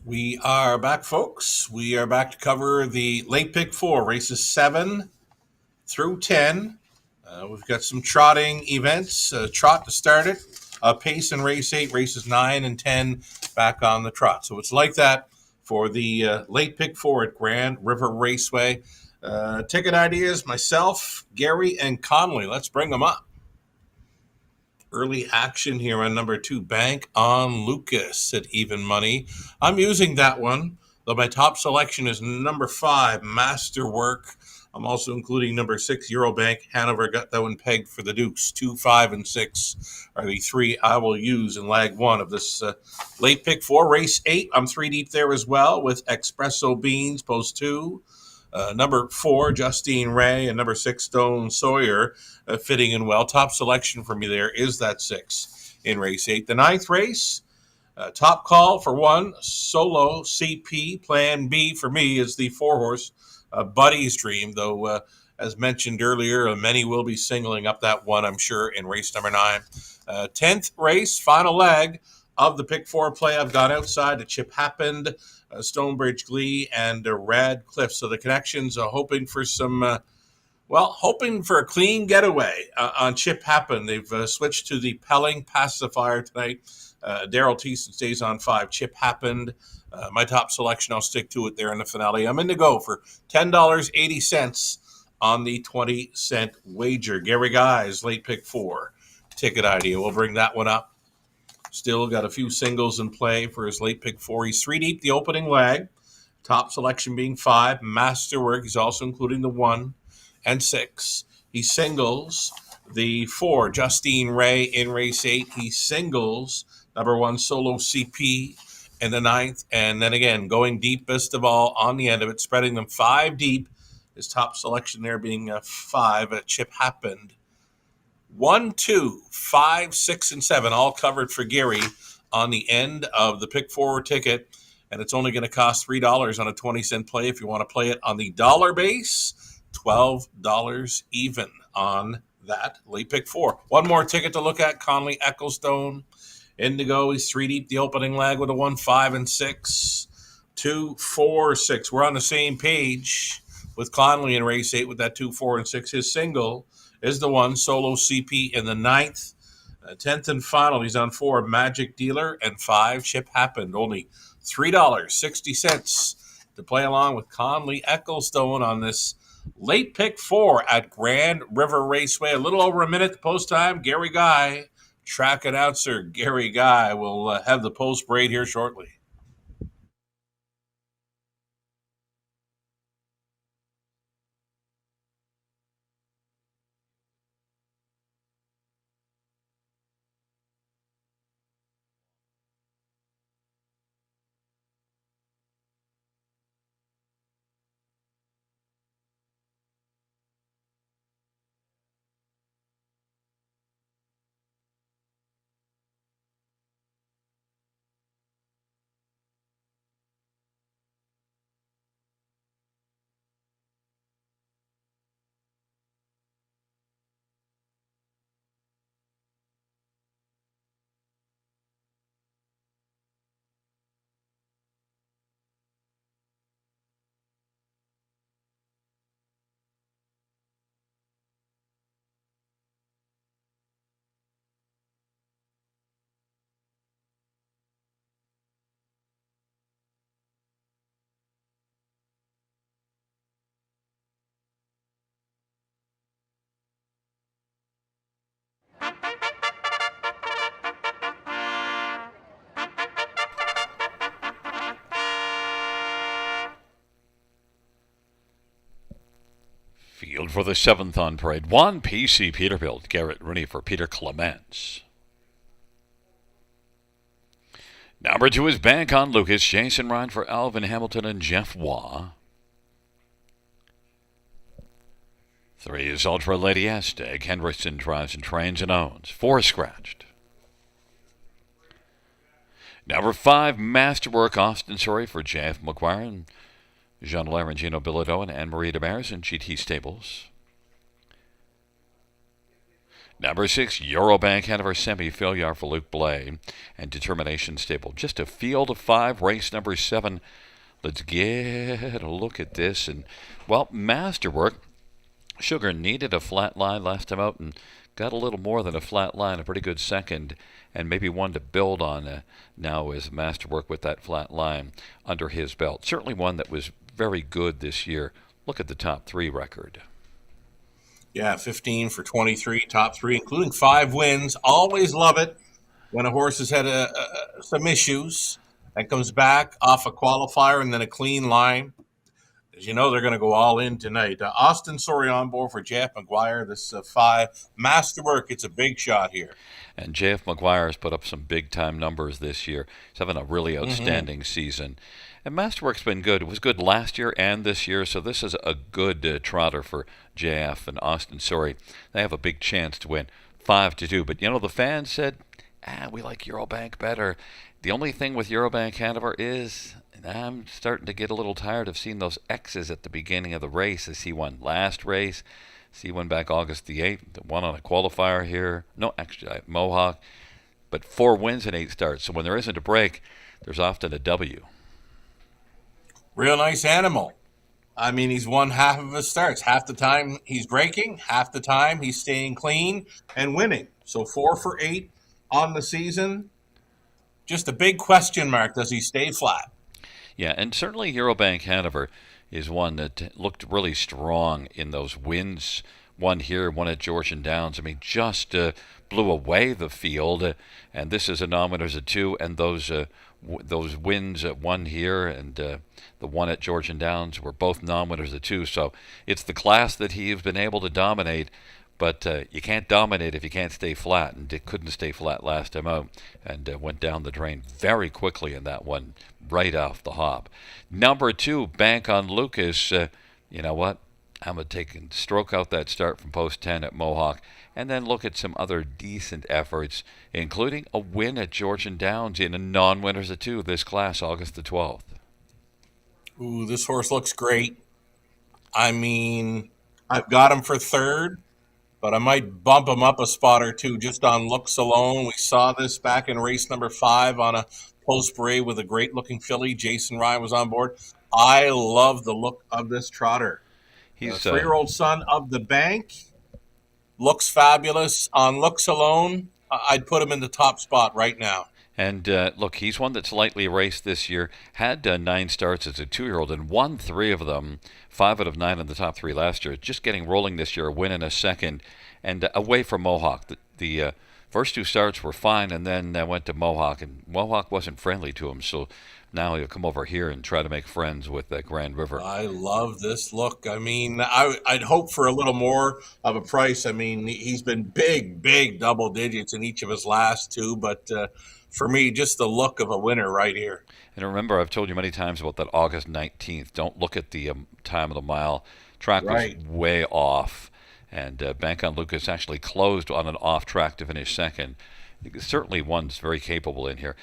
We are back, folks. We are back to cover the late pick four, races 7 through 10. We've got some trotting events. Trot to start it. Pace in race 8, races 9 and 10 back on the trot. So it's like that for the late pick four at Grand River Raceway. Ticket ideas, myself, Gary, and Conley. Let's bring them up. Early action here on number 2, Bank on Lucas at even money. I'm using that one, though my top selection is number 5, Masterwork. I'm also including number 6, Eurobank. Hanover got that one pegged for the Dukes. 2, 5, and 6 are the 3 I will use in leg 1 of this late pick 4. Race 8, I'm 3 deep there as well with Espresso Beans, post 2. Number 4, Justine Ray, and number 6, Stone Sawyer, fitting in well. Top selection for me there is that 6 in race 8. The 9th race, top call for 1, Solo CP. Plan B for me is the 4-horse Buddy's Dream, though as mentioned earlier, many will be singling up that one, I'm sure, in race number 9. 10th race, final leg of the pick 4 play. I've gone outside to Chip Happened, Stonebridge Glee, and Radcliffe. So the connections are hoping for some, hoping for a clean getaway on Chip Happened. They've switched to the Pelling pacifier tonight. Daryl Thiessen stays on 5. Chip Happened. My top selection, I'll stick to it there in the finale. I'm in to go for $10.80 on the 20-cent wager. Gary Guy's late pick 4 ticket idea. We'll bring that one up. Still got a few singles in play for his late pick 4. He's 3 deep the opening leg. Top selection being 5. Masterwork. He's also including the 1 and 6. He singles the 4, Justine Ray in race 8. He singles number 1, Solo CP in the 9th. And then again, going deepest of all on the end of it, spreading them 5 deep. His top selection there being 5, Chip Happened. 1, 2, 5, 6, and 7, all covered for Gary on the end of the pick 4 ticket. And it's only going to cost $3 on a 20-cent play. If you want to play it on the dollar base, $12 even on that late pick 4. One more ticket to look at, Conley Ecclestone. Indigo, he's 3 deep the opening leg with a 1, 5, and 6. 2, 4, 6. We're on the same page with Conley in race 8 with that 2, 4, and 6. His single is the 1, Solo CP in the 9th. 10th and final, he's on 4, Magic Dealer, and 5, Chip Happened. Only $3.60 to play along with Conley Ecclestone on this late pick 4 at Grand River Raceway. A little over a minute to post time. Gary Guy, track announcer Gary Guy, will have the post braid here shortly. Field for the 7th on parade. 1, PC Peterbilt, Garrett Rooney for Peter Clements. Number 2 is Bank on Lucas, Jason Ryan for Alvin Hamilton and Jeff Waugh. 3 is Ultra Lady Aztec, Hendrickson drives and trains and owns. 4 scratched. Number 5, Masterwork, Austin Surrey for Jeff McGuire and Jean Larangino Bilodeau and Anne-Marie DeMaris and GT Stables. Number 6, Eurobank Hanover Semi-Filiar for Luke Blay and Determination Stable. Just a field of 5, race number 7. Let's get a look at this. And, well, Masterwork, Sugar needed a flat line last time out and got a little more than a flat line, a pretty good second, and maybe one to build on now is Masterwork with that flat line under his belt. Certainly one that was very good this year. Look at the top 3 record. Yeah, 15 for 23, top 3, including 5 wins. Always love it when a horse has had some issues and comes back off a qualifier and then a clean line. As you know, they're going to go all in tonight. Austin Surrey on board for Jeff McGuire. This 5. Masterwork, it's a big shot here. And Jeff McGuire has put up some big-time numbers this year. He's having a really outstanding season. And Masterwork's been good. It was good last year and this year, so this is a good trotter for JF and Austin Surrey. They have a big chance to win 5-2. But, you know, the fans said, we like Eurobank better. The only thing with Eurobank Hanover is I'm starting to get a little tired of seeing those X's at the beginning of the race. I see one last race, see one back August the 8th, the one on a qualifier here. No, actually, Mohawk. But 4 wins and 8 starts. So when there isn't a break, there's often a W. Real nice animal. I mean, he's won half of his starts. Half the time he's breaking, half the time he's staying clean and winning. So 4 for 8 on the season. Just a big question mark. Does he stay flat? Yeah, and certainly Eurobank Hanover is one that looked really strong in those wins. One here, one at Georgian Downs. I mean, just blew away the field. And this is a nominators of 2, and those wins, one here and the one at Georgian Downs, were both nominators of 2. So it's the class that he's been able to dominate. But you can't dominate if you can't stay flat, and Dick couldn't stay flat last time out, and went down the drain very quickly in that one, right off the hop. Number 2, Bank on Lucas. You know what? I'm going to take and stroke out that start from post 10 at Mohawk, and then look at some other decent efforts, including a win at Georgian Downs in a non-winners of 2 this class, August the 12th. Ooh, this horse looks great. I mean, I've got him for 3rd. But I might bump him up a spot or 2 just on looks alone. We saw this back in race number 5 on a post parade with a great-looking filly. Jason Ryan was on board. I love the look of this trotter. He's a 3-year-old son of the Bank. Looks fabulous. On looks alone, I'd put him in the top spot right now. And look, he's one that's lightly raced this year. Had 9 starts as a 2-year-old and won 3 of them. 5 out of 9 in the top 3 last year. Just getting rolling this year, a win and a second. And away from Mohawk. The first 2 starts were fine, and then went to Mohawk. And Mohawk wasn't friendly to him, so now he'll come over here and try to make friends with Grand River. I love this look. I mean, I'd hope for a little more of a price. I mean, he's been big double digits in each of his last 2, but for me, just the look of a winner right here. And remember, I've told you many times about that August 19th. Don't look at the time of the mile. Track was way off, and Bank on Lucas actually closed on an off track to finish 2nd. Certainly one's very capable in here.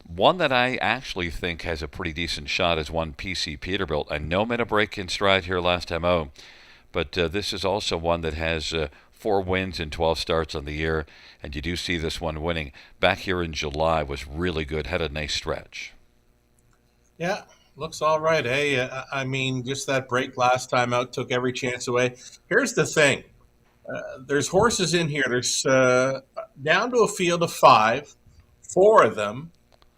One that I actually think has a pretty decent shot is one PC Peterbilt. I know made a break in stride here last time out, but this is also one that has 4 wins in 12 starts on the year, and you do see this one winning. Back here in July was really good, had a nice stretch. Yeah, looks all right. Hey, I mean, just that break last time out took every chance away. Here's the thing. There's horses in here. There's down to a field of 5, 4 of them,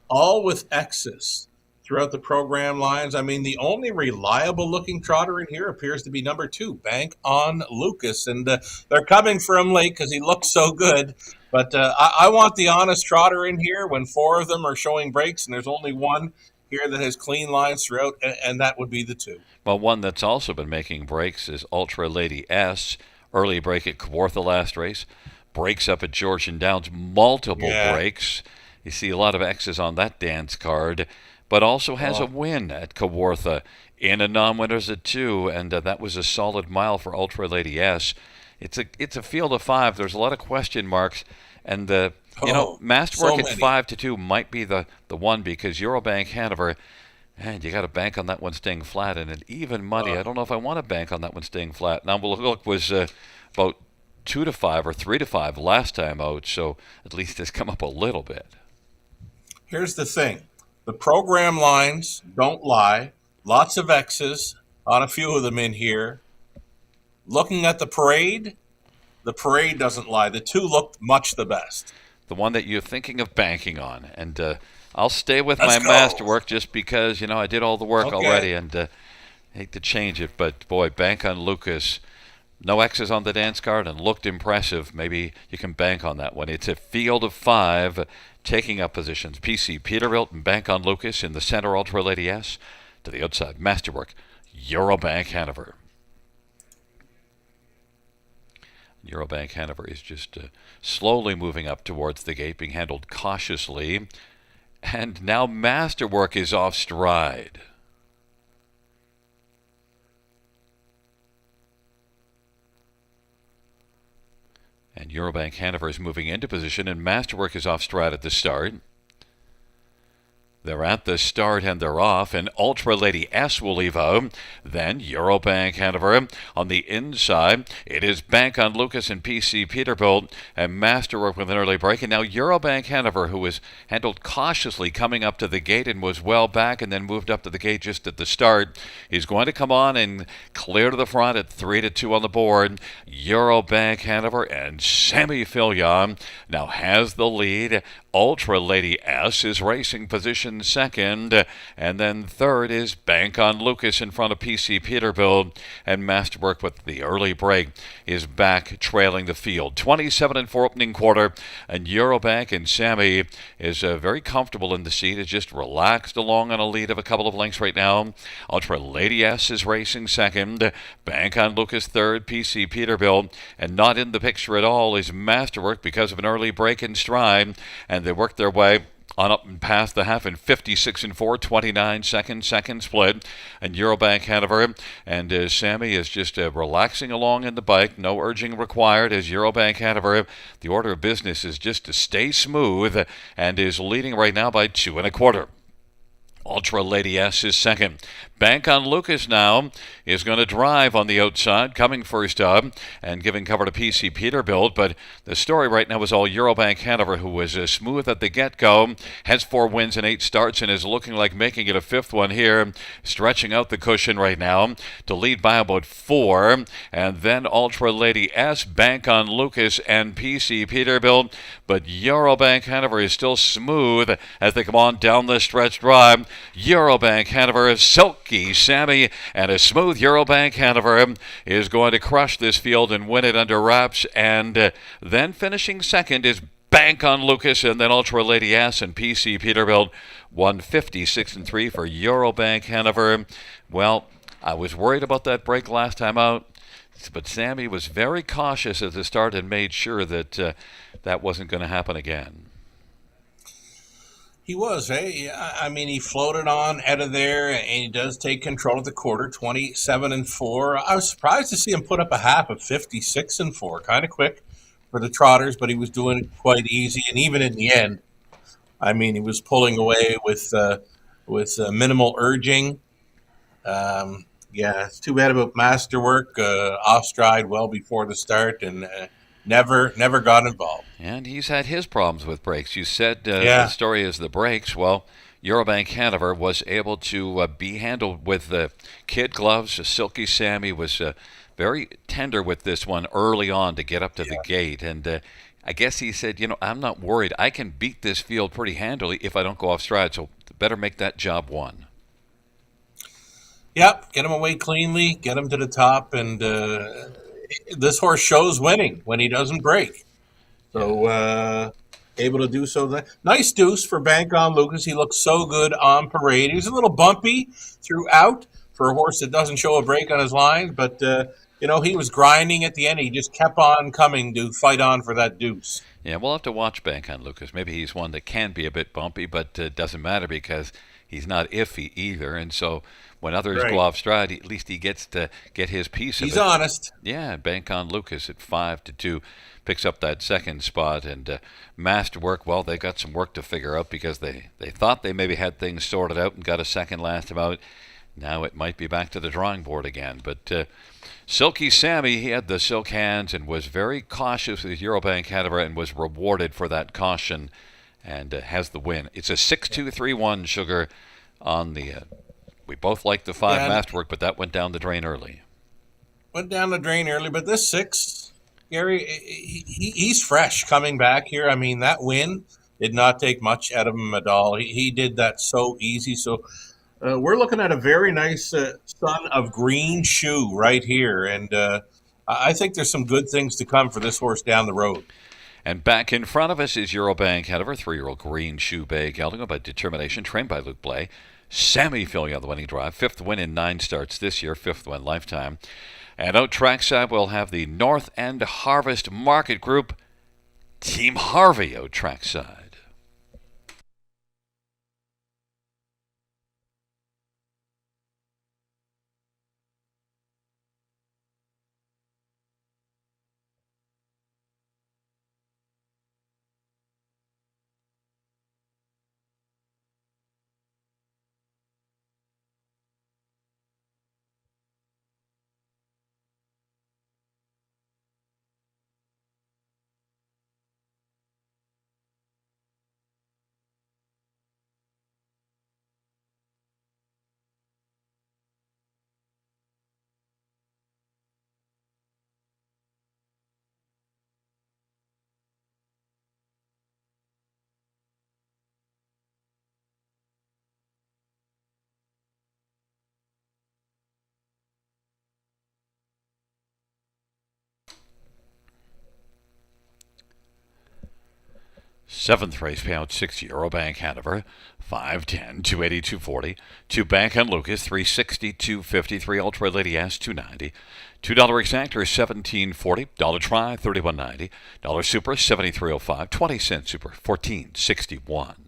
all with X's throughout the program lines. I mean, the only reliable-looking trotter in here appears to be number 2, Bank on Lucas. And they're coming for him late because he looks so good. But I want the honest trotter in here when 4 of them are showing breaks, and there's only one here that has clean lines throughout, and that would be the 2. Well, one that's also been making breaks is Ultra Lady S. Early break at Kawartha last race. Breaks up at Georgian Downs. Multiple breaks. You see a lot of X's on that dance card. But also has a win at Kawartha in a non-winners at 2. And that was a solid mile for Ultra Lady S. It's a field of 5. There's a lot of question marks. And, Masterwork at 5-2 might be the one, because Eurobank Hanover, and you got to bank on that one staying flat, and an even money. I don't know if I want to bank on that one staying flat. Now, look, was about 2-5 or 3-5 last time out, so at least it's come up a little bit. Here's the thing. The program lines don't lie. Lots of X's on a few of them in here. Looking at the parade doesn't lie. The 2 looked much the best. The one that you're thinking of banking on. And I'll stay with my Masterwork just because, I did all the work already, and hate to change it. But, boy, Bank on Lucas, no X's on the dance card and looked impressive. Maybe you can bank on that one. It's a field of 5 taking up positions. PC Peterbilt and Bank on Lucas in the center, Ultra Lady S. To the outside, Masterwork, Eurobank Hanover. Eurobank Hanover is just slowly moving up towards the gate, being handled cautiously. And now Masterwork is off stride. And Eurobank Hanover is moving into position, and Masterwork is off stride at the start. They're at the start and they're off, and Ultra Lady S will leave out. Then Eurobank Hanover on the inside. It is Bank on Lucas and PC Peterbilt and Masterwork with an early break. And now Eurobank Hanover, who was handled cautiously coming up to the gate and was well back and then moved up to the gate just at the start, is going to come on and clear to the front at 3-2 on the board. Eurobank Hanover and Sammy Filion now has the lead. Ultra Lady S is racing position second, and then third is Bank on Lucas in front of PC Peterbilt, and Masterwork with the early break is back trailing the field. 27-4 opening quarter, and Eurobank and Sammy is very comfortable in the seat. Is just relaxed along on a lead of a couple of lengths right now. Ultra Lady S is racing second, Bank on Lucas third, PC Peterbilt, and not in the picture at all is Masterwork because of an early break in stride, and they worked their way on up and past the half in 56-4, 29 seconds, second split. And Eurobank Hanover and Sammy is just relaxing along in the bike. No urging required as Eurobank Hanover. The order of business is just to stay smooth and is leading right now by 2 1/4. Ultra Lady S is second. Bank on Lucas now is going to drive on the outside, coming first up and giving cover to PC Peterbilt. But the story right now is all Eurobank Hanover, who was smooth at the get-go, has 4 wins and 8 starts, and is looking like making it a 5th one here, stretching out the cushion right now to lead by about 4. And then Ultra Lady S, Bank on Lucas, and PC Peterbilt. But Eurobank Hanover is still smooth as they come on down the stretch drive. Eurobank Hanover, Silky Sammy, and a smooth Eurobank Hanover is going to crush this field and win it under wraps. And then finishing second is Bank on Lucas, and then Ultra Lady S and PC Peterbilt. 156-3 for Eurobank Hanover. Well, I was worried about that break last time out, but Sammy was very cautious at the start and made sure that that wasn't going to happen again. He was, eh? I mean, he floated on out of there, and he does take control of the quarter, 27-4. I was surprised to see him put up a half of 56-4, kind of quick for the trotters, but he was doing it quite easy. And even in the end, I mean, he was pulling away with minimal urging. Yeah, it's too bad about Masterwork. Off stride well before the start, and never got involved. And he's had his problems with brakes. You said Yeah. the story is the brakes. Well, Eurobank Hanover was able to be handled with kid gloves. Silky Sammy was very tender with this one early on to get up to the gate. And I guess he said, I'm not worried. I can beat this field pretty handily if I don't go off stride. So better make that job one. Yep, get him away cleanly, get him to the top, and this horse shows winning when he doesn't break. So able to do so. Nice deuce for Bank on Lucas. He looks so good on parade. He was a little bumpy throughout for a horse that doesn't show a break on his line, but he was grinding at the end. He just kept on coming to fight on for that deuce. Yeah, we'll have to watch Bank on Lucas. Maybe he's one that can be a bit bumpy, but it doesn't matter because he's not iffy either. And so when others go off stride, at least he gets to get his piece of it. He's honest. Yeah, Bank on Lucas at 5-2 picks up that second spot. And Masterwork, well, they got some work to figure out because they thought they maybe had things sorted out and got a second last time out. Now it might be back to the drawing board again. But Silky Sammy, he had the silk hands and was very cautious with Eurobank Hanover and was rewarded for that caution and has the win. It's a 6-2-3-1 Sugar on the... we both like the 5 Masterwork, but that went down the drain early. Went down the drain early, but this 6, Gary, he's fresh coming back here. I mean, that win did not take much out of him at all. He did that so easy. So we're looking at a very nice son of green shoe right here. And I think there's some good things to come for this horse down the road. And back in front of us is Eurobank Hanover, 3-year-old Green Shoe Bay gelding by Determination, trained by Luke Blay. Sammy Filion on the winning drive, 5th win in 9 starts this year, 5th win lifetime. And out trackside, we'll have the North End Harvest Market Group, Team Harvey out trackside. Seventh race payout €60. Bank Hanover, 510, 280, 240. 2 Bank on Lucas, 360, 250. 3 Ultra Lady S, 290. $2 exactor, 1740. Dollar Try, 3190. Dollar Super, 7305. 20-cent Super, 1461.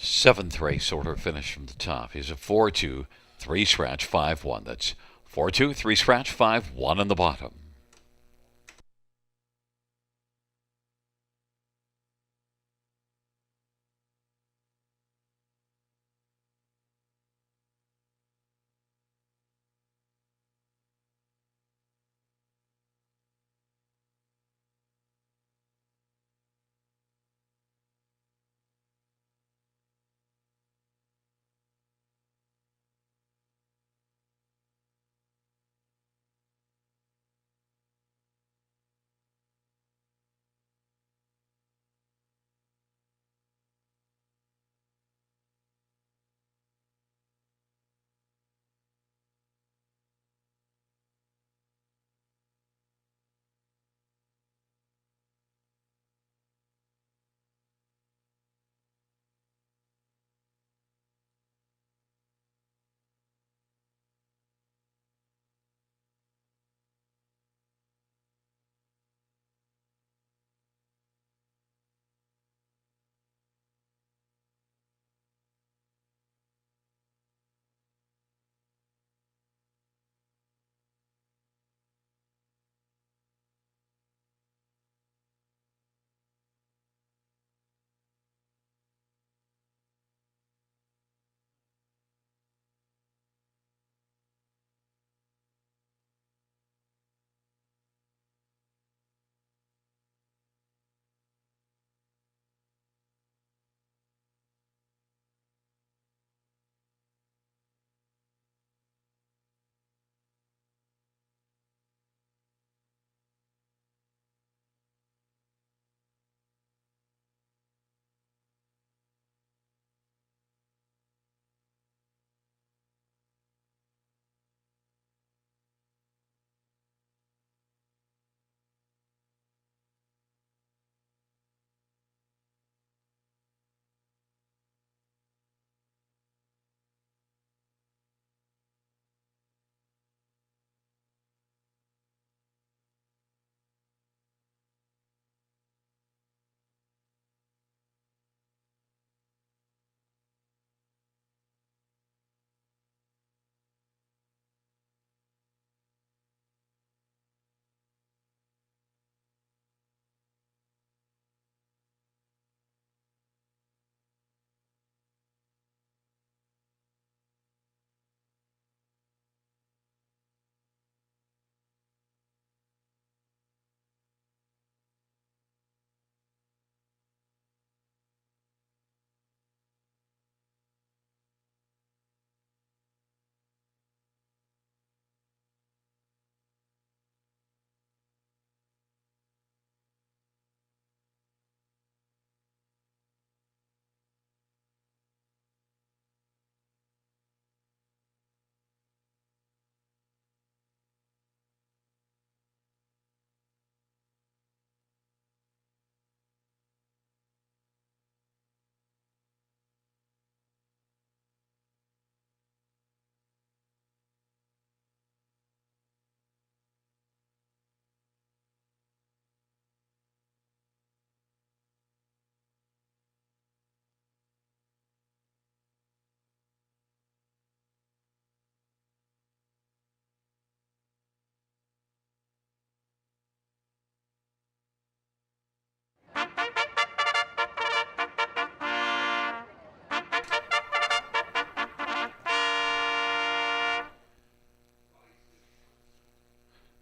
Seventh race order finish from the top. He's a 4-2, 3 scratch, 5-1. That's 4-2, 3 scratch, 5-1 in the bottom.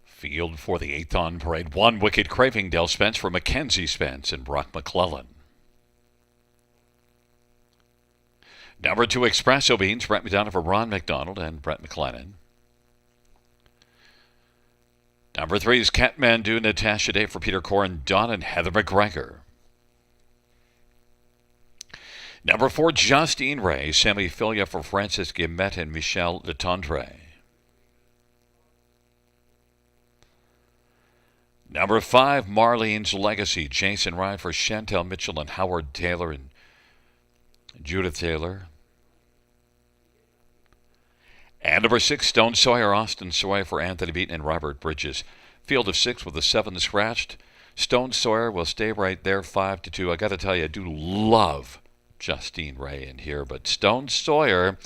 Field for the 8th on parade. 1 wicket Cravingdale Spence for Mackenzie Spence and Brock McClellan. Number 2 Espresso Beans, Brett McDonough for Ron McDonald and Brett McLennan. Number 3 is Kathmandu Natasha Day for Peter Corrin, Don and Heather McGregor. Number 4 Justine Ray, Sammy Filia for Francis Guillemette and Michel Letendre. Number 5, Marlene's Legacy, Jason Ryan for Chantel Mitchell and Howard Taylor and Judith Taylor. And number 6, Stone Sawyer, Austin Sawyer for Anthony Beaton and Robert Bridges. Field of 6 with the 7 scratched. Stone Sawyer will stay right there, 5-2. I got to tell you, I do love Justine Ray in here, but Stone Sawyer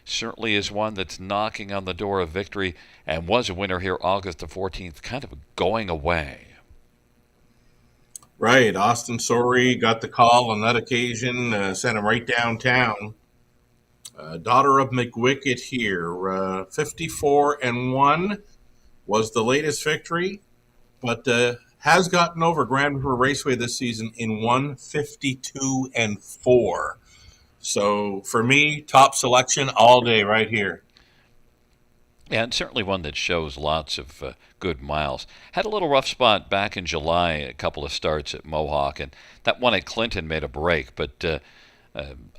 certainly is one that's knocking on the door of victory and was a winner here August the 14th, kind of going away. Right. Austin Sorey got the call on that occasion, sent him right downtown. Daughter of McWicked here, 54-1 was the latest victory, but has gotten over Grand River Raceway this season in 152-4. So for me, top selection all day right here. Yeah, and certainly one that shows lots of good miles. Had a little rough spot back in July, a couple of starts at Mohawk, and that one at Clinton made a break, but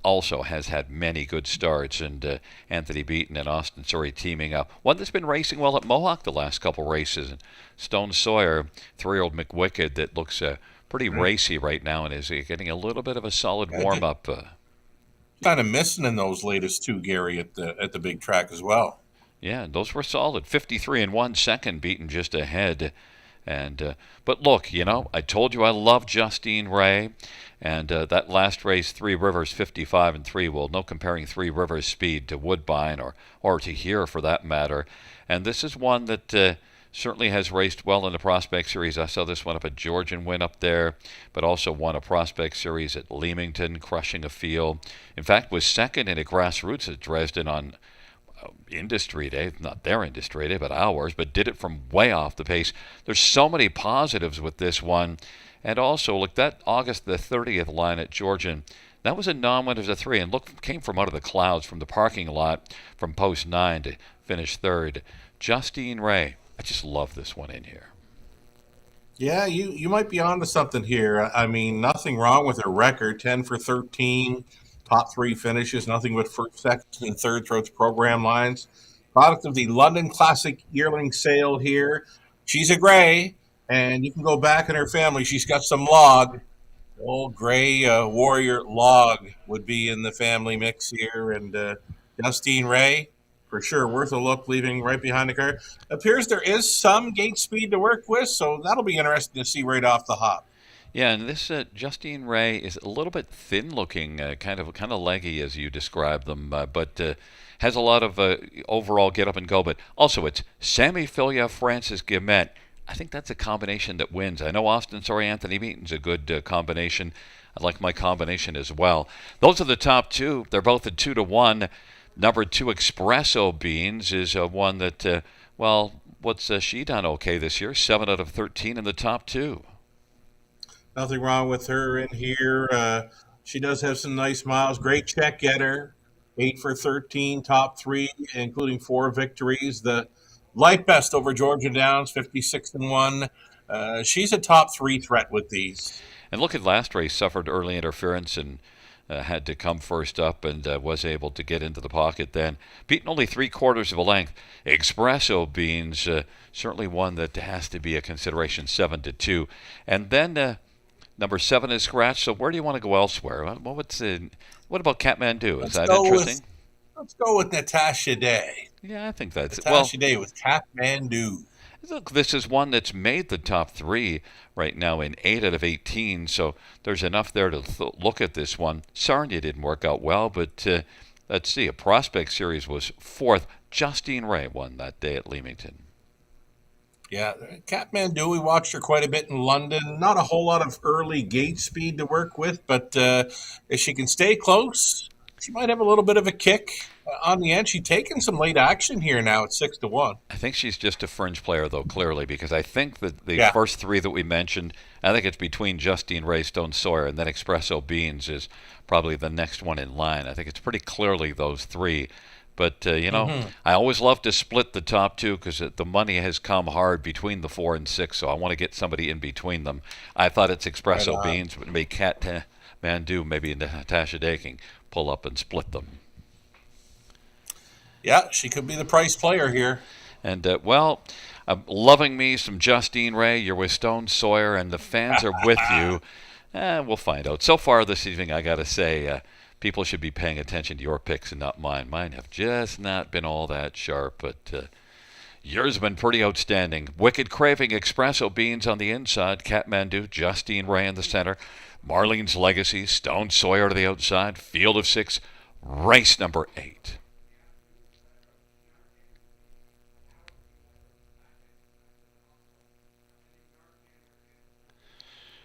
also has had many good starts, and Anthony Beaton and Austin Sorey teaming up. One that's been racing well at Mohawk the last couple races. And Stone Sawyer, 3-year-old McWicked, that looks pretty racy right now and is getting a little bit of a solid warm-up. Kind of missing in those latest two, Gary, at the big track as well. Yeah, and those were solid. 53-1 second, Beaton just ahead. And but look, I told you I love Justine Ray, and that last race, Three Rivers 55-3. Well, no comparing Three Rivers speed to Woodbine or to here for that matter. And this is one that certainly has raced well in the Prospect Series. I saw this one up at Georgian win up there, but also won a Prospect Series at Leamington, crushing a field. In fact, was second in a grassroots at Dresden on Industry Day, not their Industry Day, but ours, but did it from way off the pace. There's so many positives with this one. And also, look, that August the 30th line at Georgian, that was a non-winner as a 3, and look, came from out of the clouds from the parking lot from post 9 to finish third. Justine Ray, I just love this one in here. Yeah, you might be onto something here. I mean, nothing wrong with her record, 10-for-13. Top 3 finishes, nothing but first, second, and third throughout the program lines. Product of the London Classic yearling sale here. She's a gray, and you can go back in her family. She's got some log. Old gray warrior log would be in the family mix here. And Justine Ray, for sure, worth a look, leaving right behind the car. Appears there is some gate speed to work with, so that'll be interesting to see right off the hop. Yeah, and this Justine Ray is a little bit thin-looking, kind of leggy as you describe them, but has a lot of overall get up and go. But also, it's Sammy Filia, Francis Guillemette. I think that's a combination that wins. I know Austin Sorey, Anthony Beaton's a good combination. I like my combination as well. Those are the top 2. They're both at 2-1. Number 2, Espresso Beans, is one that, what's she done okay this year? 7 out of 13 in the top 2. Nothing wrong with her in here. She does have some nice miles. Great check getter. 8-for-13, top 3, including 4 victories. The light best over Georgia Downs, 56-1. She's a top 3 threat with these. And look at last race, suffered early interference and had to come first up and was able to get into the pocket then. Beaten only 3/4 of a length. Espresso Beans, certainly one that has to be a consideration, 7-2. And then number 7 is scratched. So where do you want to go elsewhere? What about Kathmandu? Is that interesting? Let's go with Natasha Day. Yeah, I think that's Natasha Day with Kathmandu. Look, this is one that's made the top 3 right now in 8 out of 18, so there's enough there to look at this one. Sarnia didn't work out well, but let's see. A Prospect Series was 4th. Justine Ray won that day at Leamington. Yeah, Kathmandu, we watched her quite a bit in London. Not a whole lot of early gate speed to work with, but if she can stay close, she might have a little bit of a kick on the end. She's taking some late action here now at 6-1. I think she's just a fringe player, though, clearly, because I think that the first 3 that we mentioned, I think it's between Justine Ray, Stone Sawyer, and then Espresso Beans is probably the next one in line. I think it's pretty clearly those 3. But, I always love to split the top 2 because the money has come hard between the 4 and 6, so I want to get somebody in between them. I thought it's Espresso Beans, but maybe Kathmandu, maybe Natasha Day can pull up and split them. Yeah, she could be the price player here. And, I'm loving me some Justine Ray. You're with Stone Sawyer, and the fans are with you. We'll find out. So far this evening, I got to say, people should be paying attention to your picks and not mine. Mine have just not been all that sharp, but Yours have been pretty outstanding. Wicked Craving, Espresso Beans on the inside, Kathmandu, Justine Ray in the center, Marlene's Legacy, Stone Sawyer to the outside, Field of Six, race number 8.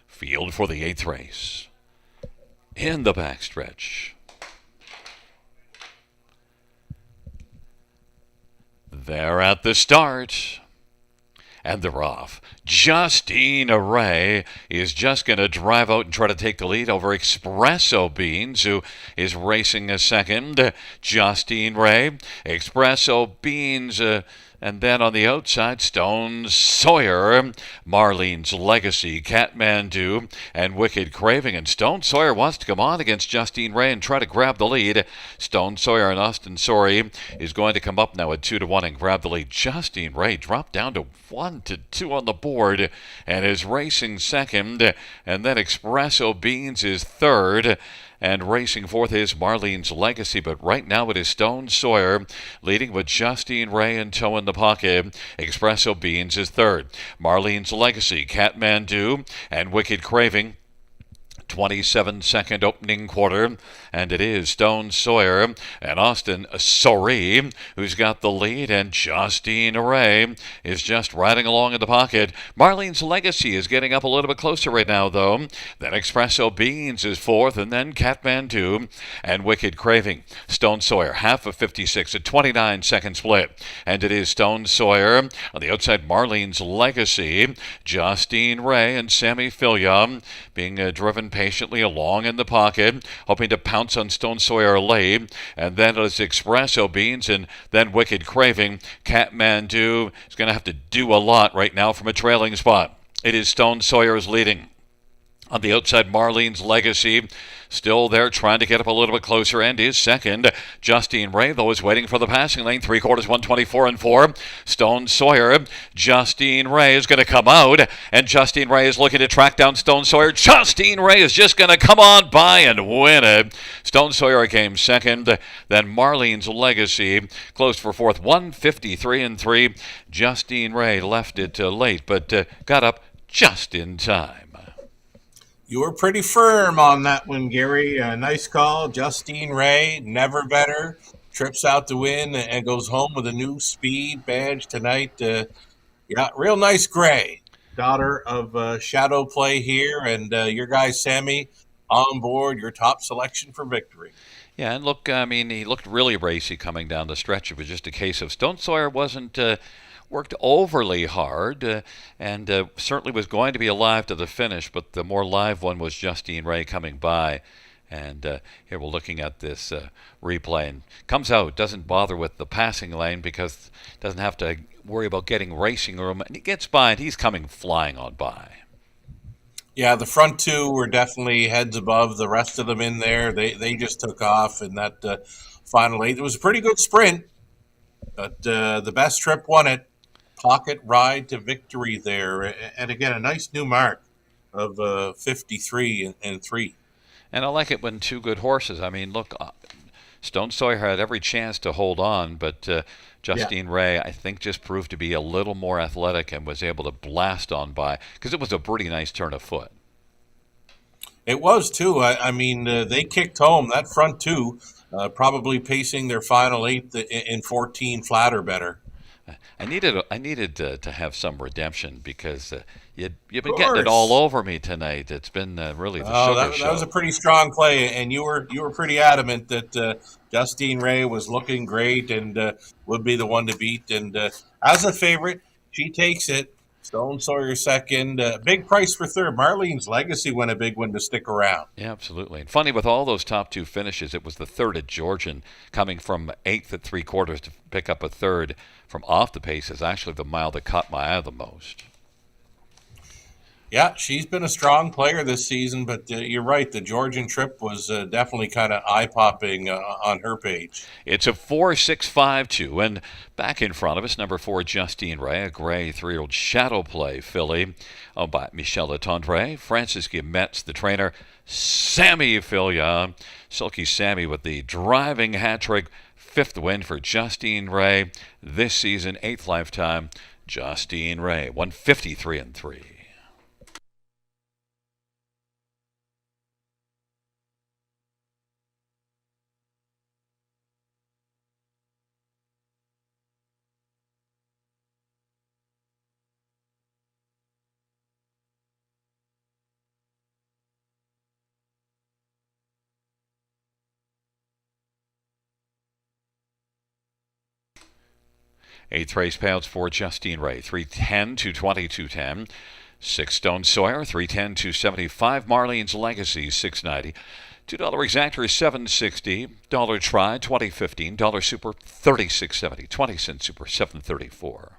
Field for the 8th race. In the backstretch. They're at the start. And they're off. Justine Ray is just going to drive out and try to take the lead over Espresso Beans, who is racing a second. Justine Ray, Espresso Beans, and then on the outside, Stone Sawyer, Marlene's Legacy, Kathmandu, and Wicked Craving. And Stone Sawyer wants to come on against Justine Ray and try to grab the lead. Stone Sawyer and Austin Sorry is going to come up now at 2-1 and grab the lead. Justine Ray dropped down to 1-2 on the board and is racing second. And then Espresso Beans is third. And racing fourth is Marlene's Legacy, but right now it is Stone Sawyer leading with Justine Ray in tow in the pocket. Espresso Beans is third. Marlene's Legacy, Kathmandu, and Wicked Craving. 27-second opening quarter, and it is Stone Sawyer and Austin Sorry who's got the lead, and Justine Ray is just riding along in the pocket. Marlene's Legacy is getting up a little bit closer right now, though. Then Espresso Beans is fourth, and then Kathmandu and Wicked Craving. Stone Sawyer, half of 56, a 29-second split, and it is Stone Sawyer on the outside. Marlene's Legacy, Justine Ray, and Sammy Filia being driven patiently along in the pocket, hoping to pounce on Stone Sawyer late. And then it's Espresso Beans and then Wicked Craving. Kathmandu is going to have to do a lot right now from a trailing spot. It is Stone Sawyer's leading. On the outside, Marlene's Legacy still there trying to get up a little bit closer and is second. Justine Ray, though, is waiting for the passing lane. 3/4, 124-4. Stone Sawyer. Justine Ray is going to come out, and Justine Ray is looking to track down Stone Sawyer. Justine Ray is just going to come on by and win it. Stone Sawyer came second. Then Marlene's Legacy closed for fourth. 153-3. Justine Ray left it late, but got up just in time. You were pretty firm on that one, Gary. Nice call. Justine Ray, never better. Trips out to win and goes home with a new speed badge tonight. Yeah, real nice gray. Daughter of Shadow Play here. And your guy, Sammy, on board. Your top selection for victory. Yeah, and look, I mean, he looked really racy coming down the stretch. It was just a case of Stone Sawyer wasn't worked overly hard and certainly was going to be alive to the finish, but the more live one was Justine Ray coming by. And here we're looking at this replay, and comes out, doesn't bother with the passing lane because doesn't have to worry about getting racing room, and he gets by, and he's coming flying on by. Yeah, the front two were definitely heads above the rest of them in there. They just took off in that final eight. It was a pretty good sprint, but the best trip won it. Pocket ride to victory there. And again, a nice new mark of 53-3. And I like it when two good horses. I mean, look, Stone Sawyer had every chance to hold on, but Justine Ray, I think, just proved to be a little more athletic and was able to blast on by, because it was a pretty nice turn of foot. It was, too. I mean, they kicked home. That front two probably pacing their final eight in 14 flat or better. I needed to have some redemption because you've been getting it all over me tonight. It's been really the sugar show. That was a pretty strong play, and you were pretty adamant that Justine Ray was looking great and would be the one to beat. And as a favorite, she takes it. Stone Sawyer second. Big price for third. Marlene's Legacy won a big one to stick around. Yeah, absolutely. And funny, with all those top two finishes, it was the third at Georgian, coming from 8th at 3/4 to pick up a third from off the pace is actually the mile that caught my eye the most. Yeah, she's been a strong player this season, but you're right. The Georgian trip was definitely kind of eye-popping on her page. It's a 4.652, and back in front of us, number 4, Justine Ray, a gray 3-year-old Shadow Play filly, owned by Michel Letendre. Francis Guillemets, the trainer. Sammy Filia, Silky Sammy with the driving hat trick. fifth win for Justine Ray. This season, 8th lifetime. Justine Ray, 153-3. Eighth race payouts for Justine Ray, 310 to 2210. Six Stone Sawyer, 310 to 75. Marlene's Legacy, 690. $2 exactor, 760. Dollar Try, 2015. Dollar Super, 36.70. 20-cent Super, 734.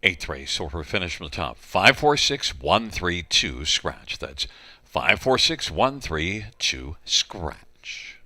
Eighth race, order finish from the top. 546132 scratch. That's 546132 scratch.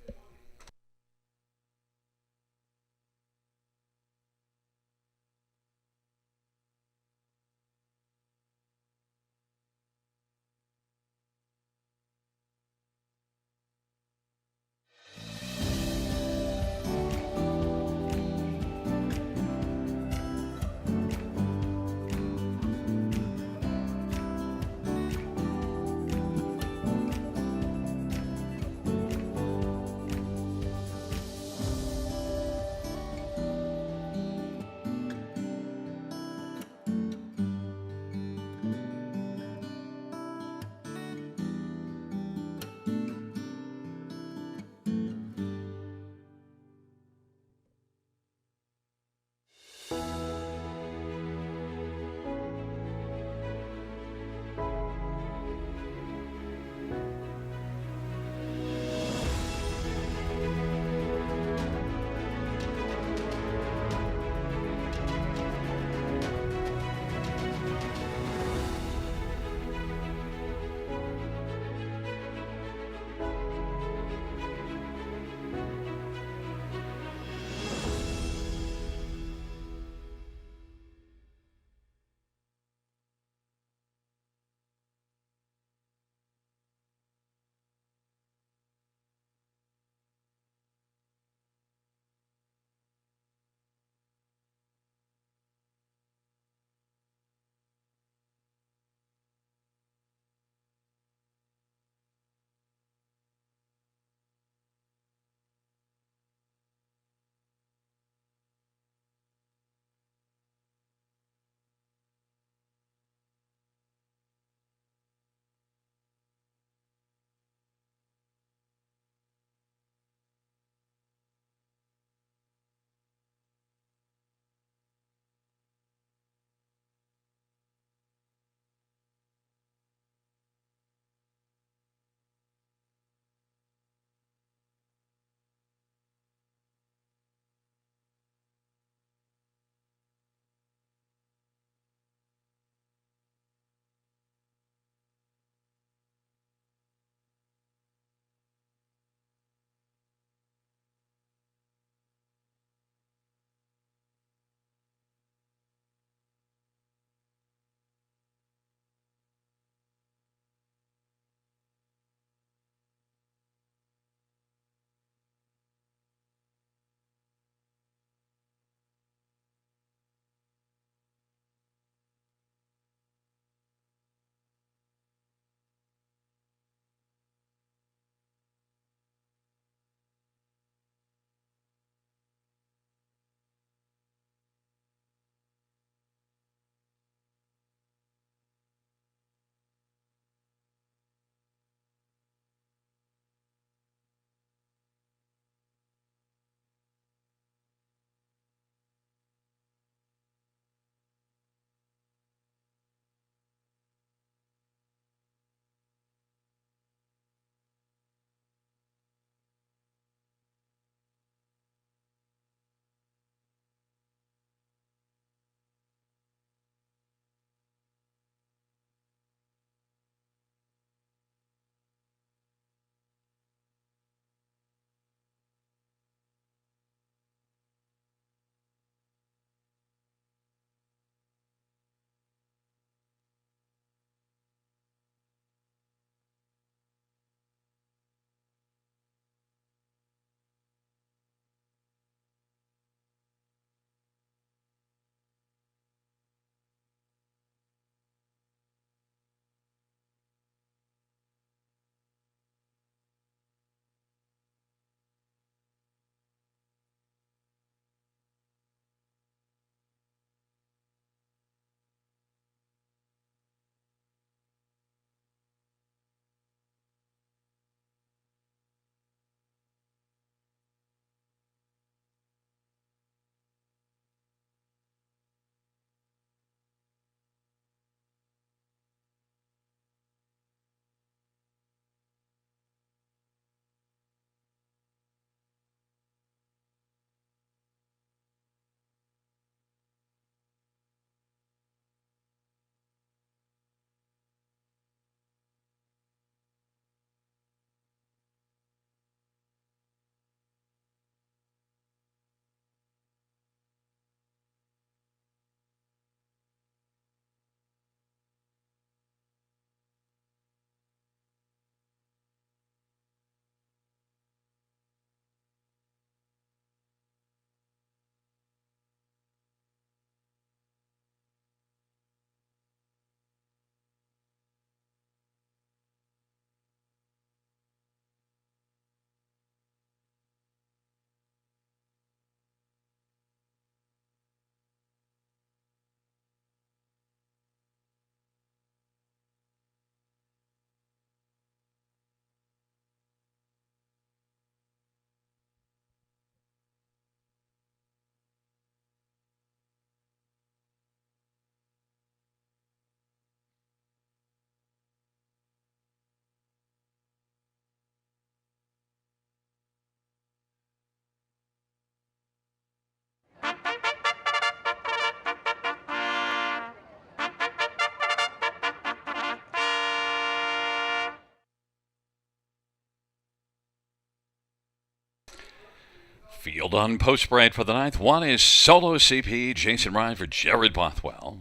Field on post parade for the ninth. One is Solo CP, Jason Ryan for Jared Bothwell.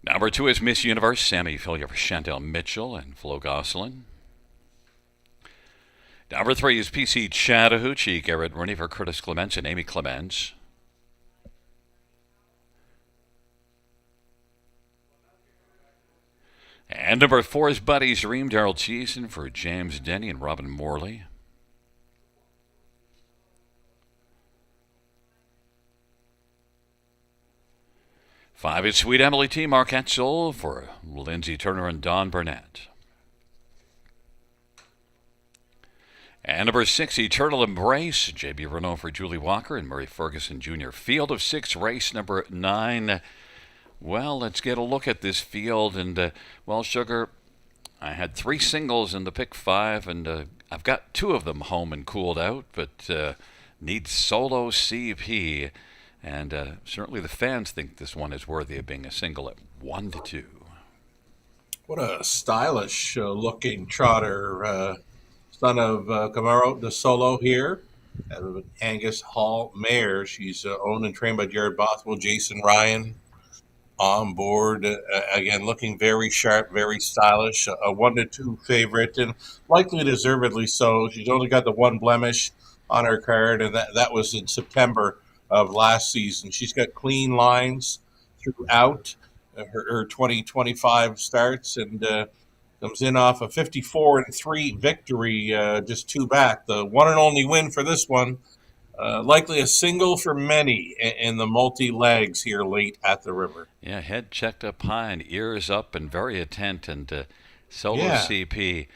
Number 2 is Miss Universe, Sammy Fillier for Chantel Mitchell and Flo Gosselin. Number 3 is PC Chattahoochee, Garrett Rooney for Curtis Clements and Amy Clements. And number 4 is Buddy's Dream, Daryl Cheeson for James Denny and Robin Morley. Five is Sweet Emily T. Mark Etzel for Lindsay Turner and Don Burnett. And number 6, Eternal Embrace, J.B. Renault for Julie Walker and Murray Ferguson Jr. Field of 6, race number 9. Well, let's get a look at this field. And, Sugar, I had 3 singles in the pick 5, and I've got 2 of them home and cooled out, but need Solo CP. And certainly the fans think this one is worthy of being a single at 1-2. What a stylish looking trotter. Son of Camaro de Solo here. An Angus Hall mare. She's owned and trained by Jared Bothwell, Jason Ryan on board. Again, looking very sharp, very stylish. A 1-2 favorite, and likely deservedly so. She's only got the one blemish on her card, and that was in September of last season. She's got clean lines throughout her 2025 starts, and comes in off a 54-3 victory, just 2 back. The one and only win for this one. Likely a single for many in the multi-legs here late at the river. Yeah, head checked up high and ears up and very attent. And Solo CP,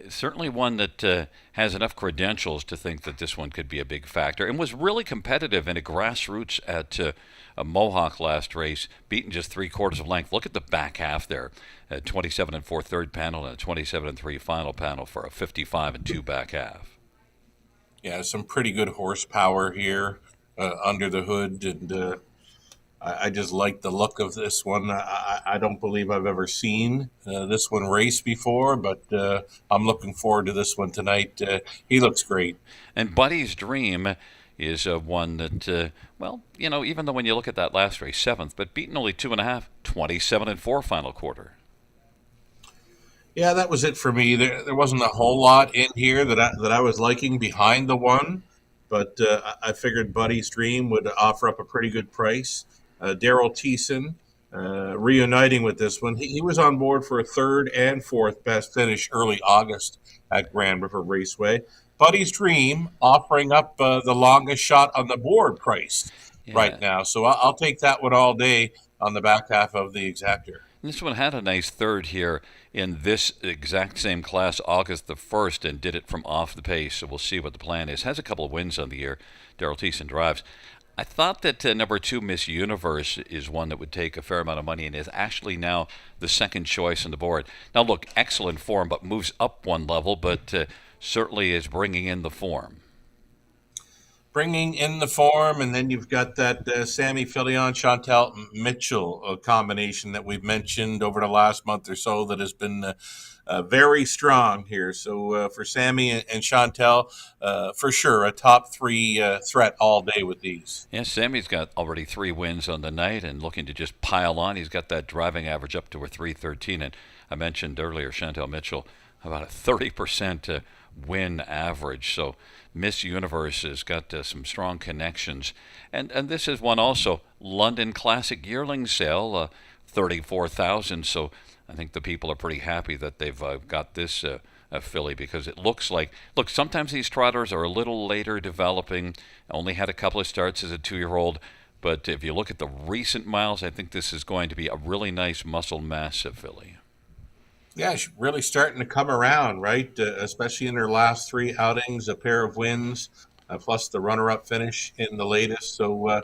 certainly one that has enough credentials to think that this one could be a big factor, and was really competitive in a grassroots at a Mohawk last race, beaten just 3/4 of length. Look at the back half there, a 27-4 third panel and a 27-3 final panel for a 55-2 back half. Yeah, some pretty good horsepower here under the hood, and I just like the look of this one. I don't believe I've ever seen this one race before, but I'm looking forward to this one tonight. He looks great. And Buddy's Dream is one that, even though when you look at that last race, 7th, but beaten only 2.5, 27-4 final quarter. Yeah, that was it for me. There wasn't a whole lot in here that I was liking behind the one, but I figured Buddy's Dream would offer up a pretty good price. Daryl Cheeson reuniting with this one. He was on board for a 3rd and 4th best finish early August at Grand River Raceway. Buddy's Dream offering up the longest shot on the board price right now. So I'll take that one all day on the back half of the exactor. This one had a nice 3rd here in this exact same class August the 1st and did it from off the pace. So we'll see what the plan is. Has a couple of wins on the year. Daryl Cheeson drives. I thought that number 2, Miss Universe, is one that would take a fair amount of money and is actually now the second choice on the board. Now, look, excellent form, but moves up one level, but certainly is bringing in the form. Bringing in the form, and then you've got that Sammy Fillion, Chantel Mitchell combination that we've mentioned over the last month or so that has been very strong here. So for Sammy and Chantel, for sure, a top 3 threat all day with these. Yes, Sammy's got already 3 wins on the night and looking to just pile on. He's got that driving average up to a 313, and I mentioned earlier Chantel Mitchell, about a 30% win average. So Miss Universe has got some strong connections. And this is one also, London Classic Yearling Sale, 34,000. So I think the people are pretty happy that they've got this filly, because it looks like, sometimes these trotters are a little later developing, only had a couple of starts as a 2-year-old. But if you look at the recent miles, I think this is going to be a really nice muscle mass filly. Yeah, she's really starting to come around, right? Especially in her last 3 outings, a pair of wins, plus the runner-up finish in the latest. So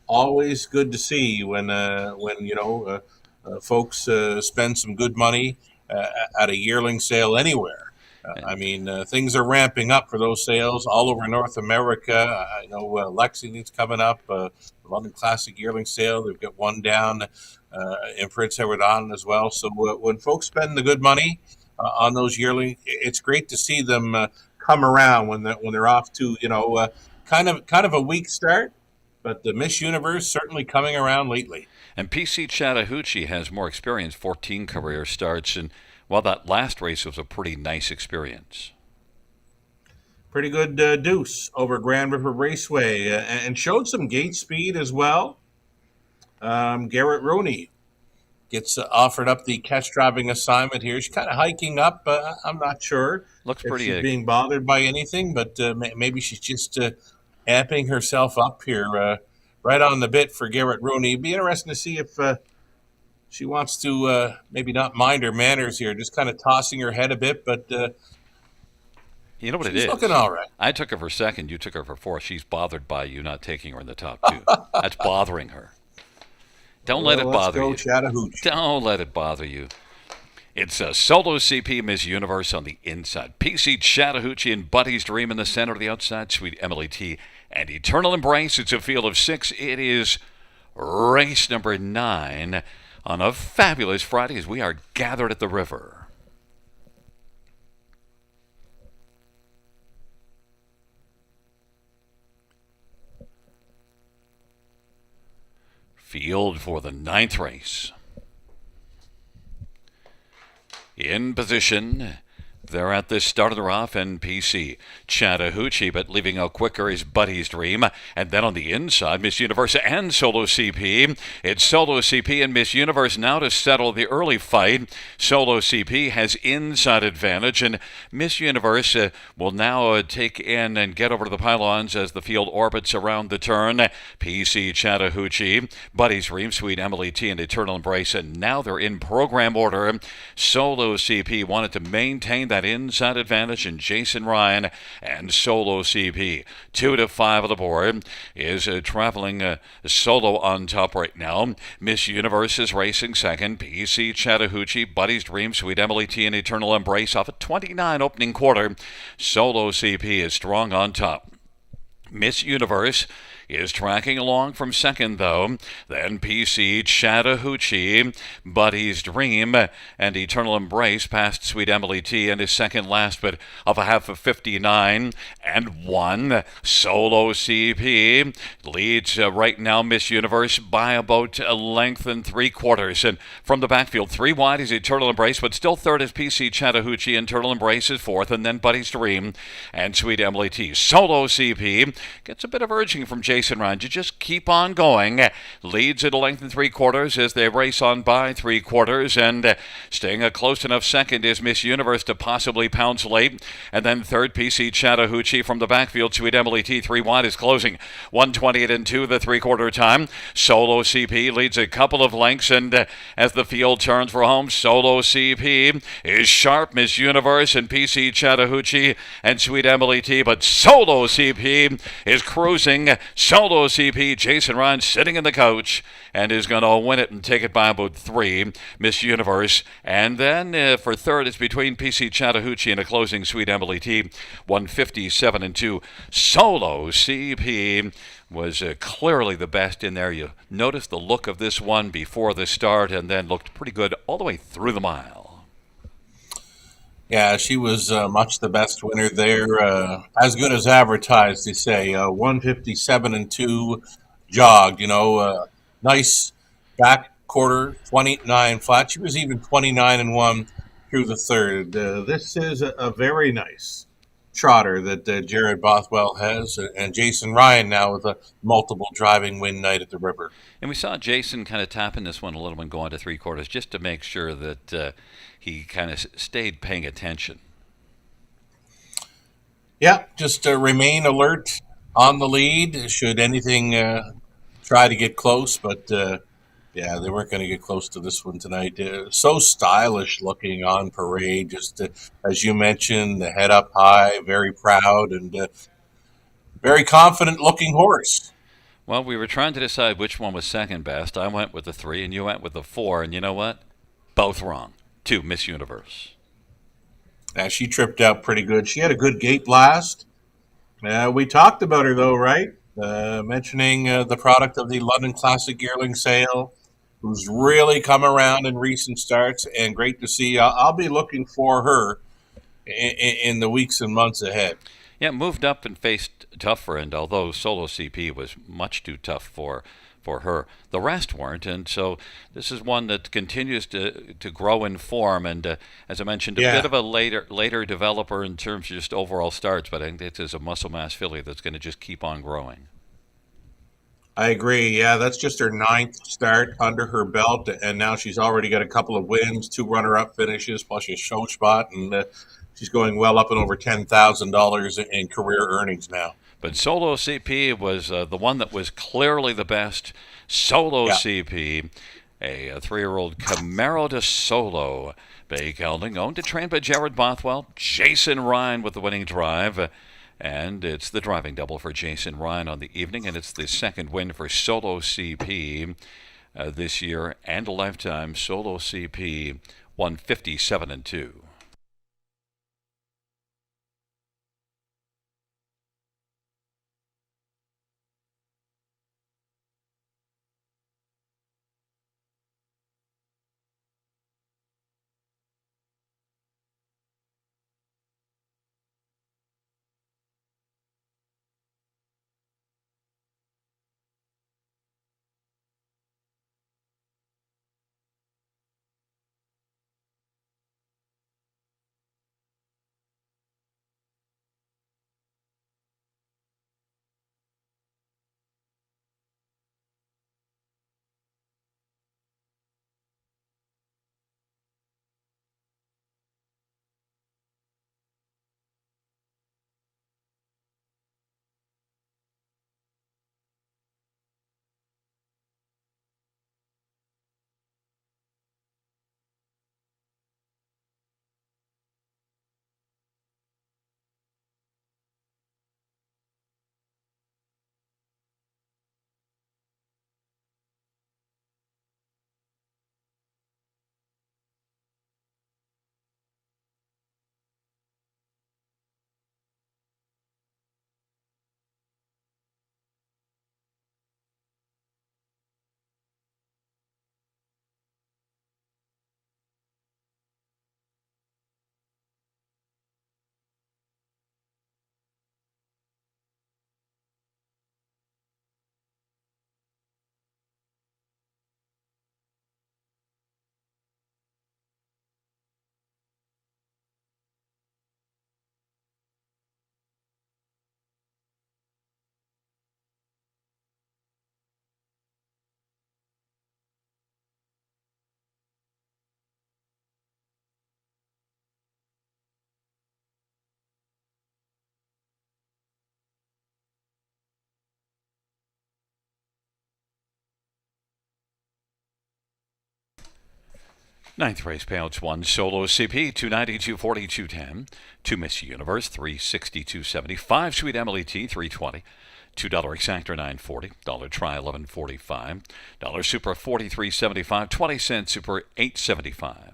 always good to see when folks spend some good money at a yearling sale anywhere. Things are ramping up for those sales all over North America. I know Lexington's coming up, the London Classic Yearling Sale. They've got one down in Prince Edward Island as well. So when folks spend the good money on those yearling, it's great to see them come around when they're off to kind of a weak start. But the Miss Universe certainly coming around lately. And PC Chattahoochee has more experience, 14 career starts, and well, that last race was a pretty nice experience. Pretty good deuce over Grand River Raceway and showed some gate speed as well. Garrett Rooney gets offered up the catch driving assignment here. She's kind of hiking up. I'm not sure Looks if pretty she's being bothered by anything, but maybe she's just amping herself up here right on the bit for Garrett Rooney. It'd be interesting to see if she wants to maybe not mind her manners here, just kind of tossing her head a bit, but you know what it she's is? Looking all right. I took her for second. You took her for fourth. She's bothered by you not taking her in the top two. That's bothering her. Don't let it bother you. Chattahoochee. Don't let it bother you. It's a solo CP Miss Universe on the inside. PC Chattahoochee and Buddy's Dream in the center. The outside, Sweet Emily T. and Eternal Embrace. It's a field of 6. It is race number 9 on a fabulous Friday as we are gathered at the river. Field for the 9th race. In position, they're at the start of the rough, and PC Chattahoochee, but leaving out quicker is Buddy's Dream. And then on the inside, Miss Universe and Solo CP. It's Solo CP and Miss Universe now to settle the early fight. Solo CP has inside advantage, and Miss Universe will now take in and get over to the pylons as the field orbits around the turn. PC Chattahoochee, Buddy's Dream, Sweet Emily T, and Eternal Embrace, and now they're in program order. Solo CP wanted to maintain that inside advantage, and Jason Ryan and Solo CP 2 to 5 on the board is traveling solo on top right now. Miss Universe is racing second. PC Chattahoochee, Buddy's Dream, Sweet Emily T, and Eternal Embrace off a 29 opening quarter. Solo CP is strong on top. Miss Universe is tracking along from second, though. Then PC Chattahoochee, Buddy's Dream, and Eternal Embrace past Sweet Emily T and is second last, but of a half of 59 and 1. Solo CP leads right now Miss Universe by about a length and 3/4. And from the backfield, 3 wide is Eternal Embrace, but still third is PC Chattahoochee. Eternal Embrace is fourth, and then Buddy's Dream and Sweet Emily T. Solo CP gets a bit of urging from Jason Ryan. You just keep on going. Leads at a length and 3/4 as they race on by 3/4, and staying a close enough second is Miss Universe to possibly pounce late. And then third, PC Chattahoochee from the backfield. Sweet Emily T 3 wide is closing 1:28 and 2 the 3/4 time. Solo CP leads a couple of lengths, and as the field turns for home, Solo CP is sharp. Miss Universe and PC Chattahoochee and Sweet Emily T, but Solo CP is cruising. Solo CP, Jason Ryan sitting in the coach and is going to win it and take it by about 3. Miss Universe. And then for third, it's between PC Chattahoochee and a closing Sweet Emily T, 157 and 2. Solo CP was clearly the best in there. You noticed the look of this one before the start, and then looked pretty good all the way through the mile. Yeah, she was much the best winner there. As good as advertised, they say. 157 and 2 jogged. Nice back quarter, 29 flat. She was even 29 and 1 through the third. This is a very nice trotter that Jared Bothwell has, and Jason Ryan now with a multiple driving win night at the river. And we saw Jason kind of tapping this one a little and going to 3/4 just to make sure that he kind of stayed paying attention. Yeah, just remain alert on the lead should anything try to get close, but yeah, they weren't going to get close to this one tonight. So stylish looking on parade, just as you mentioned, the head up high, very proud, and very confident looking horse. Well, we were trying to decide which one was second best. I went with the 3, and you went with the 4, and you know what? Both wrong. 2, Miss Universe. She tripped out pretty good. She had a good gate blast. We talked about her, though, right? Mentioning the product of the London Classic Yearling Sale, who's really come around in recent starts, and great to see. I'll be looking for her in the weeks and months ahead. Yeah, moved up and faced tougher, and although Solo CP was much too tough for her, the rest weren't, and so this is one that continues to grow in form. And as I mentioned, a bit Yeah, of a later developer in terms of just overall starts, but I think this is a muscle mass filly that's going to just keep on growing. I agree. Yeah, that's just her ninth start under her belt, and now she's already got a couple of wins, two runner-up finishes, plus a show spot, and she's going well up and over $10,000 in career earnings now. But Solo CP was the one that was clearly the best. Solo Yeah. CP, a 3-year-old Camaro de Solo, Bay Gelding, owned and trained by Jared Bothwell. Jason Ryan with the winning drive. And it's the driving double for Jason Ryan on the evening, and it's the second win for Solo CP this year and a lifetime. Solo CP won 57-2. Ninth race payouts: 1 Solo CP 290 240 210, 2 Miss Universe 360 270, 5 Sweet Emily T 320, $2 exactor 940, dollar try 1145, dollar super 43.75, 20-cent super 8.75.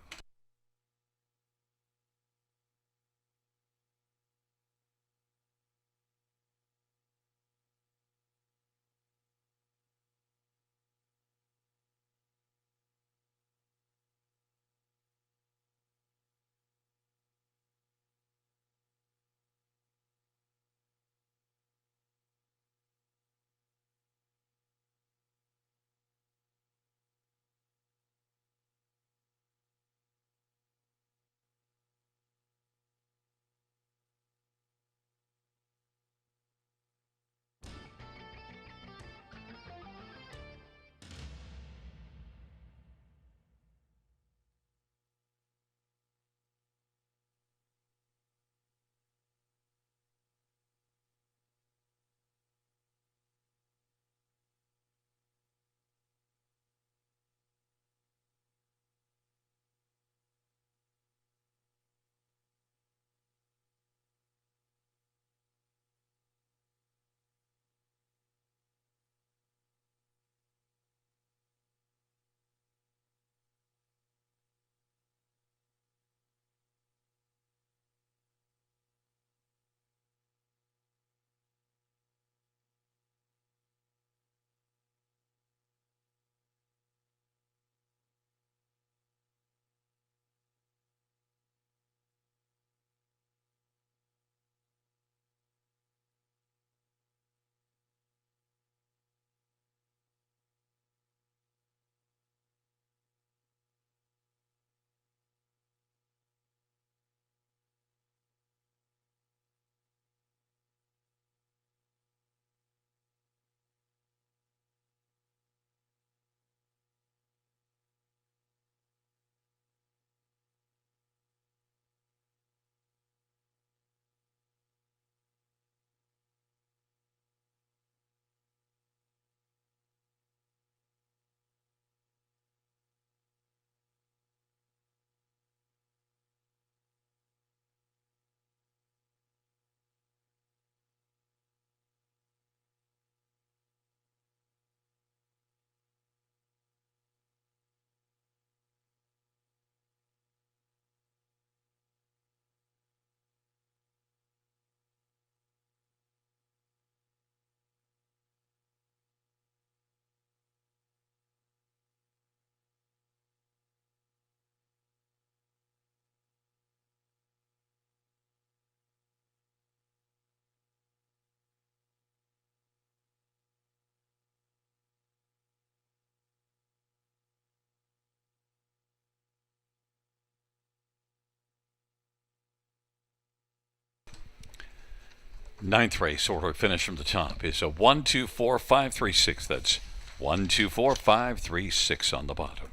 Ninth race order finish from the top is a 1, 2, 4, 5, 3, 6. That's 1, 2, 4, 5, 3, 6 on the bottom.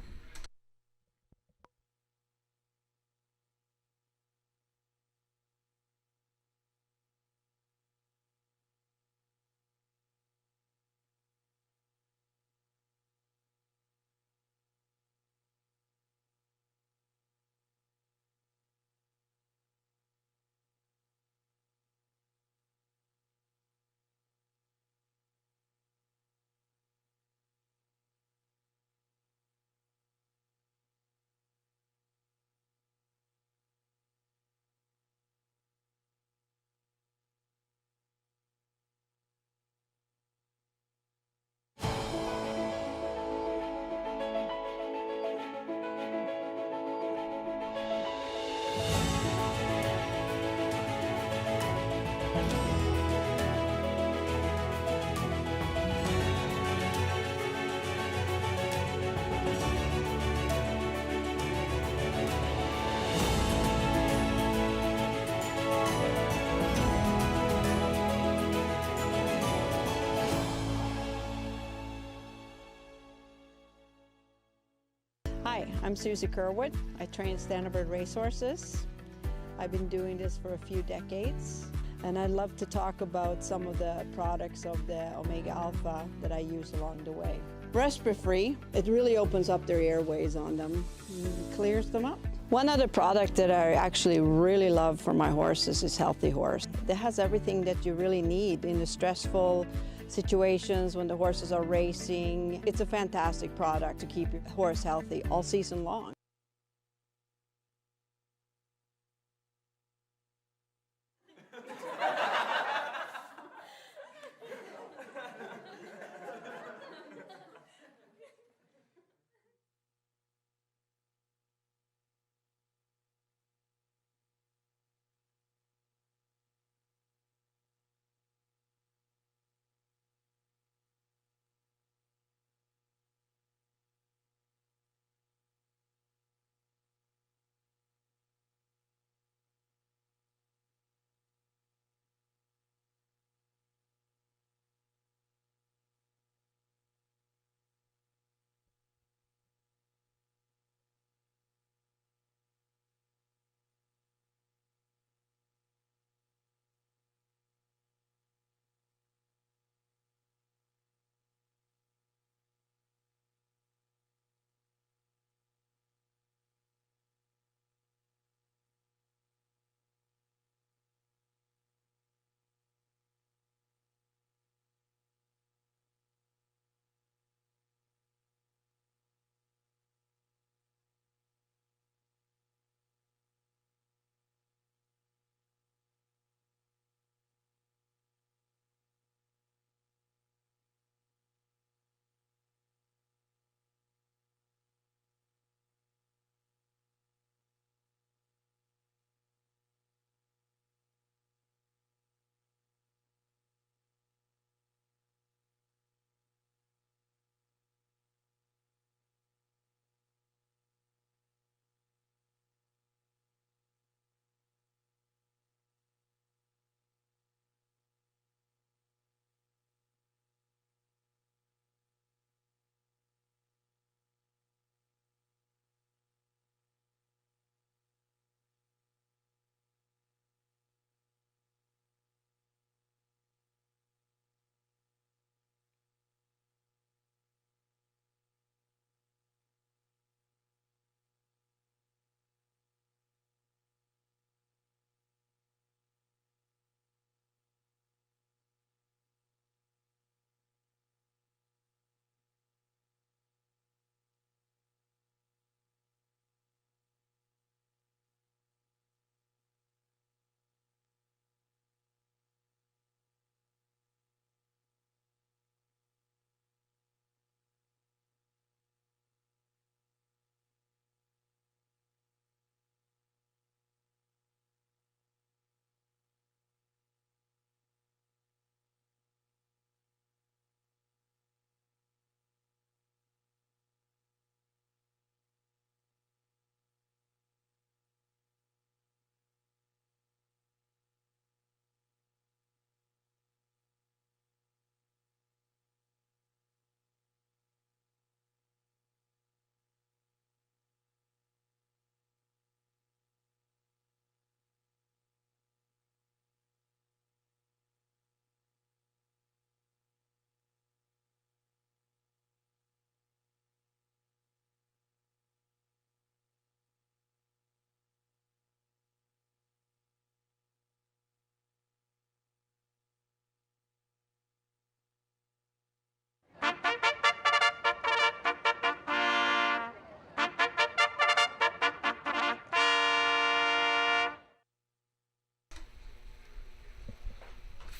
Hi, I'm Susie Kerwood. I train standardbred racehorses. I've been doing this for a few decades, and I'd love to talk about some of the products of the Omega Alpha that I use along the way. Respiratory, it really opens up their airways on them, clears them up. One other product that I actually really love for my horses is Healthy Horse. It has everything that you really need in the stressful situations when the horses are racing. It's a fantastic product to keep your horse healthy all season long.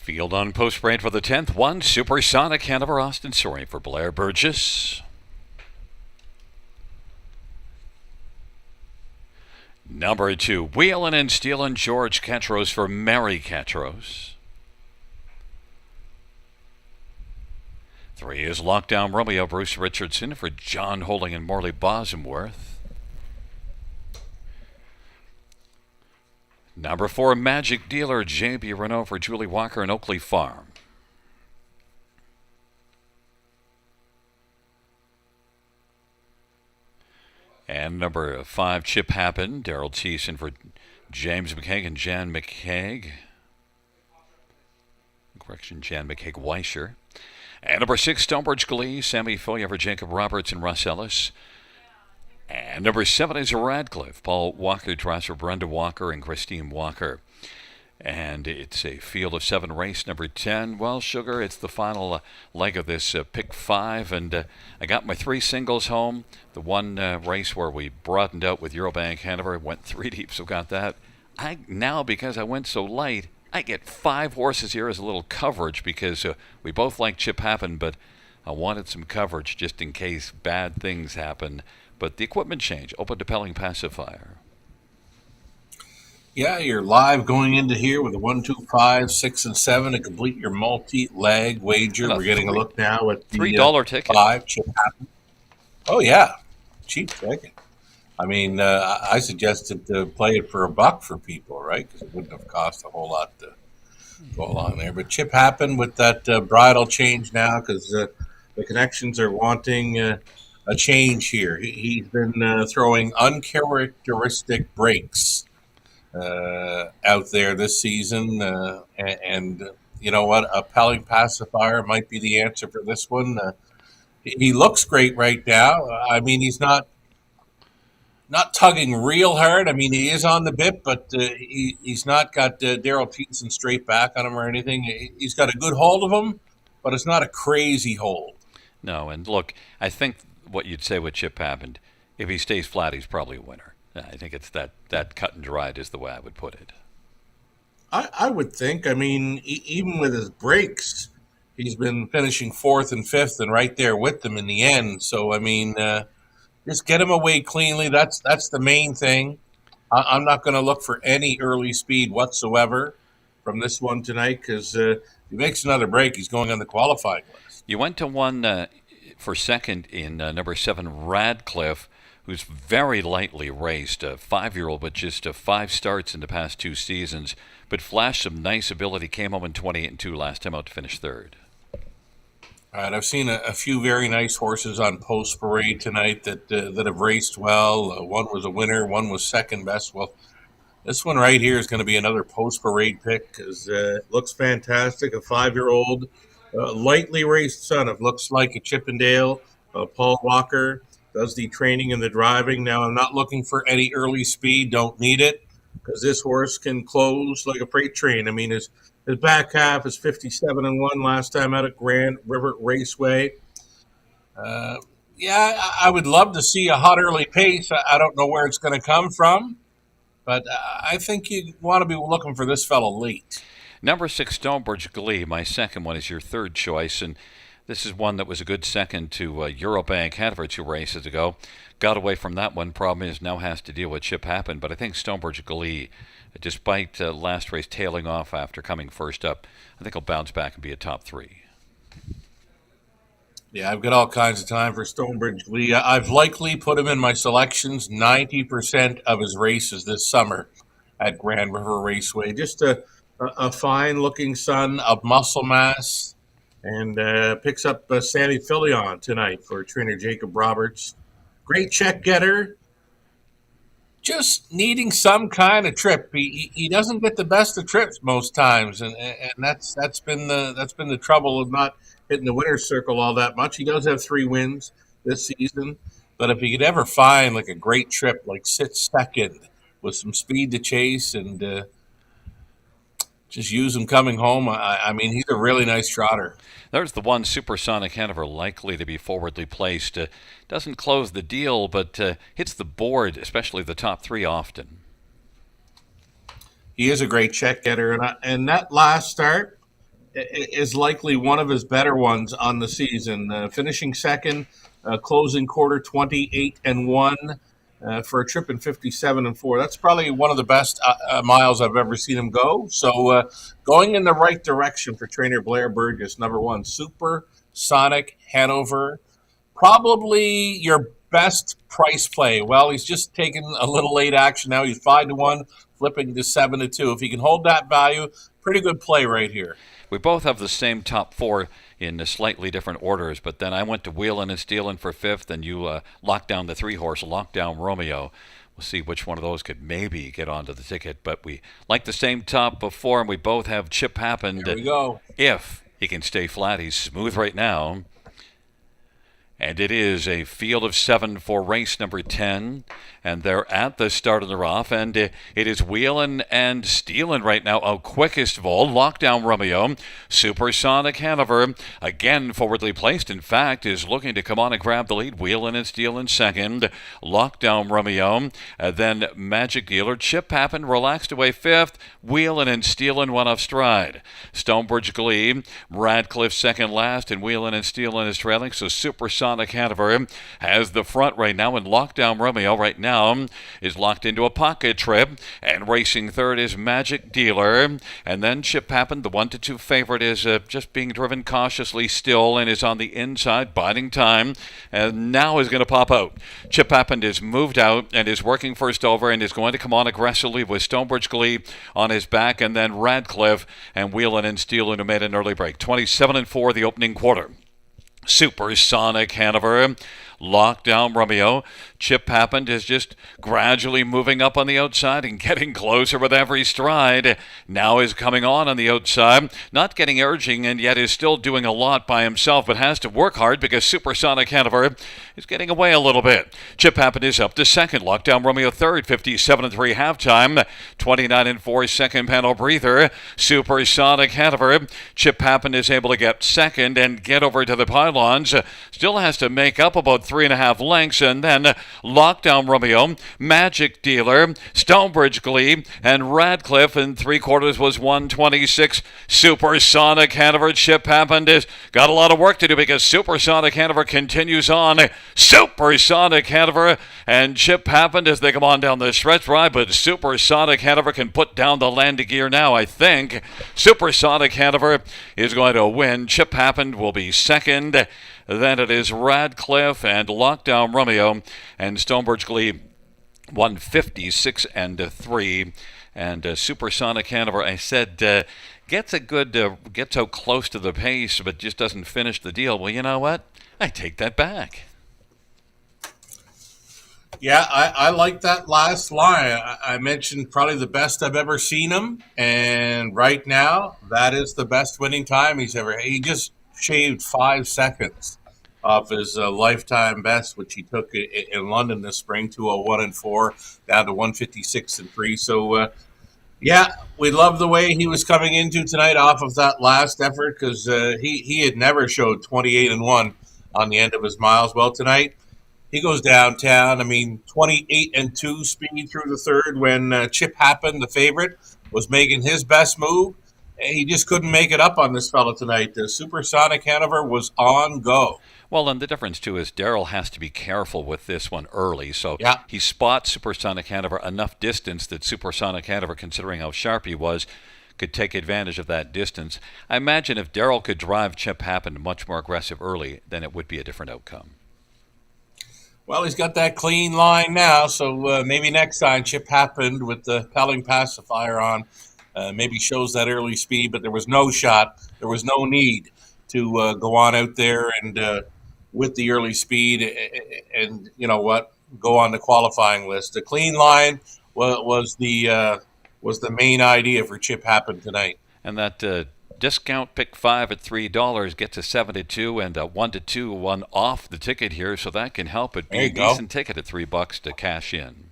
Field on post parade for the 10th one. Supersonic Hanover Austin Soaring for Blair Burgess. Number 2, Wheelin' and Steelin' George Ketros for Mary Ketros. 3 is Lockdown Romeo Bruce Richardson for John Holding and Morley Bosworth. Number 4, Magic Dealer J.B. Renault for Julie Walker and Oakley Farm. And number 5, Chip Happen, Daryl Thiessen for James McCaig and Jan McCaig. Correction, Jan McCaig Weischer. And number 6, Stonebridge Glee, Sammy Foya for Jacob Roberts and Russ Ellis. And number 7 is Radcliffe, Paul Walker drives for Brenda Walker and Christine Walker. And it's a field of 7 race number 10. Well, Sugar, it's the final leg of this pick 5. And I got my 3 singles home. The one race where we broadened out with Eurobank Hanover, went 3 deep, so got that. Now, because I went so light, I get 5 horses here as a little coverage because we both like Chip Happen, but I wanted some coverage just in case bad things happen. But the equipment change, open to Pelling Pacifier. Yeah, you're live going into here with a 1, 2, 5, 6, and 7 to complete your multi-leg wager. We're getting a look now at the $3 ticket. 5 Chip Happen. Oh, yeah. Cheap ticket. I mean, I suggested to play it for $1 for people, right? Because it wouldn't have cost a whole lot to go along there. But Chip Happen with that bridle change now because the connections are wanting a change here. He's been throwing uncharacteristic breaks out there this season. And you know what? A Pelling Pacifier might be the answer for this one. He looks great right now. I mean, he's not tugging real hard. I mean, he is on the bit, but he's not got Daryl Thiessen straight back on him or anything. He's got a good hold of him, but it's not a crazy hold. No, and look, I think what you'd say with Chip happened. If he stays flat, he's probably a winner. I think it's that cut and dried is the way I would put it. I would think. I mean, even with his breaks, he's been finishing 4th and 5th and right there with them in the end. So, I mean, just get him away cleanly. That's the main thing. I'm not going to look for any early speed whatsoever from this one tonight because if he makes another break, he's going on the qualifying list. You went to one for second in number 7, Radcliffe, who's very lightly raced, a 5-year-old with just 5 starts in the past 2 seasons, but flashed some nice ability, came home in 28-2 last time out to finish 3rd. All right, I've seen a few very nice horses on post parade tonight that have raced well. One was a winner, one was second best. Well, this one right here is going to be another post parade pick because it looks fantastic. A 5-year-old, lightly raced son of looks like a Chippendale. Paul Walker does the training and the driving. Now, I'm not looking for any early speed. Don't need it because this horse can close like a freight train. I mean, his back half is 57-1 last time out at Grand River Raceway. Yeah, I would love to see a hot early pace. I don't know where it's going to come from, but I think you want to be looking for this fellow late. Number 6, Stonebridge Glee, my second one, is your third choice, and this is one that was a good second to Eurobank Hanover 2 races ago. Got away from that one. Problem is now has to deal with Chip Happen, but I think Stonebridge Glee, despite last race tailing off after coming first up, I think he'll bounce back and be a top 3. Yeah, I've got all kinds of time for Stonebridge Glee. I've likely put him in my selections 90% of his races this summer at Grand River Raceway. Just a fine-looking son of muscle mass, and picks up Sandy Filion tonight for trainer Jacob Roberts. Great check getter. Just needing some kind of trip. He doesn't get the best of trips most times, and that's been the trouble of not hitting the winner's circle all that much. He does have 3 wins this season, but if he could ever find like a great trip, like sit second with some speed to chase and just use him coming home, I mean, he's a really nice trotter. There's the one, Supersonic Hanover, likely to be forwardly placed. Doesn't close the deal, but hits the board, especially the top 3 often. He is a great check getter, and that last start, is likely one of his better ones on the season. Finishing second, closing quarter 28-1 for a trip in 57-4. That's probably one of the best miles I've ever seen him go. So going in the right direction for trainer Blair Burgess. Number one, Super Sonic Hanover. Probably your best price play. Well, he's just taken a little late action now. He's 5-1, flipping to 7-2. If he can hold that value, pretty good play right here. We both have the same top four in slightly different orders, but then I went to Wheelin' and Stealin' for fifth, and you locked down the 3-horse, Lockdown Romeo. We'll see which one of those could maybe get onto the ticket, but we like the same top before, and we both have Chip Happened. There we go. If he can stay flat, he's smooth right now. And it is a field of 7 for race number 10. And they're at the start of the rough. And it is Wheelin' and Stealin' right now. Our quickest of all, Lockdown Romeo. Supersonic Hanover, again forwardly placed, in fact, is looking to come on and grab the lead. Wheelin' and Stealin' second. Lockdown Romeo. Then Magic Dealer. Chip Happen relaxed away fifth. Wheelin' and Stealin' went off stride. Stonebridge Glee. Radcliffe second last. And Wheelin' and Stealin' is trailing. So Supersonic Hanover has the front right now, and Lockdown Romeo right now is locked into a pocket trip, and racing third is Magic Dealer, and then Chip Happen, the 1-2 favorite, is just being driven cautiously still and is on the inside, biding time, and now is going to pop out. Chip Happen is moved out and is working first over and is going to come on aggressively with Stonebridge Glee on his back, and then Radcliffe and Wheelin' and Stealin', who made an early break. 27-4 the opening quarter. Supersonic Hanover, Lockdown Romeo. Chip Happened is just gradually moving up on the outside and getting closer with every stride. Now is coming on the outside, not getting urging, and yet is still doing a lot by himself, but has to work hard because Supersonic Hanover is getting away a little bit. Chip Happened is up to second. Lockdown Romeo third, 57-3 halftime, 29-4 second panel breather. Supersonic Hanover. Chip Happened is able to get second and get over to the pylons. Still has to make up about 3.5 lengths, and then Lockdown Romeo, Magic Dealer, Stonebridge Glee, and Radcliffe in 3/4 was 126. Supersonic Hanover. Chip Happened has got a lot of work to do because Supersonic Hanover continues on. Supersonic Hanover and Chip Happened as they come on down the stretch ride, but Supersonic Hanover can put down the landing gear now, I think. Supersonic Hanover is going to win. Chip Happened will be second. Then it is Radcliffe and Lockdown Romeo, and Stonebridge Glee 156-3, and Supersonic Hanover, I said, gets out close to the pace, but just doesn't finish the deal. Well, you know what? I take that back. Yeah, I like that last line. I mentioned probably the best I've ever seen him, and right now, that is the best winning time he's ever. He just shaved 5 seconds off his lifetime best, which he took in London this spring, 201-4, down to 156-3. So, yeah, we love the way he was coming into tonight off of that last effort because he had never showed 28-1 on the end of his miles. Well, tonight he goes downtown. I mean, 28-2 speed through the third when Chip Happen, the favorite, was making his best move. He just couldn't make it up on this fella tonight. Supersonic Hanover was on go. Well, and the difference, too, is Darrell has to be careful with this one early. So yeah, he spots Supersonic Hanover enough distance that Supersonic Hanover, considering how sharp he was, could take advantage of that distance. I imagine if Darrell could drive Chip Happen much more aggressive early, then it would be a different outcome. Well, he's got that clean line now, so maybe next time Chip Happened with the Pelling pacifier on maybe shows that early speed, but there was no shot. There was no need to go on out there and with the early speed and you know what, go on the qualifying list. The clean line was the main idea for Chip Happen tonight. And that discount pick 5 at $3 gets a 7-2 and a 1-2 one off the ticket here, so that can help it be a decent ticket at $3 to cash in.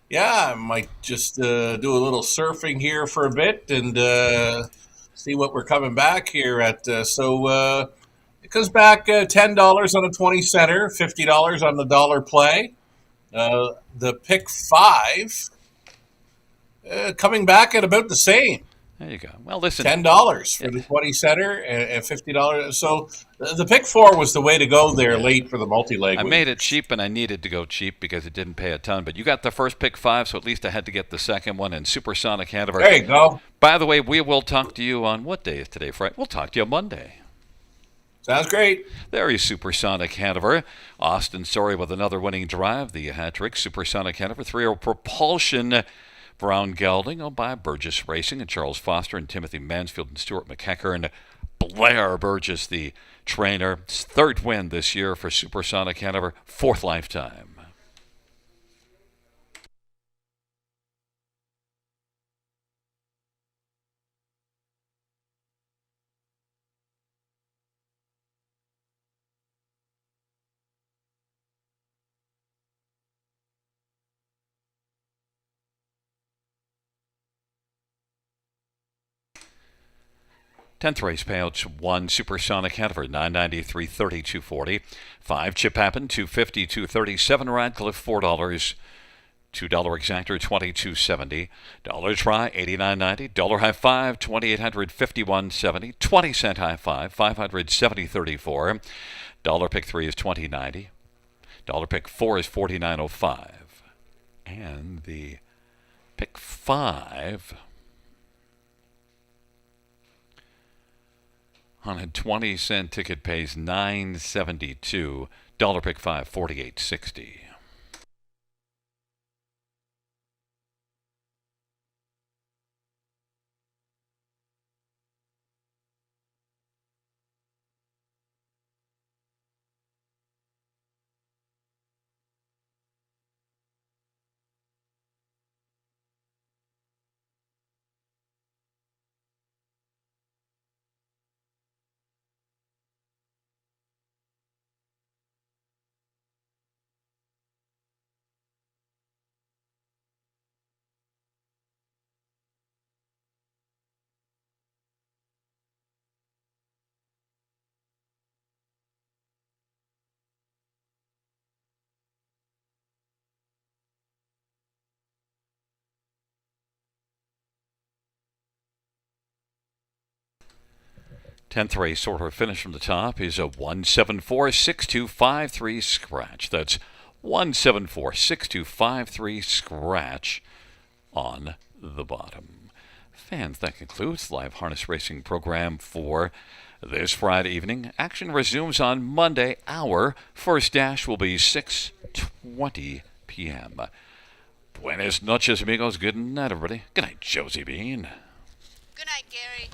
Yeah, I might just do a little surfing here for a bit and see what we're coming back here at. It comes back $10 on a 20 center, $50 on the dollar play. The pick 5 coming back at about the same. There you go. Well, listen. $10 for the 20 setter and $50. So the pick four was the way to go there late for the multi-leg. I made it cheap, and I needed to go cheap because it didn't pay a ton. But you got the first pick 5, so at least I had to get the second one. And Supersonic Hanover. There you go. By the way, we will talk to you on what day is today, Friday? We'll talk to you on Monday. Sounds great. There is Supersonic Hanover. Austin Story with another winning drive. The hat trick. Supersonic Hanover 3-year propulsion. Brown Gelding, owned by Burgess Racing, and Charles Foster and Timothy Mansfield and Stuart McEachern. Blair Burgess, the trainer. 3rd win this year for Supersonic Hanover, 4th lifetime. Tenth race payouts: 1 Supersonic Hanover, $9.93, $32.40. 5 Chip Happen, $2.50, $2.30. 7 Radcliffe, $4. $2 Exactor, $22.70. Dollar Try, $89.90. Dollar High Five, $2,800, $51.70. 20-cent High Five, $500, $70.34. Dollar Pick 3 is $20.90. Dollar Pick 4 is $49.05. And the Pick 5 on a 20-cent ticket pays $9.72. Dollar Pick 5, $48.60. Tenth race order finish from the top is a 174-6253 scratch. That's 174-6253 scratch on the bottom. Fans, that concludes the live harness racing program for this Friday evening. Action resumes on Monday. Our first dash will be 6:20 p.m. Buenas noches, amigos. Good night, everybody. Good night, Josie Bean. Good night, Gary.